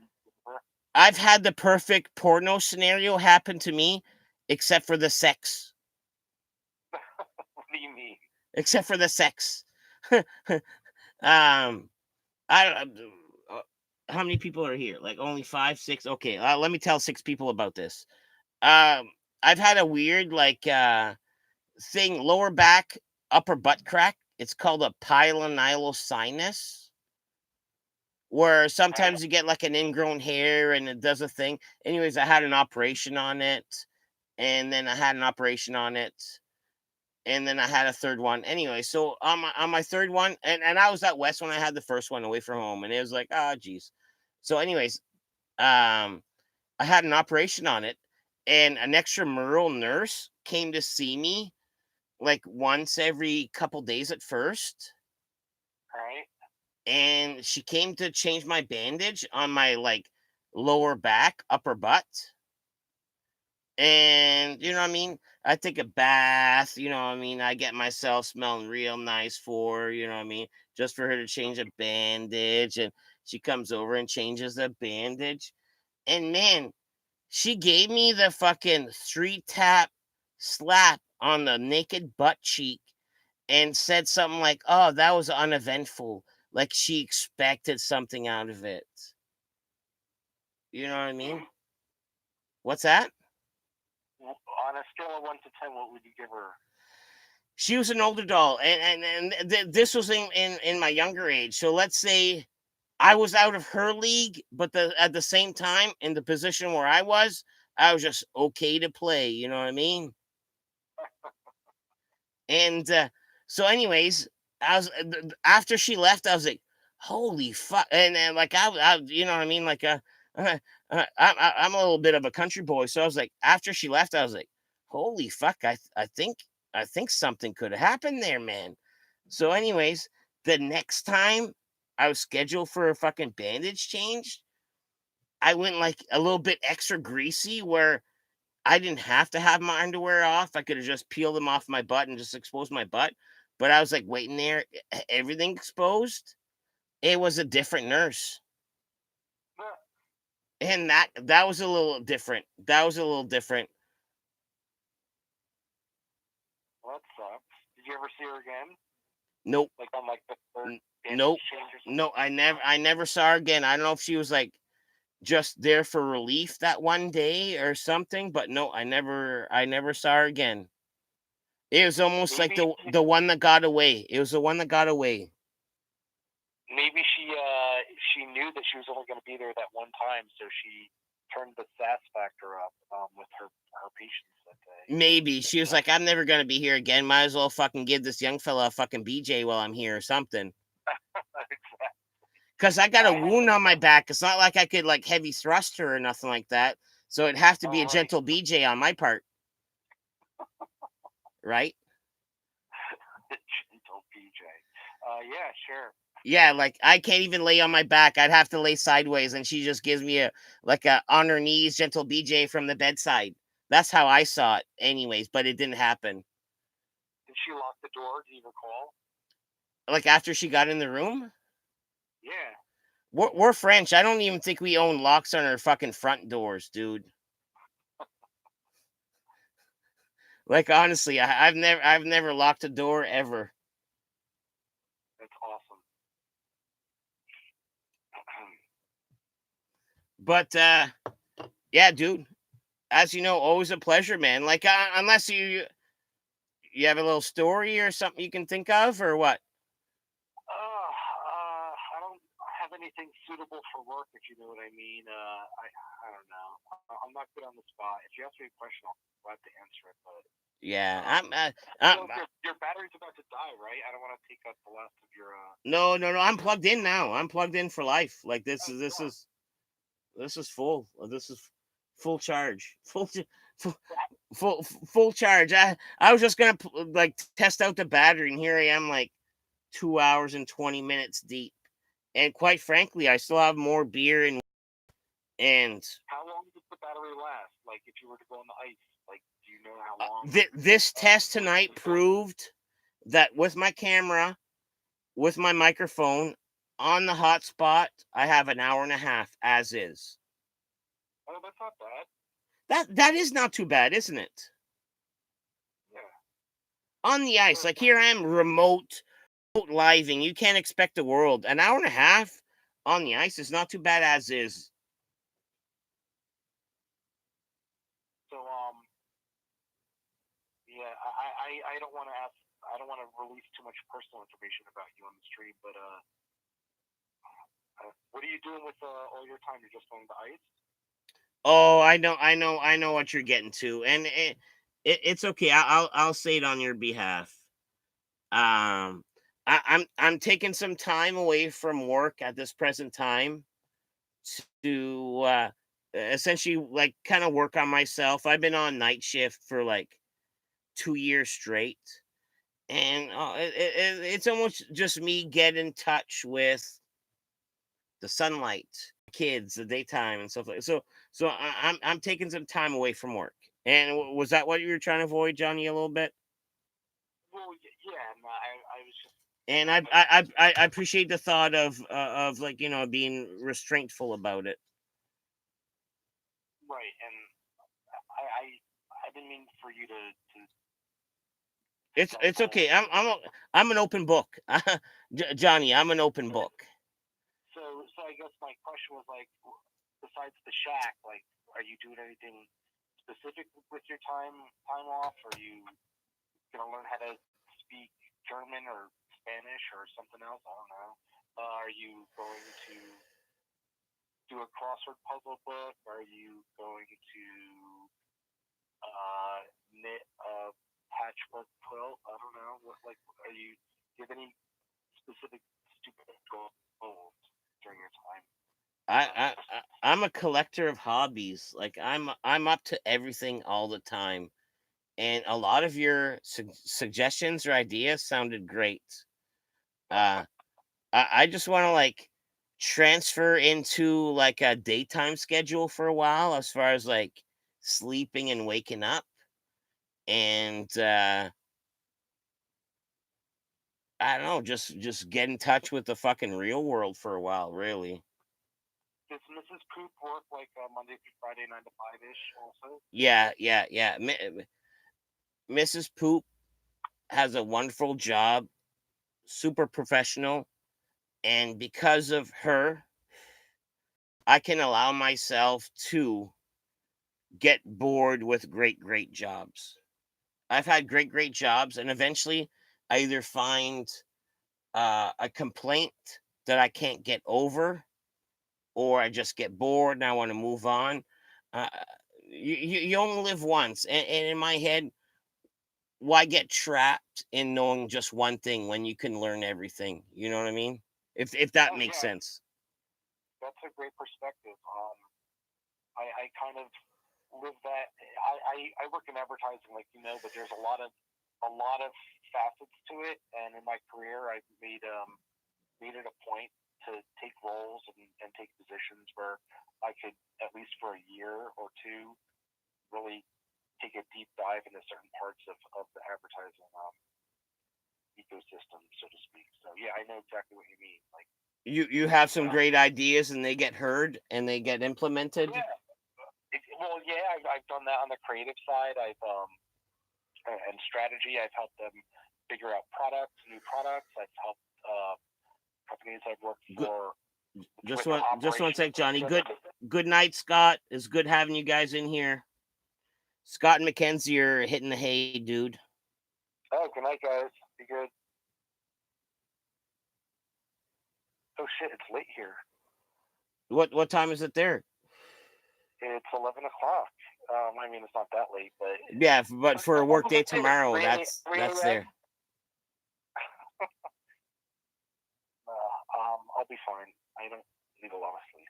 I've had the perfect porno scenario happen to me, except for the sex. what do you mean? Except for the sex. um, I how many people are here? Like only five, six. Okay, let me tell six people about this. I've had a weird thing, lower back, upper butt crack. It's called a pilonyloscinus, where Right? sometimes you get like an ingrown hair and it does a thing. Anyways, I had an operation on it, and then I had an operation on it, and then I had a third one. Anyway, so on my third one, and I was out west when I had the first one away from home, and it was like, oh geez. So, anyways, I had an operation on it, and an extramural nurse came to see me like once every couple days at first, Right? and she came to change my bandage on my like lower back, upper butt. And you know what I mean? I take a bath, you know what I mean? I get myself smelling real nice for her, you know what I mean? Just for her to change a bandage. And she comes over and changes the bandage. And man, she gave me the fucking three tap slap on the naked butt cheek and said something like, "Oh, that was uneventful." Like she expected something out of it. You know what I mean? What's that? On a scale of 1 to 10, what would you give her? She was an older doll, this was in my younger age. So let's say I was out of her league, but at the same time, in the position where I was just okay to play. You know what I mean? And so, anyways, after she left, I was like, "Holy fuck!" And like you know what I mean? Like, I'm a little bit of a country boy, so I was like, after she left, I was like, "Holy fuck!" I think something could have happened there, man. So, anyways, the next time I was scheduled for a fucking bandage change, I went like a little bit extra greasy, where I didn't have to have my underwear off. I could have just peeled them off my butt and just exposed my butt. But I was like waiting there, everything exposed. It was a different nurse. And that was a little different. That was a little different. Well, that sucks. Did you ever see her again? Nope. Like on like the third bandage Nope. change or something? No, I never saw her again. I don't know if she was like just there for relief that one day or something, but no, I never saw her again. It was almost like Maybe the one that got away. It was the one that got away. maybe she knew that she was only going to be there that one time, so she turned the sass factor up with her patients that day. Maybe But, she was like, I'm never gonna be here again. Might as well fucking give this young fella a fucking BJ while I'm here or something. exactly. Cause I got a wound on my back. It's not like I could like heavy thrust her or nothing like that. So it'd have to be All a right. gentle BJ on my part, right? Gentle PJ. Yeah, sure. Yeah, like I can't even lay on my back. I'd have to lay sideways, and she just gives me a like a on her knees gentle BJ from the bedside. That's how I saw it, anyways. But it didn't happen. Did she lock the door? Do you recall? Like after she got in the room, Yeah. we're French. I don't even think we own locks on our fucking front doors, dude. Like honestly, I've never locked a door ever. That's awesome. But yeah, dude. As you know, always a pleasure, man. Like unless you have a little story or something you can think of, or what? I don't have anything suitable for work, if you know what I mean. I don't know. I'm not good on the spot. If you ask me a question, I'll glad to answer it. But Yeah, I feel like your battery's about to die, right? I don't want to take up the last of your. no. I'm plugged in now. I'm plugged in for life. Like Oh, you are. this is full. This is full charge. Full full charge. I was just gonna like test out the battery, and here I am, like 2 hours and 20 minutes deep. And quite frankly, I still have more beer and How long does the battery last? Like, if you were to go on the ice, like, do Do you know how long? This test tonight proved that with my camera, with my microphone on the hotspot, I have an hour and a half as is. Oh, that's not bad. That is not too bad, isn't it? Yeah. On the ice, like here I am remote living. You can't expect the world. An hour and a half on the ice is not too bad as is. So yeah, I don't want to ask. I don't want to release too much personal information about you on the stream, but what are you doing with all your time? You're just going to ice? Oh, I know what you're getting to, and it's okay. I'll say it on your behalf. I'm taking some time away from work at this present time to essentially like kind of work on myself. I've been on night shift for like 2 years straight, and it's almost just me get in touch with the sunlight, kids, the daytime, and stuff like so. So I'm taking some time away from work. And was that what you were trying to avoid, Johnny, a little bit? Well, yeah, and I was just And I appreciate the thought of like being restraintful about it. right, and I didn't mean for you to It's stumble. okay. I'm an open book, Johnny. I'm an open book. So I guess my question was like, besides the shack, like, are you doing anything specific with your time off? Are you gonna learn how to speak German or Spanish or something else? I don't know. Are you going to do a crossword puzzle book? Are you going to knit a patchwork quilt? I don't know. What like are you? Do you have any specific stupid goals during your time? I'm a collector of hobbies. Like I'm up to everything all the time, and a lot of your suggestions or ideas sounded great. Uh, I just want to like transfer into like a daytime schedule for a while, as far as like sleeping and waking up, and I don't know, just get in touch with the fucking real world for a while, really. Does Mrs. Poop work like Monday through Friday, 9 to 5 ish? Also. Yeah. Mrs. Poop has a wonderful job, super professional, and because of her, I can allow myself to get bored with great jobs. I've had great jobs, and eventually, I either find a complaint that I can't get over, or I just get bored and I want to move on. Uh, you only live once, and in my head, why get trapped in knowing just one thing when you can learn everything? You know what I mean? If that Oh makes yeah, sense. that's a great perspective. I kind of live that. I work in advertising, like you know, but there's a lot of facets to it. And in my career, I've made it a point to take roles and take positions where I could, at least for a year or two, really take a deep dive into certain parts of the advertising ecosystem, so to speak. So yeah, I know exactly what you mean. Like, You have some great ideas and they get heard and they get implemented. yeah, well, yeah, I've done that on the creative side. And strategy. I've helped them figure out new products. I've helped companies I've worked Good, for with their just one operations. sec, Johnny. Good night, Scott. It's good having you guys in here. Scott and Mackenzie are hitting the hay, dude. Oh, good night, guys. Be good. Oh shit, it's late here. What time is it there? It's 11 o'clock. I mean, it's not that late, but Yeah, but for a what work was day it? tomorrow, 3 that's a.m. there. I'll be fine. I don't need a lot of sleep.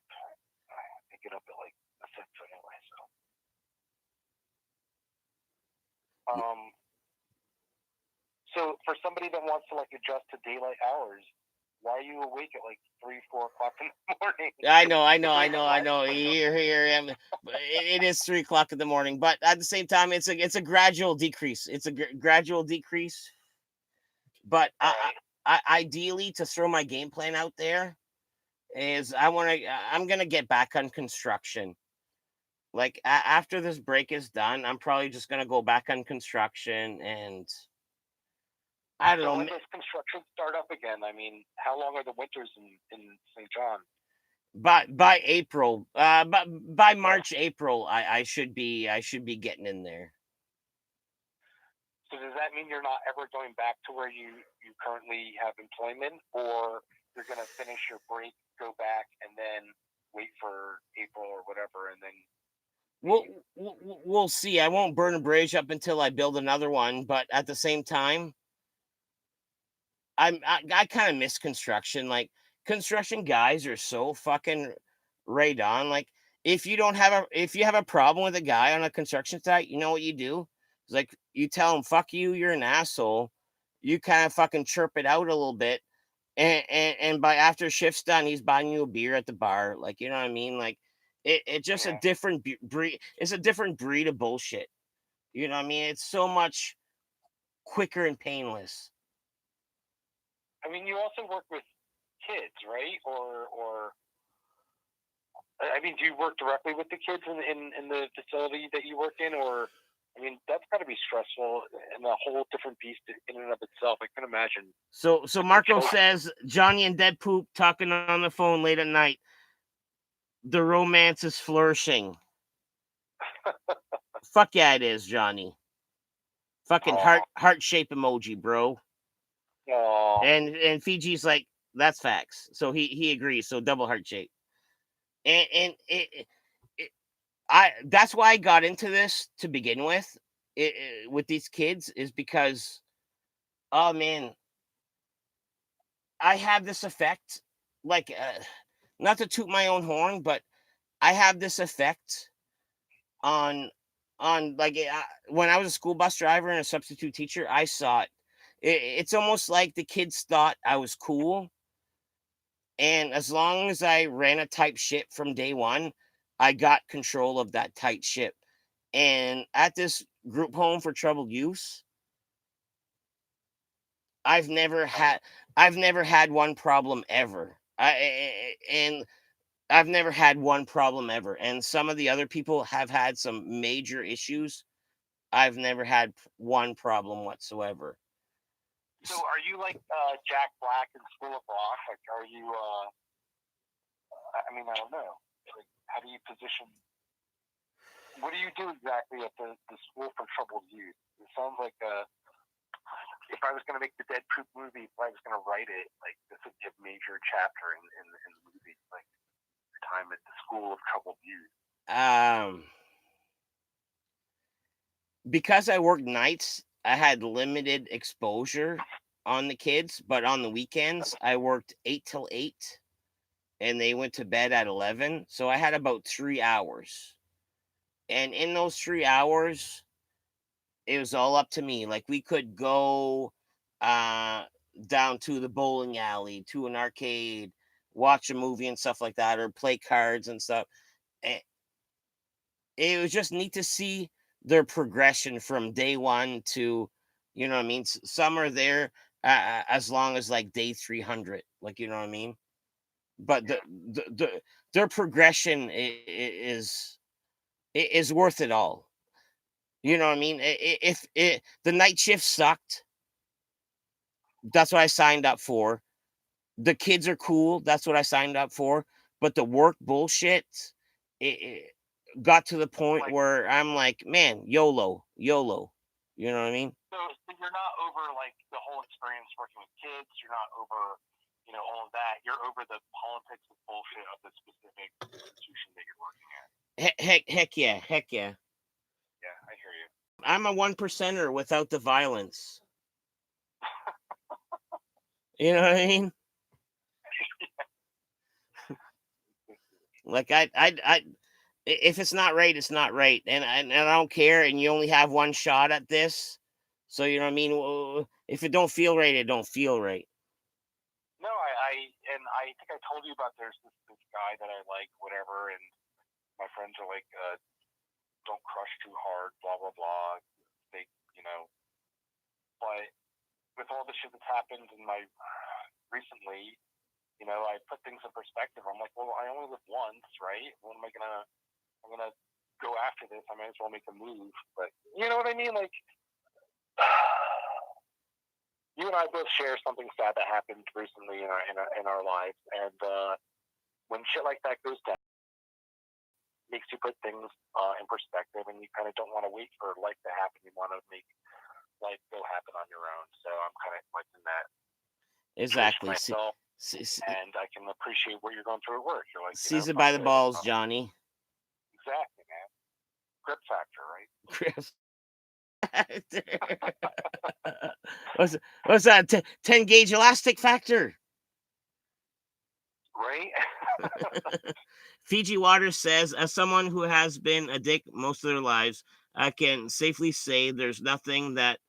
I get up at like 6 anyway, so. So for somebody that wants to like adjust to daylight hours, why are you awake at like 3, 4 o'clock in the morning? I know, I know, It's I like know, I what? know. Here I am. But it is 3 o'clock in the morning, but at the same time, it's a gradual decrease. It's a gradual decrease. But Right. ideally, to throw my game plan out there is I'm gonna get back on construction. Like after this break is done, I'm probably just gonna go back on construction, and I don't So know. when does construction start up again? I mean, how long are the winters in St. John? By April, but by Yeah. March, April, I should be getting in there. So does that mean you're not ever going back to where you currently have employment, or you're going to finish your break, go back, and then wait for April or whatever, and then We'll leave? we'll see. I won't burn a bridge up until I build another one, but at the same time, I kind of miss construction. Like construction guys are so fucking right on. Like if you have a problem with a guy on a construction site, you know what you do? It's like you tell him, "Fuck you, you're an asshole." You kind of fucking chirp it out a little bit, and by after shift's done, he's buying you a beer at the bar. Like you know what I mean? Like it just a Yeah. different breed. It's a different breed of bullshit. You know what I mean? It's so much quicker and painless. I mean, you also work with kids, right? Or I mean, do you work directly with the kids in the facility that you work in, or I mean, that's got to be stressful and a whole different beast in and of itself. I can imagine So with your Marco children. says Johnny and Dead Poop talking on the phone late at night. The romance is flourishing. Fuck yeah, it is, Johnny. Fucking Oh, heart shape emoji, bro. oh, And Fiji's like, that's facts. So he agrees. So double heart shape. And it I that's why I got into this to begin with. With these kids is because oh man, I have this effect. Like, not to toot my own horn, but I have this effect on like when I was a school bus driver and a substitute teacher. I saw it. It's almost like the kids thought I was cool, and as long as I ran a tight ship from day one, I got control of that tight ship. And at this group home for troubled youth, I've never I, had I've never had one problem ever. And I've never had one problem ever. And some of the other people have had some major issues. I've never had one problem whatsoever. so are you like Jack Black in School of Rock? Like, are you? I mean, I don't know. Like, how do you position? What do you do exactly at the school for troubled youth? It sounds like if I was going to make the Dead Poop movie, if I was going to write it, like this would be a major chapter in the movie, like your time at the school of troubled youth. Um, because I worked nights, I had limited exposure on the kids, but on the weekends, I worked 8 till 8 and they went to bed at 11. So I had about 3 hours. And in those 3 hours, it was all up to me. Like we could go uh down to the bowling alley, to an arcade, watch a movie and stuff like that, or play cards and stuff. And it was just neat to see their progression from day one to, you know what I mean? Some are there as long as like day 300, like, you know what I mean? But Yeah. their progression is worth it all. You know what I mean? If the night shift sucked, that's what I signed up for. The kids are cool. That's what I signed up for. But the work bullshit, it got to the point Like, where I'm like, man, YOLO, YOLO. You know what I mean? so you're not over like the whole experience working with kids. You're not over, all of that. You're over the politics and bullshit of the specific institution that you're working at. Heck yeah, heck yeah. Yeah, I hear you. I'm a one percenter without the violence. You know what I mean? Like if it's not right, it's not right, and I don't care. And you only have one shot at this, so you know what I mean. If it don't feel right, it don't feel right. No, I think I told you about there's this guy that I like, whatever, and my friends are like, don't crush too hard, blah blah blah. They, you know, but with all the shit that's happened in my recently, you know, I put things in perspective. I'm like, well, I only live once, right? When am I gonna? I'm gonna go after this. I might as well make a move. But you know what I mean? Like, you and I both share something sad that happened recently in our lives, and when shit like that goes down, it makes you put things in perspective, and you kind of don't want to wait for life to happen. You want to make life go happen on your own. So I'm kind of like in that Exactly. myself, and I can appreciate what you're going through at work. You're like, seize it by the balls, Johnny. Exactly, man. Grip factor, right? Grip. What's that? 10 gauge elastic factor. Right? Fiji Water says, as someone who has been a dick most of their lives, I can safely say there's nothing that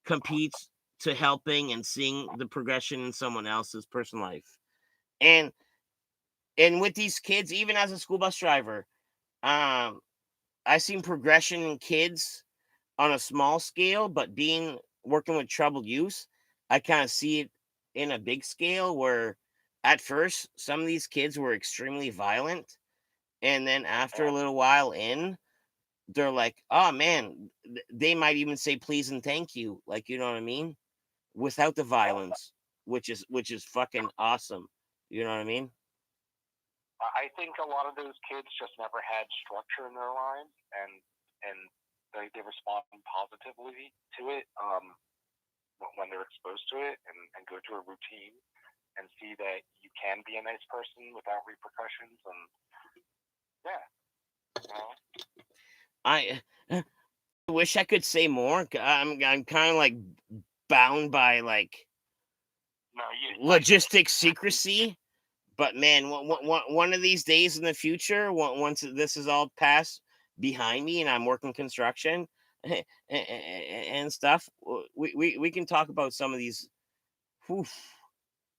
competes to helping and seeing the progression in someone else's personal life. And with these kids, even as a school bus driver, I've seen progression in kids on a small scale, but working with troubled youth, I kind of see it in a big scale where at first some of these kids were extremely violent, and then after a little while they're like, oh man, they might even say please and thank you, like, you know what I mean, without the violence, which is fucking awesome. You know what I mean? I think a lot of those kids just never had structure in their lives, and they respond positively to it when they're exposed to it, and go through a routine and see that you can be a nice person without repercussions. And yeah, you know. I wish I could say more. I'm kind of like bound by like logistics secrecy. But man, one of these days in the future, once this is all passed behind me and I'm working construction and stuff, we can talk about some of these, whew,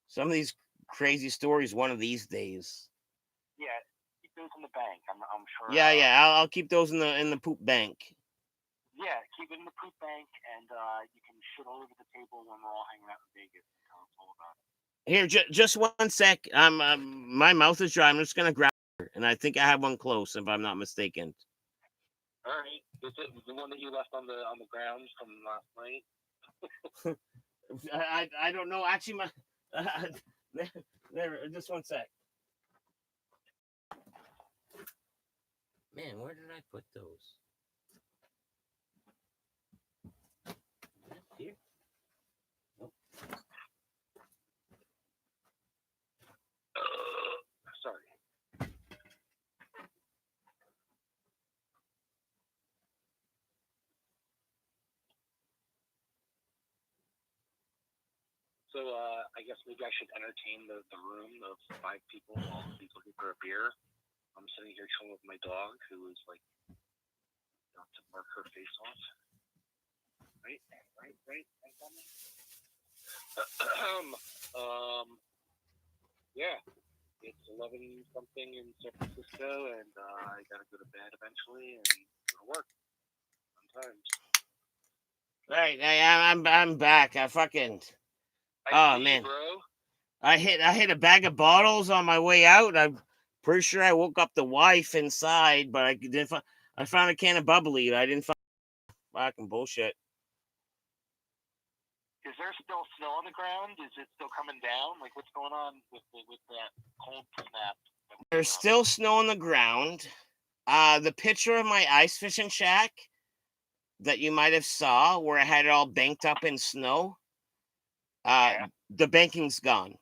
some of these crazy stories one of these days. Yeah, keep those in the bank. I'm sure. Yeah, I'll keep those in the poop bank. Yeah, keep it in the poop bank, and you can shit all over the table when we're all hanging out in Vegas. Tell us all about it. Here, just 1 sec. My mouth is dry. I'm just gonna grab it, and I think I have one close, if I'm not mistaken. All right, is it the one that you left on the ground from last night? I don't know. Actually, my there. Just 1 sec. Man, where did I put those? Here. Nope. Sorry. So I guess maybe I should entertain the room of 5 people while he's looking for a beer. I'm sitting here chilling with my dog, who is like about to mark her face off. Right. Yeah, it's 11 something in San Francisco, and I gotta go to bed eventually and go to work sometimes. Right, I'm back. I fucking. Oh man, bro. I hit a bag of bottles on my way out. I'm pretty sure I woke up the wife inside, but I didn't find. I found a can of bubbly. I didn't find fucking bullshit. Is there still snow on the ground? Is it still coming down? Like, what's going on with that cold snap? There's still snow on the ground. The picture of my ice fishing shack that you might have saw, where I had it all banked up in snow. The banking's gone.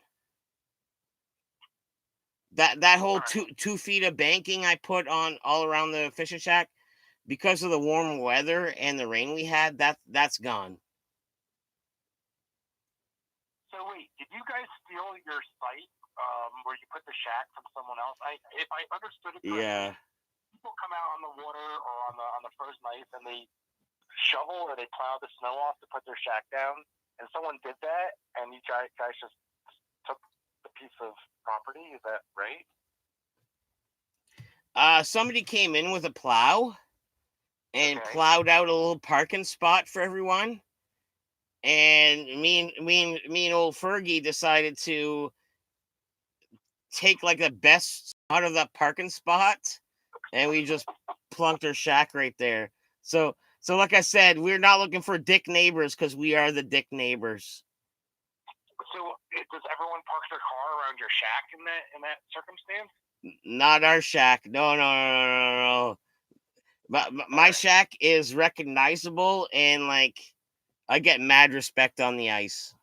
That whole 2 feet of banking I put on all around the fishing shack, because of the warm weather and the rain we had, that's gone. So wait, did you guys steal your site where you put the shack from someone else? If I understood it correctly, Yeah. People come out on the water or on the frozen ice and they shovel or they plow the snow off to put their shack down, and someone did that, and you guys just took the piece of property. Is that right? Somebody came in with a plow and Okay. plowed out a little parking spot for everyone. And me and old Fergie decided to take like the best out of that parking spot, and we just plunked our shack right there. So like I said, we're not looking for dick neighbors because we are the dick neighbors. So does everyone park their car around your shack in that circumstance? Not our shack. No, no, no, no, no, no. My Right. shack is recognizable, and like I get mad respect on the ice.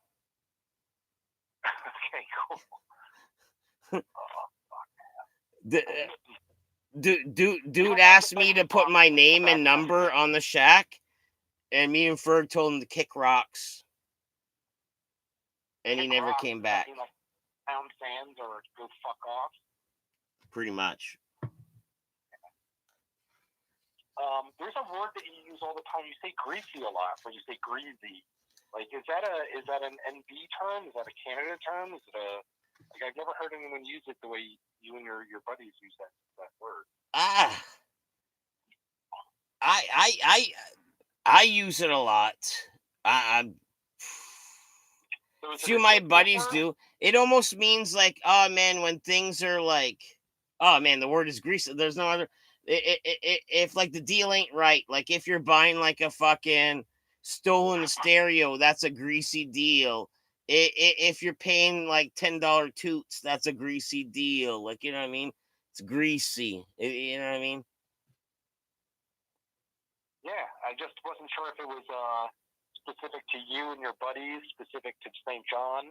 Okay, cool. Dude asked me to put my name and number on the shack, and me and Ferg told him to kick rocks, and he never came back. Like pound sands or go fuck off. Pretty much. There's a word that you use all the time. You say greasy a lot, or you say greasy. Like, is that an NB term? Is that a Canada term? Is it a like? I've never heard anyone use it the way you and your buddies use that word. I use it a lot. I So few of my buddies do. It almost means like, oh man, when things are like, oh man, the word is greasy. There's no other. If like the deal ain't right, like if you're buying like a fucking stolen stereo, that's a greasy deal. If you're paying like $10 toots, that's a greasy deal. Like, you know what I mean? It's greasy. You know what I mean? Yeah, I just wasn't sure if it was specific to you and your buddies, specific to St. John,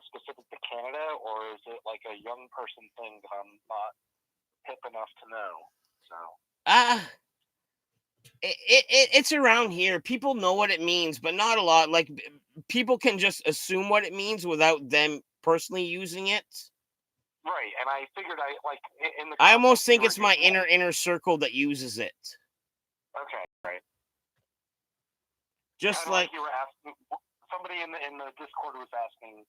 specific to Canada, or is it like a young person thing that I'm not hip enough to know? So. It's around here. People know what it means, but not a lot. Like people can just assume what it means without them personally using it. Right, and I figured in the. I almost think it's my inner circle that uses it. Okay, right. Just like like you were asking, somebody in the Discord was asking,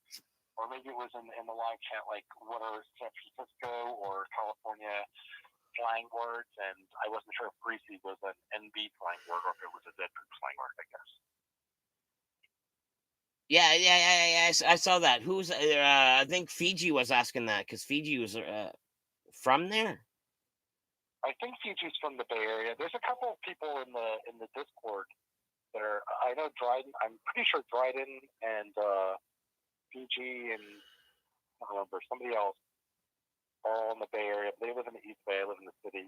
or maybe it was in the live chat, like what are San Francisco or California slang words, and I wasn't sure if greasy was an NB slang word or if it was a dead poop slang word, I guess. Yeah. I saw that. Who's? I think Fiji was asking that because Fiji was from there. I think Fiji's from the Bay Area. There's a couple of people in the Discord that are. I know Dryden. I'm pretty sure Dryden and Fiji and I don't remember somebody else all in the Bay Area. They live in the East Bay. I live in the city.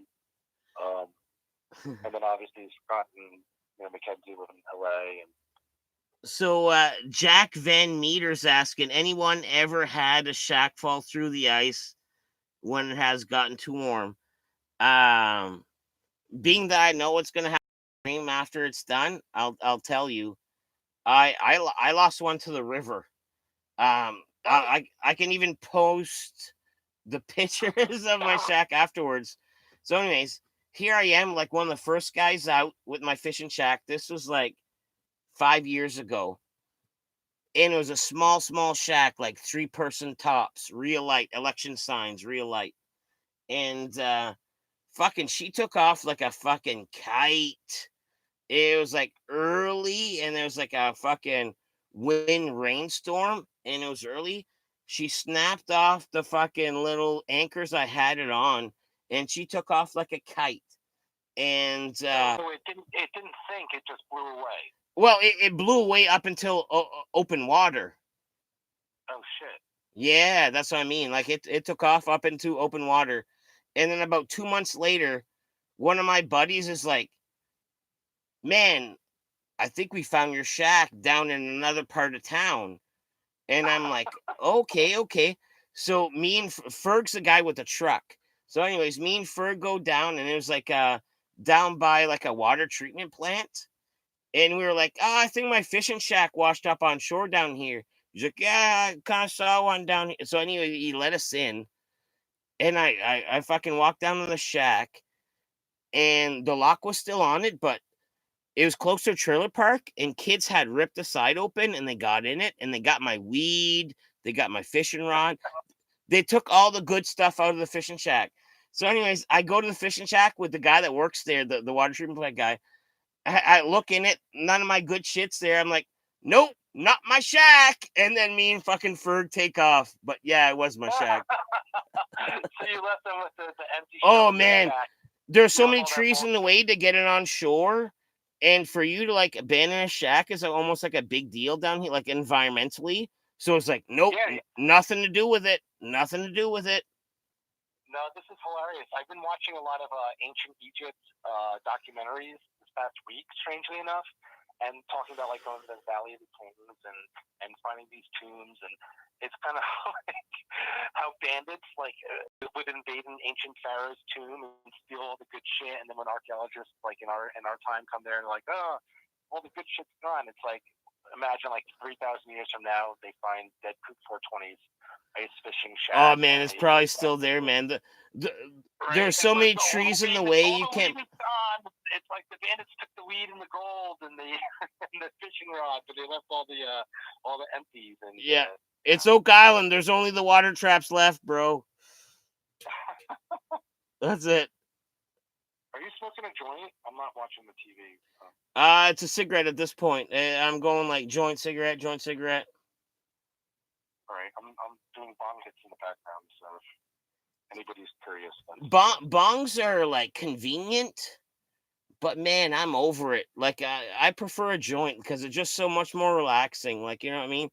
And then obviously Scott and Mackenzie live in LA. And so Jack Van Meter's asking, anyone ever had a shack fall through the ice when it has gotten too warm? Being that I know what's gonna happen after it's done, I'll tell you. I lost one to the river. I can even post the pictures of my shack afterwards. So, anyways, here I am, like one of the first guys out with my fishing shack. This was like 5 years ago. And it was a small shack, like 3-person tops, real light, election signs, real light. And fucking she took off like a fucking kite. It was like early and there was like a fucking wind rainstorm and it was early. She snapped off the fucking little anchors I had it on and she took off like a kite. And so it didn't sink, it just blew away. Well, it blew away up until open water. Oh shit. Yeah, that's what I mean. Like it took off up into open water. And then about 2 months later, one of my buddies is like, man, I think we found your shack down in another part of town. And I'm like, okay. So me and Ferg's the guy with the truck. So anyways, me and Ferg go down and it was like down by like a water treatment plant. And we were like, oh, I think my fishing shack washed up on shore down here. He's like, yeah, I kind of saw one down here. So anyway, he let us in. And I fucking walked down to the shack and the lock was still on it, but it was close to a trailer park and kids had ripped the side open and they got in it and they got my weed, They got my fishing rod. They took all the good stuff out of the fishing shack. So, anyways, I go to the fishing shack with the guy that works there, the water treatment plant guy. I look in it, none of my good shit's there. I'm like, nope, not my shack. And then me and fucking Ferg take off. But yeah, it was my shack. So you left them with the empty Oh shell man, shack. there's so You have many all that trees in the way to get it on shore. And for you to like abandon a shack is almost like a big deal down here, like environmentally. So it's like, nope, Yeah. nothing to do with it. Nothing to do with it. No, this is hilarious. I've been watching a lot of ancient Egypt documentaries this past week, strangely enough, and talking about like going to the Valley of the Kings and finding these tombs, and it's kind of like how bandits like would invade an ancient pharaoh's tomb and steal all the good shit, and then when archaeologists like in our time come there and like, oh, all the good shit's gone. It's like imagine like 3,000 years from now they find dead poop 420s. Ice fishing Oh shack. man, it's probably still there, man. The Right? there's so It's like many trees in the all way you the can't. weed is gone. It's like the bandits took the weed and the gold and the and the fishing rod, but they left all the empties and Yeah, it's Oak Island. There's only the water traps left, bro. That's it. Are you smoking a joint? I'm not watching the TV. It's a cigarette at this point. I'm going like joint cigarette, joint cigarette. All right, I'm doing bong hits in the background, so if anybody's curious, then Bongs are like convenient, but man, I'm over it. Like I prefer a joint because it's just so much more relaxing. Like you know what I mean.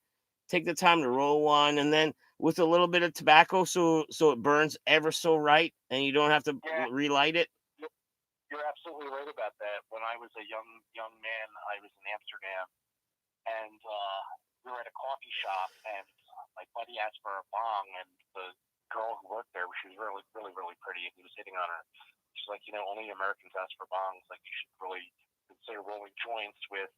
Take the time to roll one, and then with a little bit of tobacco, so it burns ever so right, and you don't have to relight it. You're absolutely right about that. When I was a young man, I was in Amsterdam, and we were at a coffee shop, and my buddy asked for a bong, and the girl who worked there, she was really, really, really pretty, and he was hitting on her. She's like, only Americans ask for bongs. Like, you should really consider rolling joints with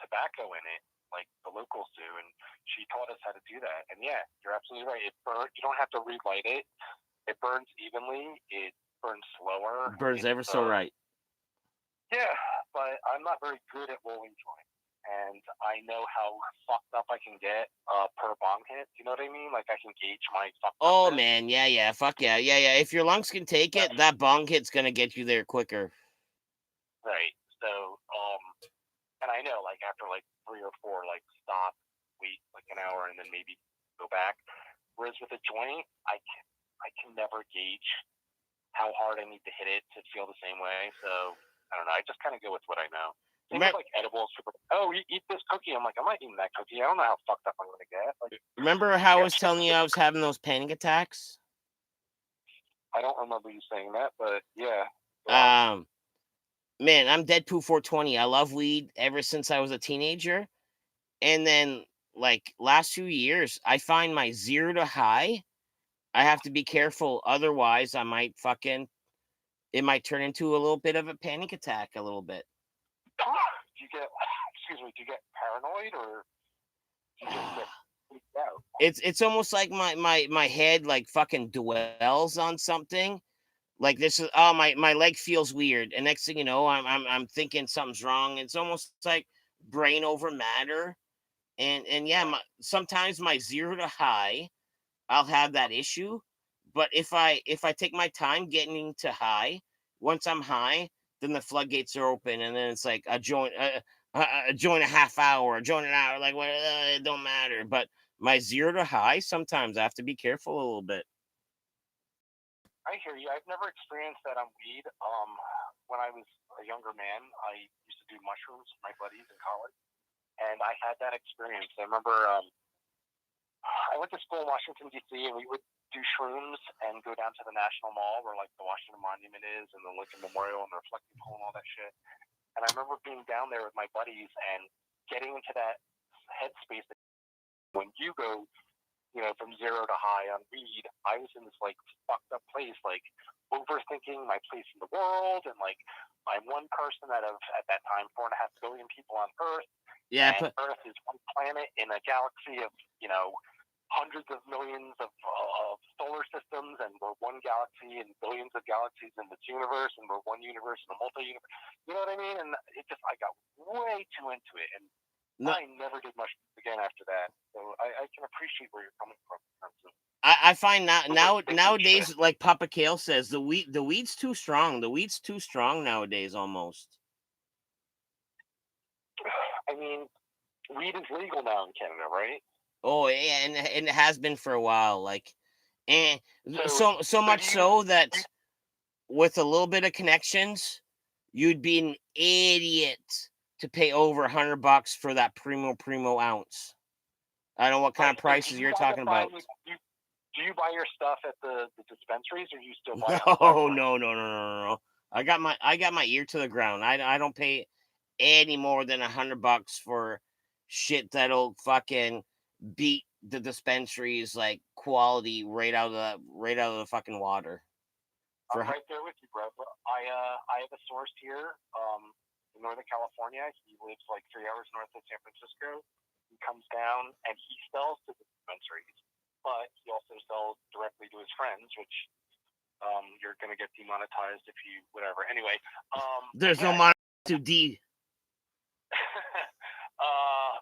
tobacco in it, like the locals do. And she taught us how to do that. And yeah, you're absolutely right. You don't have to relight it. It burns evenly. It burns slower. Burns ever so right. Yeah, but I'm not very good at rolling joints. And I know how fucked up I can get per bong hit. You know what I mean? Like I can gauge my fucked up. Oh man, yeah, fuck yeah. If your lungs can take it, that bong hit's gonna get you there quicker. Right. So, and I know like after like 3 or 4, like stop, wait like an hour, and then maybe go back. Whereas with a joint, I can never gauge how hard I need to hit it to feel the same way. So I don't know. I just kind of go with what I know. Same with like edibles. Oh, eat this cookie. I'm like, I'm not eating that cookie. I don't know how fucked up I'm gonna get. Like, remember how I was telling you I was having those panic attacks? I don't remember you saying that, but yeah. Man, I'm Deadpool 420. I love weed ever since I was a teenager, and then like last few years, I find my 0 to high. I have to be careful, otherwise, it might turn into a little bit of a panic attack, a little bit. Do you get paranoid or do you just get freaked out? It's almost like my head like fucking dwells on something. Like this is my leg feels weird, and next thing you know, I'm thinking something's wrong. It's almost like brain over matter, and yeah, sometimes my 0 to high, I'll have that issue. But if I take my time getting to high, once I'm high, then the floodgates are open, and then it's like a joint a half hour, a joint an hour, like what? It don't matter. But my 0 to high, sometimes I have to be careful a little bit. I hear you. I've never experienced that on weed. When I was a younger man, I used to do mushrooms with my buddies in college, and I had that experience. I remember I went to school in Washington D.C. and we would do shrooms and go down to the National Mall where like the Washington Monument is and the Lincoln Memorial and the reflecting pool and all that shit. And I remember being down there with my buddies and getting into that headspace. When you go, from 0 to high on weed, I was in this like fucked up place, like overthinking my place in the world, and like I'm one person out of at that time 4.5 billion people on Earth. Yeah, and Earth is one planet in a galaxy of hundreds of millions of solar systems, and we're one galaxy and billions of galaxies in this universe, and we're one universe in a multi-universe. You know what I mean? And I got way too into it, and No, I never did mushrooms again after that. So I can appreciate where you're coming from in terms of I find nowadays, shit. like Papa Kale says, the weed's too strong. The weed's too strong nowadays, almost. I mean, weed is legal now in Canada, right? Oh, yeah, and it has been for a while. Like, and So, so so much so that with a little bit of connections, you'd be an idiot to pay over $100 for that primo ounce. I don't know what kind of prices you're talking about. Do you buy your stuff at the dispensaries, or you still buy it No, online? no. I got my ear to the ground. I don't pay any more than $100 for shit that'll fucking beat the dispensaries like quality right out of the fucking water. I'm right there with you, bro. I have a source here, in Northern California. He lives like 3 hours north of San Francisco. He comes down and he sells to the dispensaries, but he also sells directly to his friends, which you're gonna get demonetized if you whatever. Anyway, There's no yeah, money to D.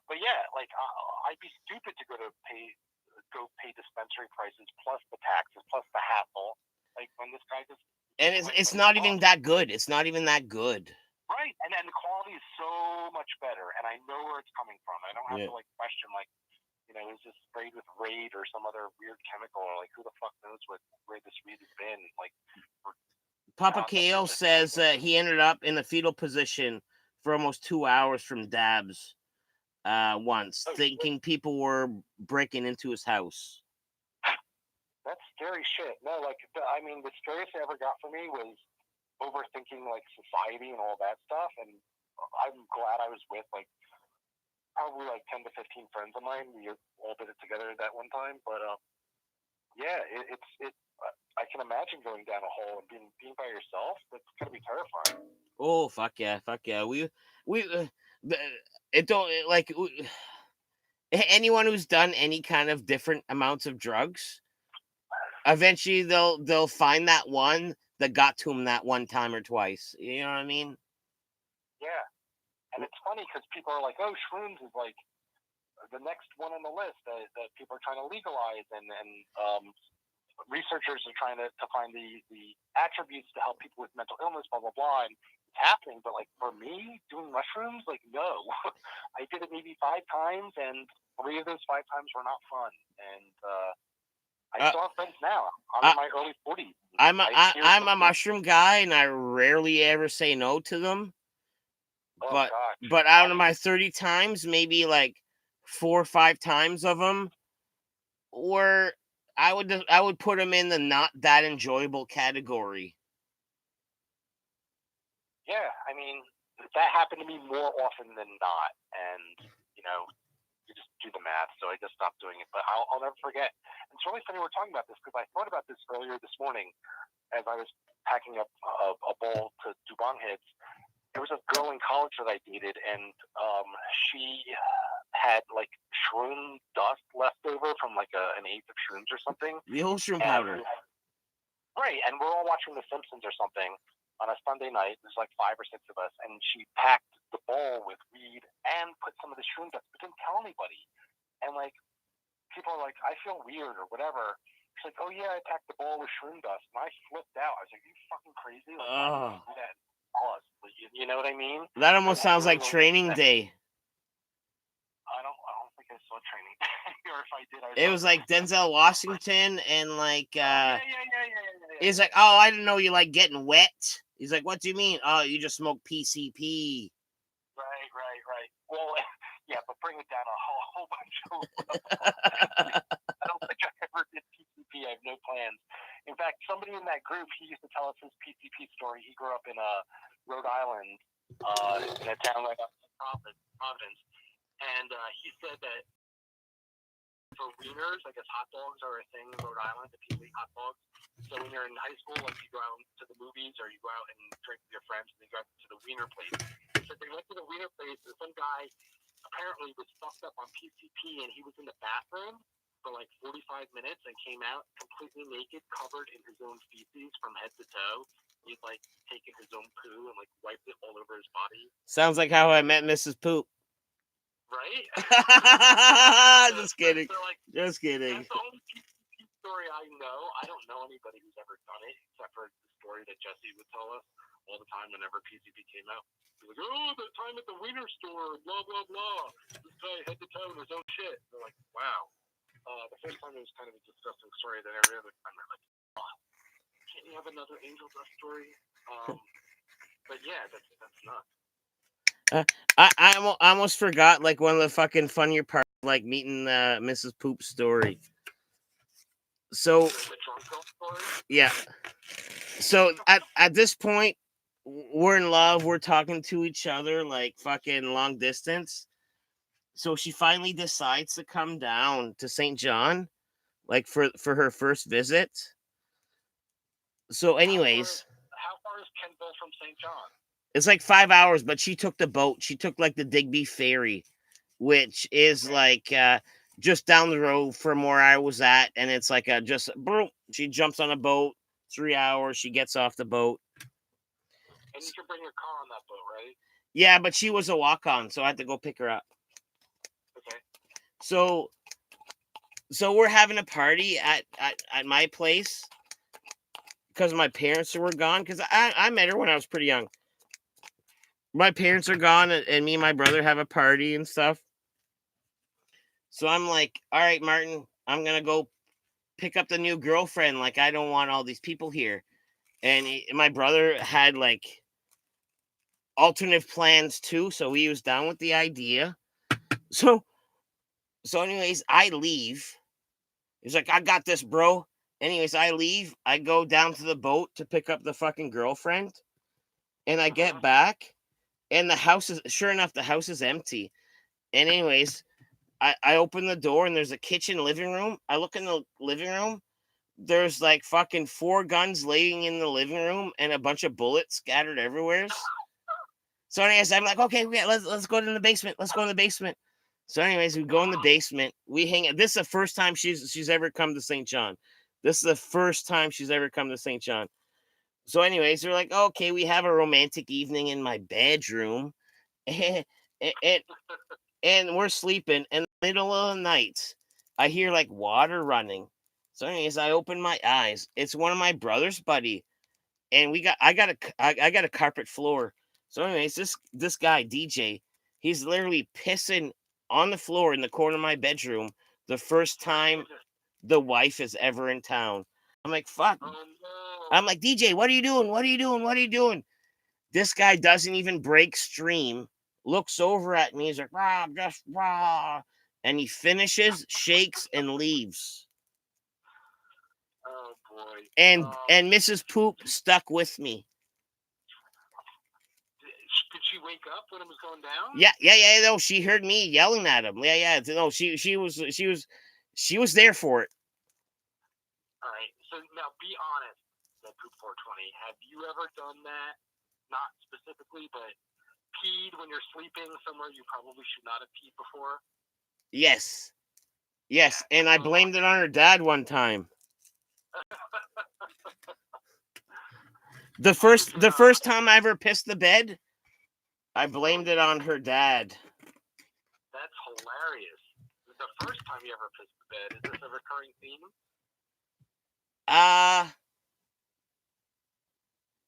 but yeah, like I'd be stupid to go pay dispensary prices plus the taxes plus the hassle. Like when this guy just And it's not even that good. It's not even that good. right, and then the quality is so much better, and I know where it's coming from. I don't have to like question like, is this sprayed with Raid or some other weird chemical, or like who the fuck knows where this weed has been? Like, Papa Kale says he ended up in the fetal position for almost 2 hours from dabs once, thinking people were breaking into his house. That's scary shit. No, like, I mean, the scariest it ever got for me was overthinking like society and all that stuff. And I'm glad I was with like probably like 10 to 15 friends of mine. We all did it together at that one time. But yeah, I can imagine going down a hole and being by yourself. That's gonna be terrifying. Oh fuck yeah. We it don't like anyone who's done any kind of different amounts of drugs. Eventually, they'll find that one that got to them that one time or twice. You know what I mean? Yeah, and it's funny because people are like, "Oh, shrooms is like the next one on the list that people are trying to legalize," and researchers are trying to find the attributes to help people with mental illness, blah blah blah, and it's happening. But like for me, doing mushrooms, like no, I did it maybe 5 times, and 3 of those 5 times were not fun, and I still have friends now. I'm in my early 40s. I'm a mushroom guy, and I rarely ever say no to them. Oh, but out of my 30 times, maybe like 4 or 5 times of them were I would put them in the not that enjoyable category. Yeah, I mean that happened to me more often than not, and you just do the math. So I just stopped doing it. But I'll never forget. And it's really funny we're talking about this because I thought about this earlier this morning as I was packing up a bowl to do bong hits. There was a girl in college that I dated, and she had like shroom dust left over from like an eighth of shrooms or something. The whole shroom powder. Right, and we're all watching The Simpsons or something on a Sunday night. There's like 5 or 6 of us, and she packed the bowl with weed and put some of the shroom dust, but didn't tell anybody. And like people are like, I feel weird or whatever. She's like, oh yeah, I packed the bowl with shroom dust, and I flipped out. I was like, are you fucking crazy? Like, why would you do that? You know what I mean? That almost sounds like Training Day. I don't think I saw Training Day, or if I did, it was like Denzel Washington and like yeah. He's like, oh, I didn't know you like getting wet. He's like, what do you mean? Oh, you just smoke PCP. Right. Well, yeah, but bring it down a whole bunch of I don't think I ever did PCP. I have no plans. In fact, somebody in that group, he used to tell us his PCP story. He grew up in Rhode Island, in a town like Providence, and he said that for wieners, I guess hot dogs are a thing in Rhode Island. If people eat hot dogs, so when you're in high school, like you go out to the movies or you go out and drink with your friends, and they go out to the wiener place. So they went to the wiener place, and some guy apparently was fucked up on PCP, and he was in the bathroom for like 45 minutes and came out completely naked, covered in his own feces from head to toe. He'd like taken his own poo and like wiped it all over his body. Sounds like how I met Mrs. Poop. Right? Just kidding. Like, Just kidding. that's the only story I know. I don't know anybody who's ever done it, except for the story that Jesse would tell us all the time whenever PCB came out. He was like, oh, the time at the wiener store, blah, blah, blah. This guy head to toe in his own shit. They're like, wow. The first time it was kind of a disgusting story. Then every other time they're like, oh, can't you have another angel dust story? But yeah, that's nuts. I almost forgot like one of the fucking funnier parts, like meeting Mrs. Poop's story. So The drunk girl story? yeah. So at this point, we're in love. We're talking to each other like fucking long distance. So she finally decides to come down to St. John, like for her first visit. So, anyways, how far is Kenville from St. John? it's like 5 hours, but she took the boat. She took like the Digby ferry, which is like just down the road from where I was at, and it's like just boom. She jumps on a boat. 3 hours. She gets off the boat. And you can bring your car on that boat, right? Yeah, but she was a walk-on, so I had to go pick her up. Okay. So we're having a party at my place because my parents were gone. Because I met her when I was pretty young. My parents are gone, and me and my brother have a party and stuff. So I'm like, all right, Martin, I'm gonna go pick up the new girlfriend. Like, I don't want all these people here. And my brother had like alternative plans too, so he was down with the idea. So anyways, I leave. He's like, I got this, bro. Anyways, I leave. I go down to the boat to pick up the fucking girlfriend. And I get back, and the house is, sure enough, the house is empty. And anyways, I open the door, and there's a kitchen living room. I look in the living room. There's like fucking 4 guns laying in the living room and a bunch of bullets scattered everywhere. So anyways, I'm like, okay, let's go to the basement. Let's go to the basement. So anyways, we go in the basement. We hang out. This is the first time she's ever come to St. John. This is the first time she's ever come to St. John. So anyways, they're like, okay, we have a romantic evening in my bedroom. and, and we're sleeping. In the middle of the night, I hear like water running. So anyways, I open my eyes. It's one of my brother's buddy. And I got a carpet floor. So anyways, this guy, DJ, he's literally pissing on the floor in the corner of my bedroom the first time the wife is ever in town. I'm like, fuck. Oh, no. I'm like, DJ, what are you doing? What are you doing? What are you doing? This guy doesn't even break stream, looks over at me, he's like, rah, just rah. And he finishes, shakes, and leaves. Oh boy. And Mrs. Poop stuck with me. Did she wake up when it was going down? Yeah. No, she heard me yelling at him. Yeah. No, she was there for it. All right. So now, be honest, that Poop 420. Have you ever done that? Not specifically, but peed when you're sleeping somewhere you probably should not have peed before. Yes, and I blamed it on her dad one time. The first time I ever pissed the bed, I blamed it on her dad. That's hilarious. The first time you ever pissed the bed, is this a recurring theme?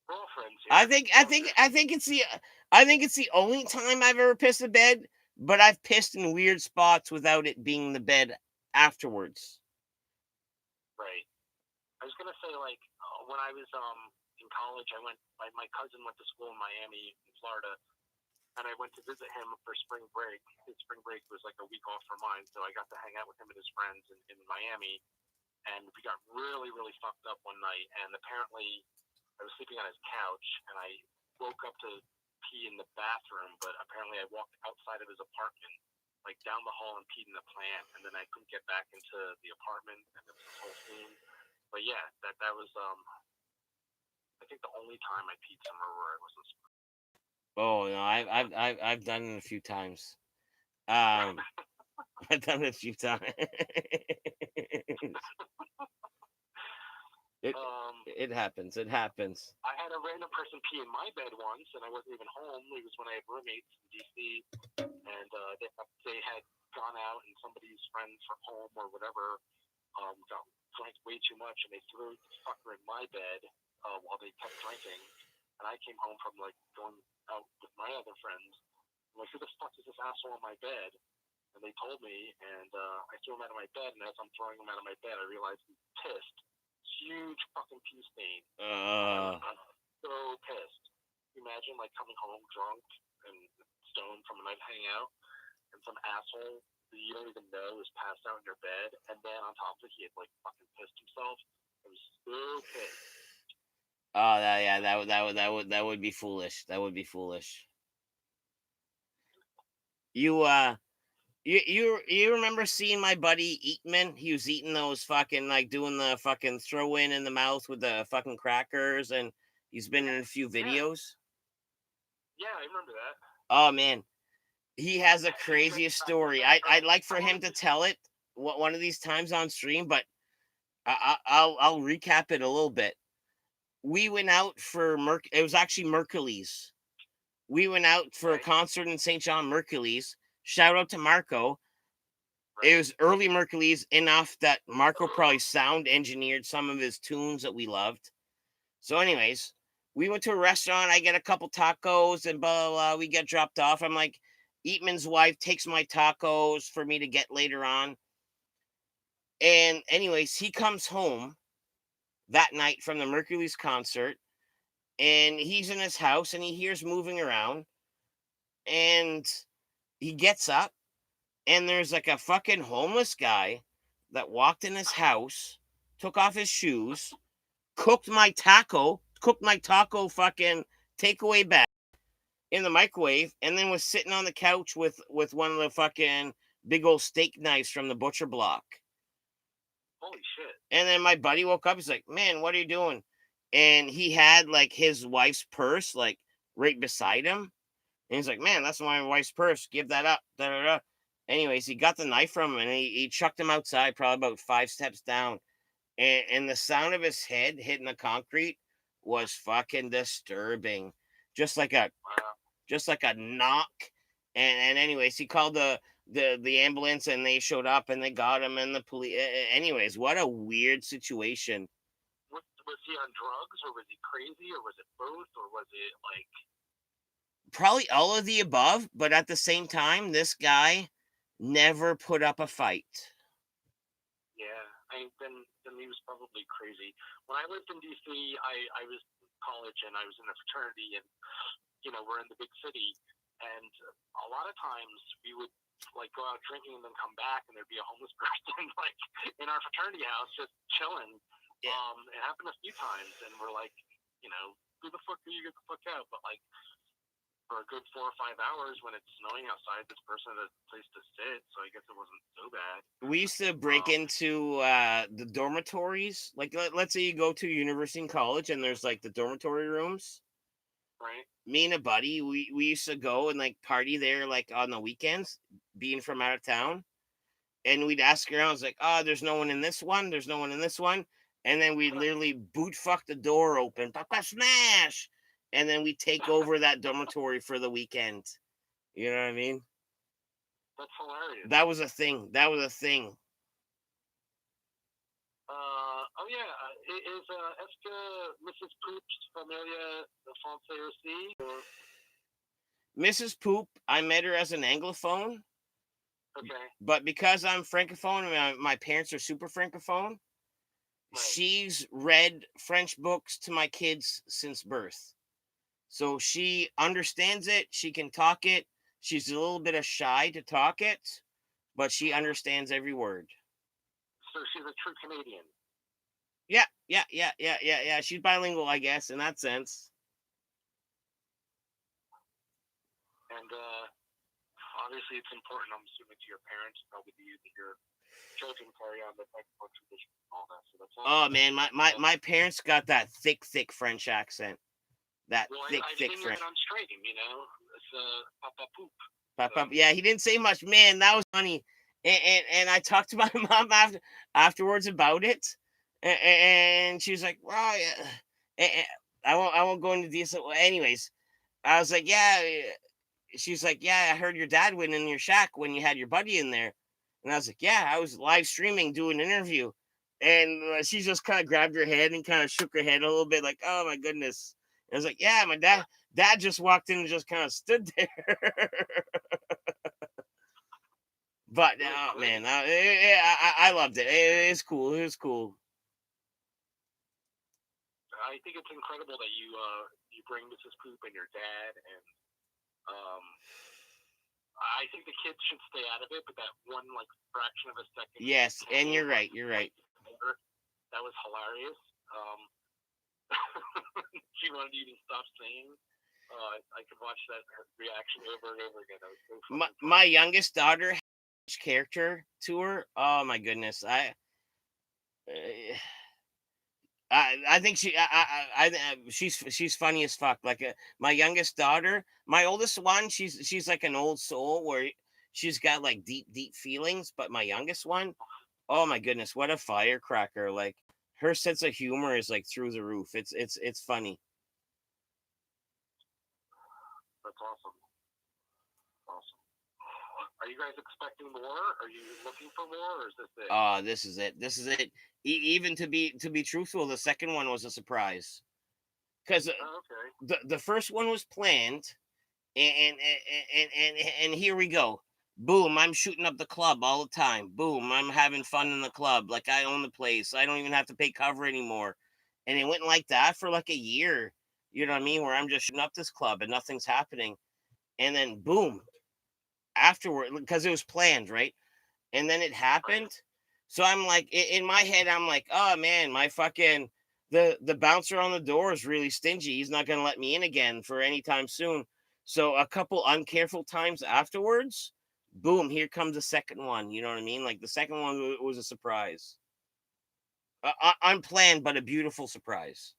Girlfriends. I think it's the only time I've ever pissed the bed, but I've pissed in weird spots without it being the bed afterwards. Right. I was gonna say, like, when I was in college, I went. My cousin went to school in Miami, in Florida, and I went to visit him for spring break. His spring break was like a week off from mine, so I got to hang out with him and his friends in Miami, and we got really, really fucked up one night. And apparently, I was sleeping on his couch, and I woke up to pee in the bathroom, but apparently I walked outside of his apartment, like down the hall, and peed in the plant, and then I couldn't get back into the apartment, and it was this whole scene. But yeah, that was I think the only time I peed somewhere where I wasn't supposed. Oh no, I've done it a few times. I've done it a few times. It happens. It happens. I had a random person pee in my bed once, and I wasn't even home. It was when I had roommates in DC, and they had gone out and somebody's friends from home or whatever got drank way too much and they threw the fucker in my bed while they kept drinking. And I came home from like going out with my other friends. I'm like, who the fuck is this asshole in my bed? And they told me, and I threw him out of my bed. And as I'm throwing him out of my bed, I realized he's pissed. Huge fucking pee stain. I'm so pissed. Can you imagine like coming home drunk and stoned from a night hangout, and some asshole that you don't even know is passed out in your bed, and then on top of it, he had like fucking pissed himself. I was so pissed. Oh, that would be foolish. That would be foolish. You remember seeing my buddy Eatman? He was eating those fucking like doing the fucking throw in the mouth with the fucking crackers, and he's been in a few videos. Yeah, I remember that. Oh man, he has the craziest story. I'd like for him to tell it one of these times on stream, but I'll recap it a little bit. We went out for it was actually Mercules. We went out for a concert in St. John, Mercules. Shout out to Marco. Right. It was early Mercules enough that Marco probably sound engineered some of his tunes that we loved. So, anyways, we went to a restaurant. I get a couple tacos and blah, blah, blah. We get dropped off. I'm like, Eatman's wife takes my tacos for me to get later on. And anyways, he comes home that night from the Mercules concert, and he's in his house and he hears moving around, and he gets up, and there's like a fucking homeless guy that walked in his house, took off his shoes, cooked my taco fucking takeaway bag in the microwave, and then was sitting on the couch with one of the fucking big old steak knives from the butcher block. Holy shit. And then my buddy woke up. He's like, man, what are you doing? And he had like his wife's purse like right beside him. And he's like, man, that's my wife's purse. Give that up. Da, da, da. Anyways, he got the knife from him and he chucked him outside, probably about 5 steps down. And the sound of his head hitting the concrete was fucking disturbing. Just like a knock. And anyways, he called the ambulance and they showed up and they got him, and the police. Anyways, what a weird situation. Was he on drugs, or was he crazy, or was it both, or was it like probably all of the above? But at the same time, this guy never put up a fight. Yeah, then he was probably crazy. When I lived in DC, I was in college and I was in a fraternity, and we're in the big city, and a lot of times we would like go out drinking and then come back, and there'd be a homeless person like in our fraternity house just chilling. Yeah. It happened a few times, and we're like, who the fuck do you get the fuck out? But like for a good 4 or 5 hours when it's snowing outside, this person had a place to sit, so I guess it wasn't so bad. We used to break into the dormitories. Like let's say you go to university and college, and there's like the dormitory rooms. Right. Me and a buddy, we used to go and like party there like on the weekends, being from out of town. And we'd ask around, it's like, oh, there's no one in this one, there's no one in this one. And then we'd literally boot fuck the door open, smash, and then we take over that dormitory for the weekend. You know what I mean? That's hilarious. That was a thing. Oh yeah, est-ce que Mrs. Poop's familia français aussi? Or... Mrs. Poop, I met her as an Anglophone. Okay. But because I'm Francophone, my parents are super Francophone, right. She's read French books to my kids since birth. So she understands it. She can talk it. She's a little bit shy to talk it, but she understands every word. So she's a true Canadian. Yeah. She's bilingual, I guess, in that sense. And obviously, it's important, I'm assuming, to your parents, probably to you, that your children carry on the Francophone tradition and all that. So that's oh man, my parents got that thick French accent. That thick French. On stream, it's Papa Poop. Papa, yeah, he didn't say much. Man, that was funny. And I talked to my mom afterwards about it, and she was like, "Well, yeah." I won't go into detail. Anyways, I was like, "Yeah." she's like, yeah, I heard your dad went in your shack when you had your buddy in there. And I was like, yeah, I was live streaming doing an interview. And she just kind of grabbed her head and kind of shook her head a little bit, like, oh my goodness. And I was like, yeah, my dad just walked in and just kind of stood there. But oh man, I loved it. It's cool. It was cool. I think it's incredible that you bring Mrs. Poop and your dad, and I think the kids should stay out of it. But that one like fraction of a second, Yes, and you're right. You're right. That was hilarious. She wanted you to stop singing. I could watch that reaction over and over again. That was so funny. My youngest daughter character to her. Oh my goodness, I think she's funny as fuck. Like my youngest daughter, my oldest one, she's like an old soul where she's got like deep feelings. But my youngest one, oh my goodness, what a firecracker! Like her sense of humor is like through the roof. It's funny. That's awesome. Awesome. Are you guys expecting more? Are you looking for more, or is this it? This is it. This is it. Even to be truthful, the second one was a surprise because the first one was planned, and here we go. Boom! I'm shooting up the club all the time. Boom! I'm having fun in the club. Like I own the place. I don't even have to pay cover anymore. And it went like that for like a year. You know what I mean? Where I'm just shooting up this club and nothing's happening. And then boom! Afterward, because it was planned, right? And then it happened. So I'm like, in my head, I'm like, oh man, my fucking the bouncer on the door is really stingy. He's not gonna let me in again for any time soon. So a couple uncareful times afterwards, boom, here comes the second one. You know what I mean? Like the second one was a surprise, unplanned but a beautiful surprise.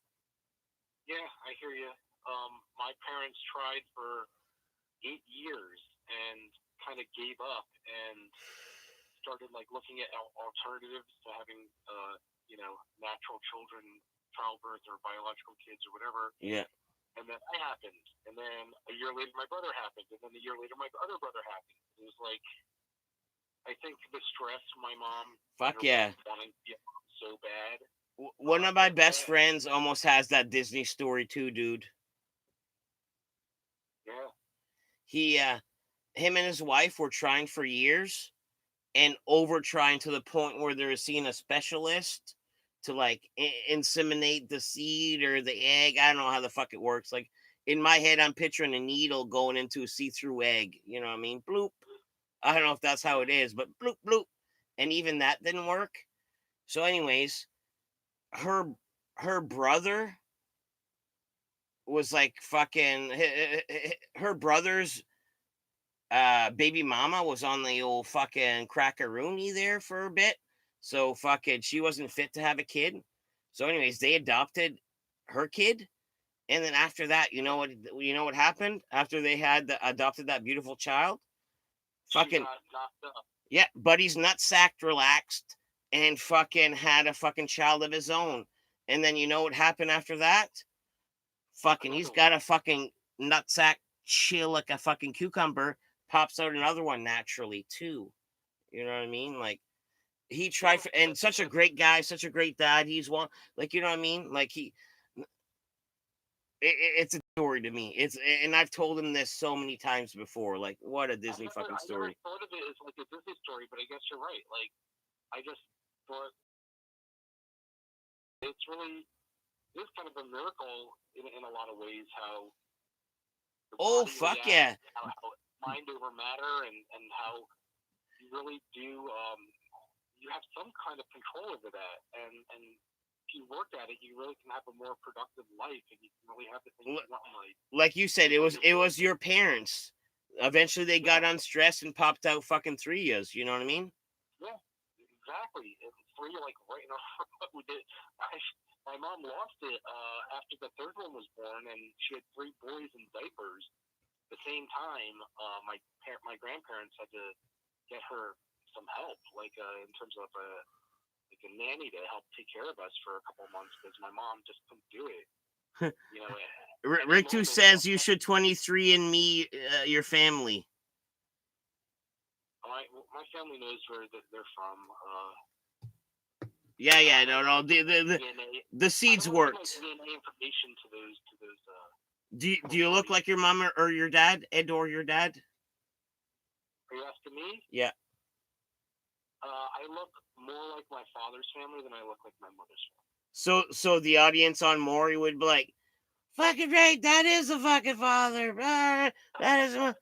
Yeah, I hear you. My parents tried for 8 years and kind of gave up and started like looking at alternatives to having natural children, childbirth or biological kids or whatever. Yeah. And then I happened, and then a year later my brother happened, and then a year later my other brother happened. It was like, I think the stress my mom Fuck yeah, wanting to be so bad. One of my best friends almost has that Disney story too, dude. Yeah. Him and his wife were trying for years and over trying to the point where they're seeing a specialist to like inseminate the seed or the egg. I don't know how the fuck it works. Like in my head, I'm picturing a needle going into a see-through egg. You know what I mean? Bloop. I don't know if that's how it is, but bloop bloop. And even that didn't work. So, anyways, her her brother was like fucking her brother's baby mama was on the old fucking crackaroony there for a bit. So fucking she wasn't fit to have a kid. So anyways, they adopted her kid. And then after that, you know what happened after they had adopted that beautiful child? Fucking yeah, Buddy's nutsack relaxed and fucking had a fucking child of his own. And then you know what happened after that? Fucking he's got a fucking nutsack chill like a fucking cucumber, pops out another one naturally too. You know what I mean? Like he tried for, and such a great guy, such a great dad. He's one, like, you know what I mean? Like it's a story to me. And I've told him this so many times before. Like, what a Disney fucking story. I never thought of it as like a Disney story, but I guess you're right. Like, I just thought it's really is kind of a miracle in a lot of ways how. Oh fuck yeah! How mind over matter and how you really do you have some kind of control over that and if you work at it, you really can have a more productive life, and you can really have the things you want in life. Like you said, it was your parents. Eventually, they got unstressed and popped out fucking 3 years. You know what I mean? Yeah, exactly. And 3, like right now, my mom lost it after the third one was born, and she had 3 boys in diapers. At the same time, my grandparents had to get her some help, like in terms of like a nanny to help take care of us for a couple of months because my mom just couldn't do it. Rick2 says you should 23andMe your family. My family knows where they're from. Yeah, no. The seeds worked. DNA information to those. Do you look like your mom or your dad, Ed, or your dad? Are you asking me? Yeah. I look more like my father's family than I look like my mother's So family. the audience on Maury would be like, "Fucking right, that is the fucking father. That is." You know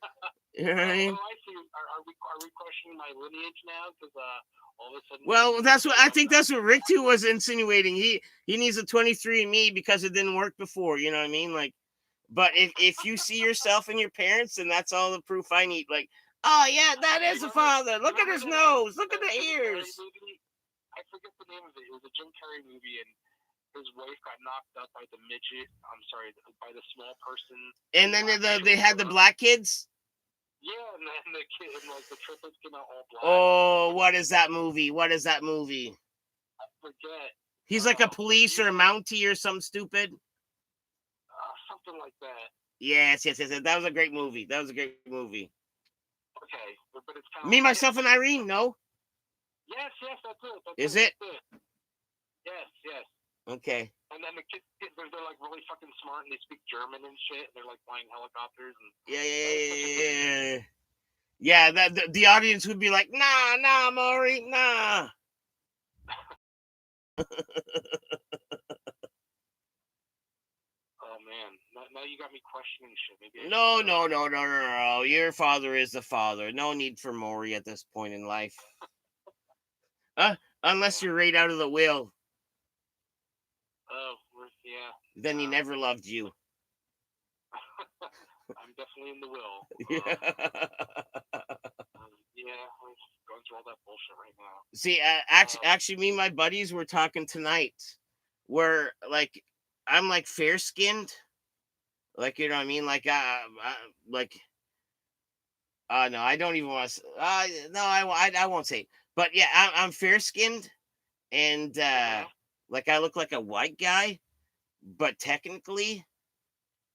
what I mean? I see. Are we questioning my lineage now? Because all of a sudden. Well, I think that's what Rick too was insinuating. He needs a 23andMe because it didn't work before. You know what I mean? Like, but if you see yourself in your parents, then that's all the proof I need. Like, oh yeah, that is the father. Look at his nose. Look at the ears. I forget the name of it. It was a Jim Carrey movie, and his wife got knocked up by the midget. I'm sorry, by the small person. And then they had the black kids. Yeah, and then the kid, and like the triplets came out all black. Oh, what is that movie? I forget. He's like a police or a Mountie or something stupid. Something like that. Yes. That was a great movie. Okay, but it's kind of Me, myself, and Irene. No. Yes, that's it. Is it? Yes. Okay. And then the kids, they're like really fucking smart and they speak German and shit. And they're like flying helicopters and yeah. That the audience would be like, nah, Maury, nah. Oh man, now you got me questioning shit. Maybe No. Your father is the father. No need for Maury at this point in life. Unless you're right out of the will. Oh, yeah. Then he never loved you. I'm definitely in the will. Yeah, I'm going through all that bullshit right now. See, actually, me and my buddies were talking tonight, where like I'm like fair skinned, like you know what I mean, like no, I don't even want to. No, I won't say it. But yeah, I'm fair skinned, and like I look like a white guy, but technically,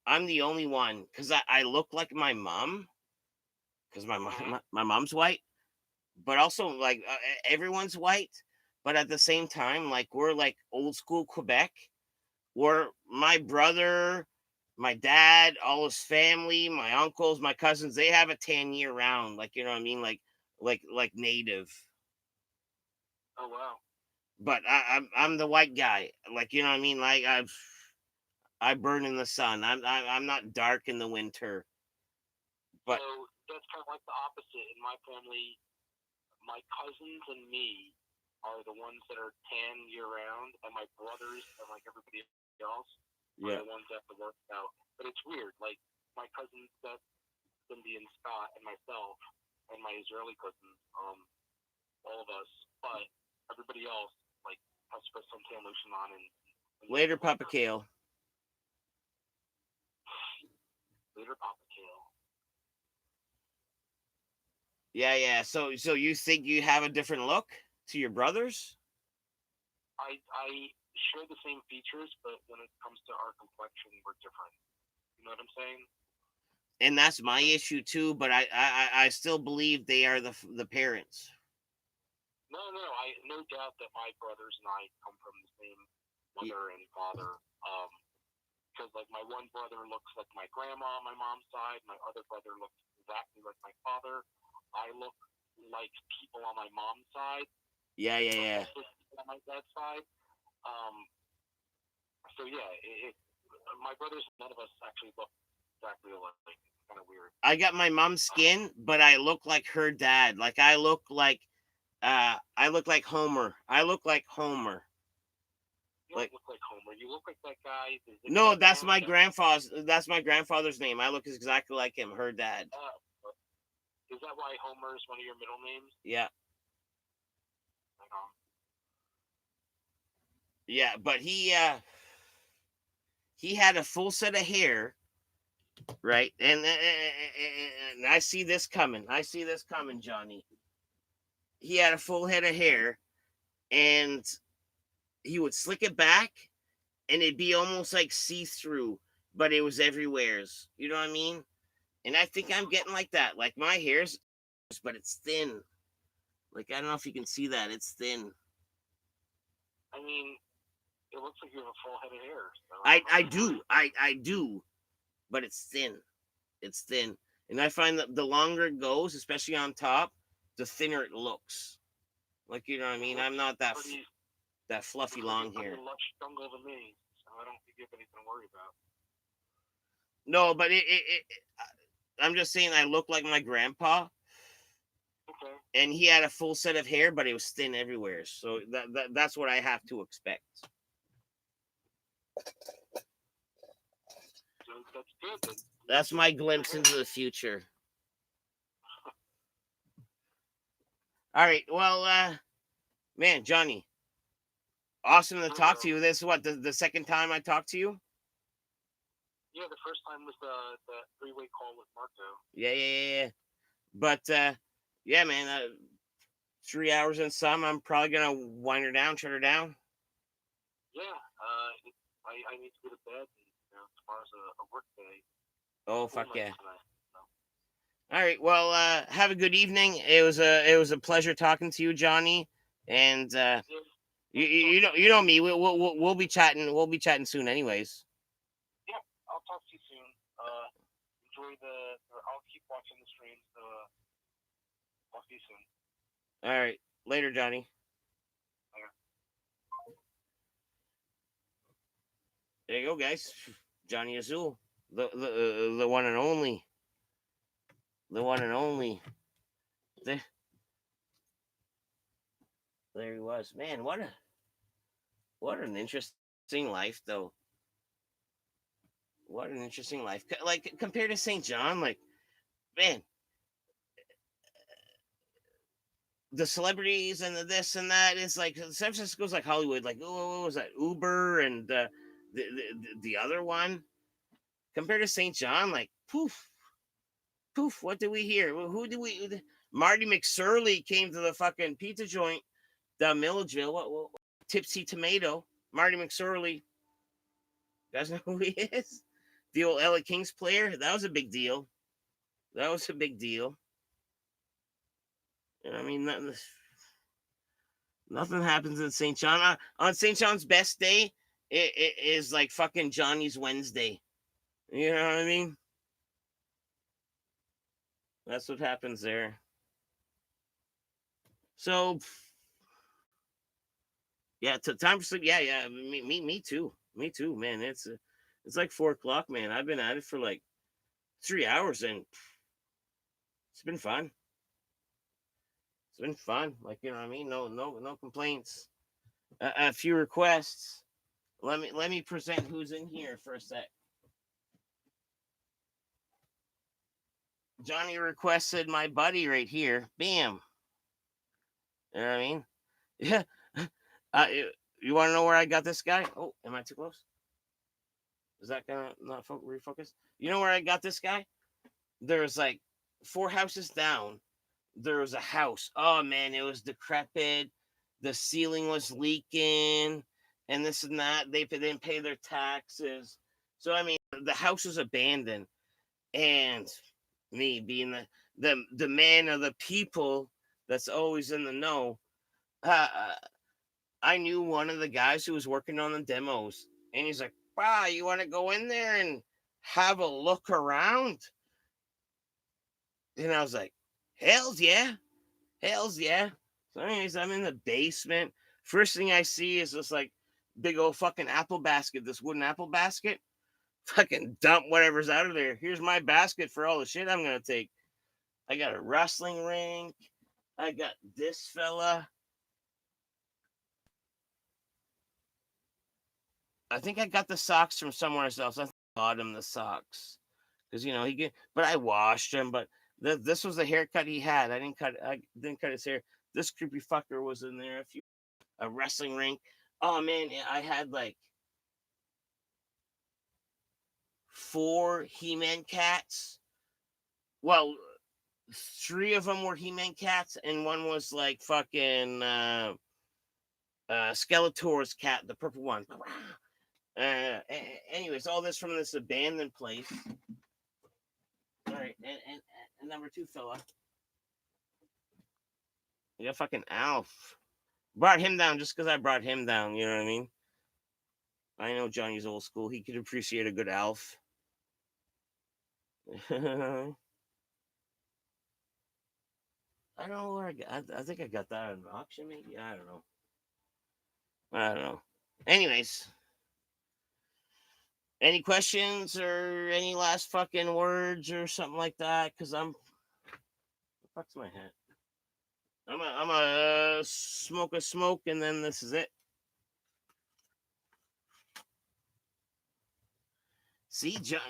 I'm the only one because I look like my mom, because my mom's white, but also like everyone's white, but at the same time, like we're like old school Quebec, where my brother, my dad, all his family, my uncles, my cousins, they have a tan year round, like you know what I mean, like native. Oh wow. But I'm the white guy, like you know what I mean, like I burn in the sun. I'm not dark in the winter. But so that's kind of like the opposite in my family. My cousins and me are the ones that are tan year round, and my brothers and like everybody else are the ones that have to work out. But it's weird. Like my cousins, that Cindy and Scott and myself and my Israeli cousins, all of us. But everybody else like has to put some tan lotion on and later, Papa Kale. Later, Papa Kale. Yeah. So you think you have a different look to your brothers? I share the same features, but when it comes to our complexion, we're different. You know what I'm saying? And that's my issue too. But I still believe they are the parents. No, I no doubt that my brothers and I come from the same mother and father. Because like my one brother looks like my grandma on my mom's side, my other brother looks exactly like my father. I look like people on my mom's side. Yeah. On my dad's side. So yeah, my brothers, none of us actually look exactly alike. It's kind of weird. I got my mom's skin, but I look like her dad. Like I look like Homer. You don't look like Homer. You look like that guy. No, that's my grandfather's. That's my grandfather's name. I look exactly like him. Her dad. Is that why Homer is one of your middle names? Yeah. Yeah, but he had a full set of hair, right? And I see this coming. Johnny. He had a full head of hair, and he would slick it back, and it'd be almost like see-through, but it was everywhere's. You know what I mean? And I think I'm getting like that. Like my hair's, but it's thin. Like I don't know if you can see that. It's thin. I mean, it looks like you have a full head of hair. So I do, but it's thin. It's thin, and I find that the longer it goes, especially on top, the thinner it looks. Like you know what I mean? I'm not pretty, that fluffy long hair. lush jungle to me, so I don't think you have anything to worry about. No, but I'm just saying I look like my grandpa. Okay. And he had a full set of hair, but it was thin everywhere. So that's what I have to expect. So that's good. That's my glimpse into the future. All right. Well, man, Johnny, awesome to talk to you. This is what the second time I talked to you. Yeah, the first time was the three-way call with Marco. Yeah. But yeah, man, 3 hours and some. I'm probably gonna wind her down, shut her down. Yeah, I need to go to bed. And, tomorrow's a work day. Oh fuck yeah! Tonight, so. All right. Well, have a good evening. It was a pleasure talking to you, Johnny. And you know me. We'll be chatting. We'll be chatting soon, anyways. Yeah, I'll talk to you soon. Enjoy I'll keep watching the streams. Talk to you soon. All right. Later, Johnny. Later. There you go, guys. Johnny Azul, the one and only, the one and only. There he was. Man, what an interesting life, though. What an interesting life. Like compared to St. John, like man, the celebrities and the this and that is like San Francisco's like Hollywood. Like what was that? Uber and the other one. Compared to St. John, like poof. What did we hear? Who did we? Marty McSorley came to the fucking pizza joint down Milledgeville. What Tipsy Tomato? Marty McSorley. You guys know who he is? The old LA Kings player. That was a big deal. That was a big deal. I mean, nothing happens in St. John. On St. John's best day, it is like fucking Johnny's Wednesday. You know what I mean? That's what happens there. So, yeah, time for sleep. Yeah. Me too. Me too, man. It's like 4 o'clock, man. I've been at it for like 3 hours, and it's been fun. It's been fun. Like you know what I mean? No complaints. A few requests. Let me present who's in here for a sec. Johnny requested my buddy right here. Bam. You know what I mean? Yeah. You want to know where I got this guy? Oh, am I too close? Is that gonna not refocus? You know where I got this guy? There's like 4 houses down. There was a house. Oh man, it was decrepit. The ceiling was leaking, and this and that. They didn't pay their taxes. So I mean, the house was abandoned, and me being the man of the people that's always in the know. I knew one of the guys who was working on the demos, and he's like, "Wow, you want to go in there and have a look around?" And I was like, "Hell's yeah, hell's yeah." So, anyways, I'm in the basement. First thing I see is this like big old fucking apple basket, this wooden apple basket. Fucking dump whatever's out of there. Here's my basket for all the shit I'm gonna take. I got a wrestling ring. I got this fella. I think I got the socks from somewhere else. I bought him the socks because you know he get. But I washed him. But this was the haircut he had. I didn't cut his hair. This creepy fucker was in there. A wrestling ring. Oh man, I had like 4 He-Man cats. Well, 3 of them were He-Man cats, and one was like fucking Skeletor's cat, the purple one. Anyways, all this from this abandoned place. All right, and number two fella, you got fucking Alf. Brought him down just because I brought him down. You know what I mean? I know Johnny's old school. He could appreciate a good Alf. I don't know where I think I got that at an auction, maybe. I don't know. I don't know. Anyways, any questions or any last fucking words or something like that? Because I'm. What the fuck's my hat? I'm a smoke a smoke, and then this is it. See, John,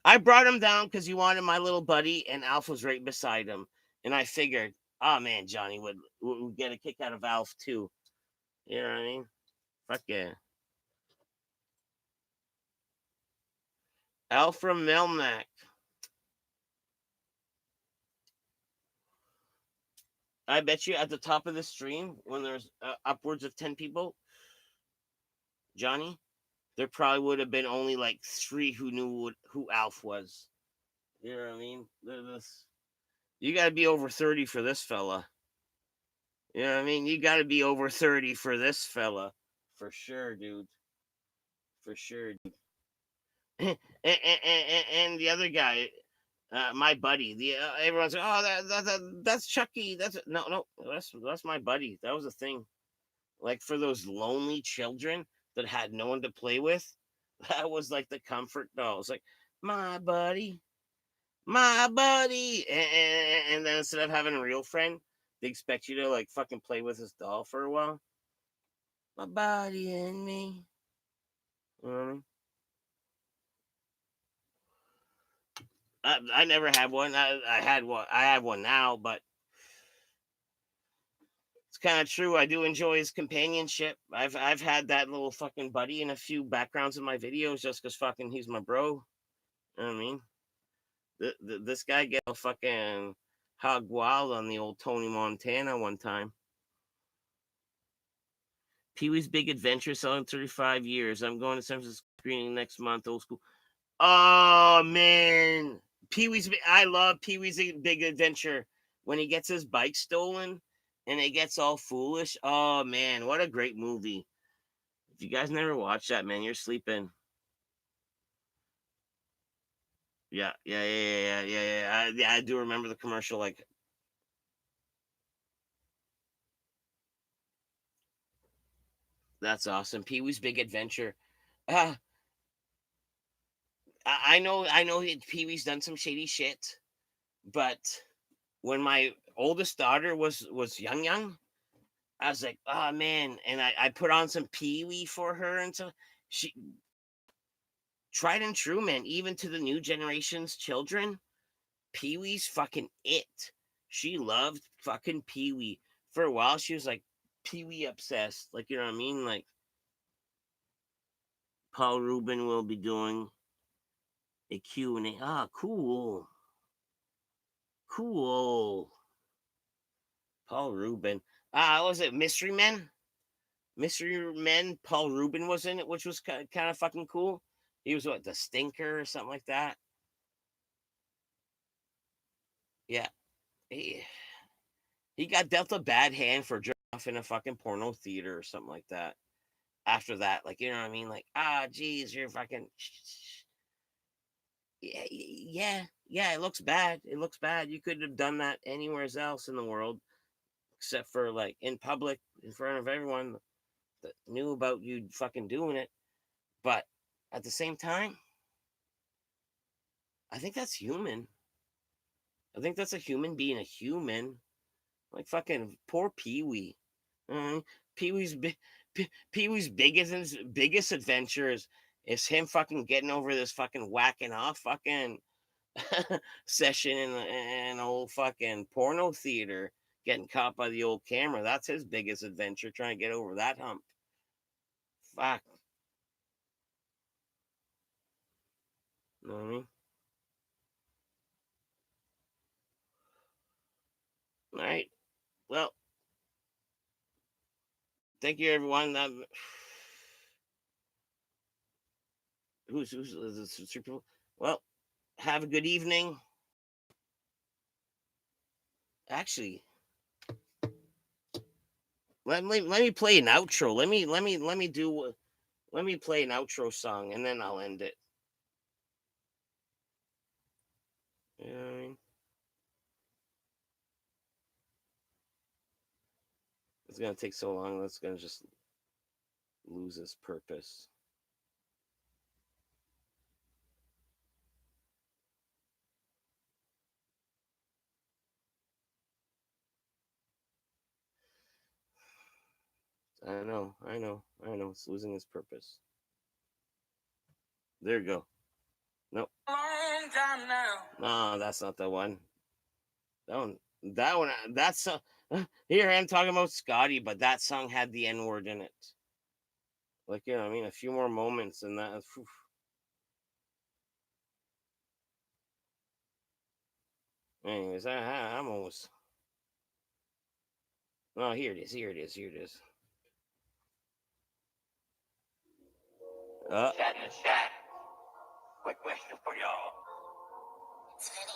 I brought him down because you wanted my little buddy, and Alf was right beside him, and I figured, oh man, Johnny would get a kick out of Alf too. You know what I mean? Fuck yeah. Alf from Melmac. I bet you at the top of the stream, when there's upwards of 10 people, Johnny, there probably would have been only like 3 who knew who Alf was. You know what I mean? You got to be over 30 for this fella. You know what I mean? You got to be over 30 for this fella. For sure, dude. For sure. And the other guy, my buddy, everyone's like, oh, that's Chucky. No, that's my buddy. That was a thing. Like for those lonely children that had no one to play with, that was like the comfort doll. It's like, my buddy, my buddy. And then instead of having a real friend, they expect you to like fucking play with this doll for a while. My body and me. You know what I mean? I never had one. I had one. I have one now, but it's kind of true. I do enjoy his companionship. I've had that little fucking buddy in a few backgrounds in my videos just because fucking he's my bro. You know what I mean? This guy get a fucking hog wild on the old Tony Montana one time. Pee Wee's Big Adventure selling 35 years. I'm going to San Francisco screening next month. Old school. Oh man, I love Pee Wee's Big Adventure when he gets his bike stolen and it gets all foolish. Oh man, what a great movie! If you guys never watched that, man, you're sleeping. Yeah. I do remember the commercial. Like, that's awesome. Pee Wee's Big Adventure. Uh, I know Pee Wee's done some shady shit, but when my oldest daughter was young, I was like, oh man, and I put on some Pee Wee for her, and so she tried and true, man. Even to the new generation's children, Pee Wee's fucking it. She loved fucking Pee Wee. For a while, she was like Pee Wee obsessed. Like, you know what I mean? Like, Paul Rubin will be doing a Q&A. Ah, cool. Cool. Paul Rubin. Was it Mystery Men? Mystery Men. Paul Rubin was in it, which was kind of fucking cool. He was what, the Stinker or something like that. Yeah, he got dealt a bad hand for jerking off in a fucking porno theater or something like that. After that, like, you know what I mean? Like, geez, you're fucking. Yeah. It looks bad. It looks bad. You could have done that anywhere else in the world, except for like in public, in front of everyone that knew about you fucking doing it. But at the same time, I think that's human. I think that's a human being a human. Like fucking poor Pee Wee. Pee Wee's Pee Wee's biggest adventure is him fucking getting over this fucking whacking off fucking session in an old fucking porno theater, getting caught by the old camera. That's his biggest adventure, trying to get over that hump. Fuck. You know what I mean? All right. Well, thank you everyone. who's this? Well, have a good evening. Actually, let me play an outro. Let me play an outro song and then I'll end it. You know what I mean? It's gonna take so long. That's gonna just lose its purpose. I know. It's losing its purpose. There you go. Nope. Long time now. No, that's not the one. That one. That one. That's here. I'm talking about Scotty, but that song had the N word in it. Like, you know what I mean? A few more moments and that. Whew. Anyways, I'm almost. Oh, here it is. Here it is. Here it is. Chat in the chat. Quick question for y'all.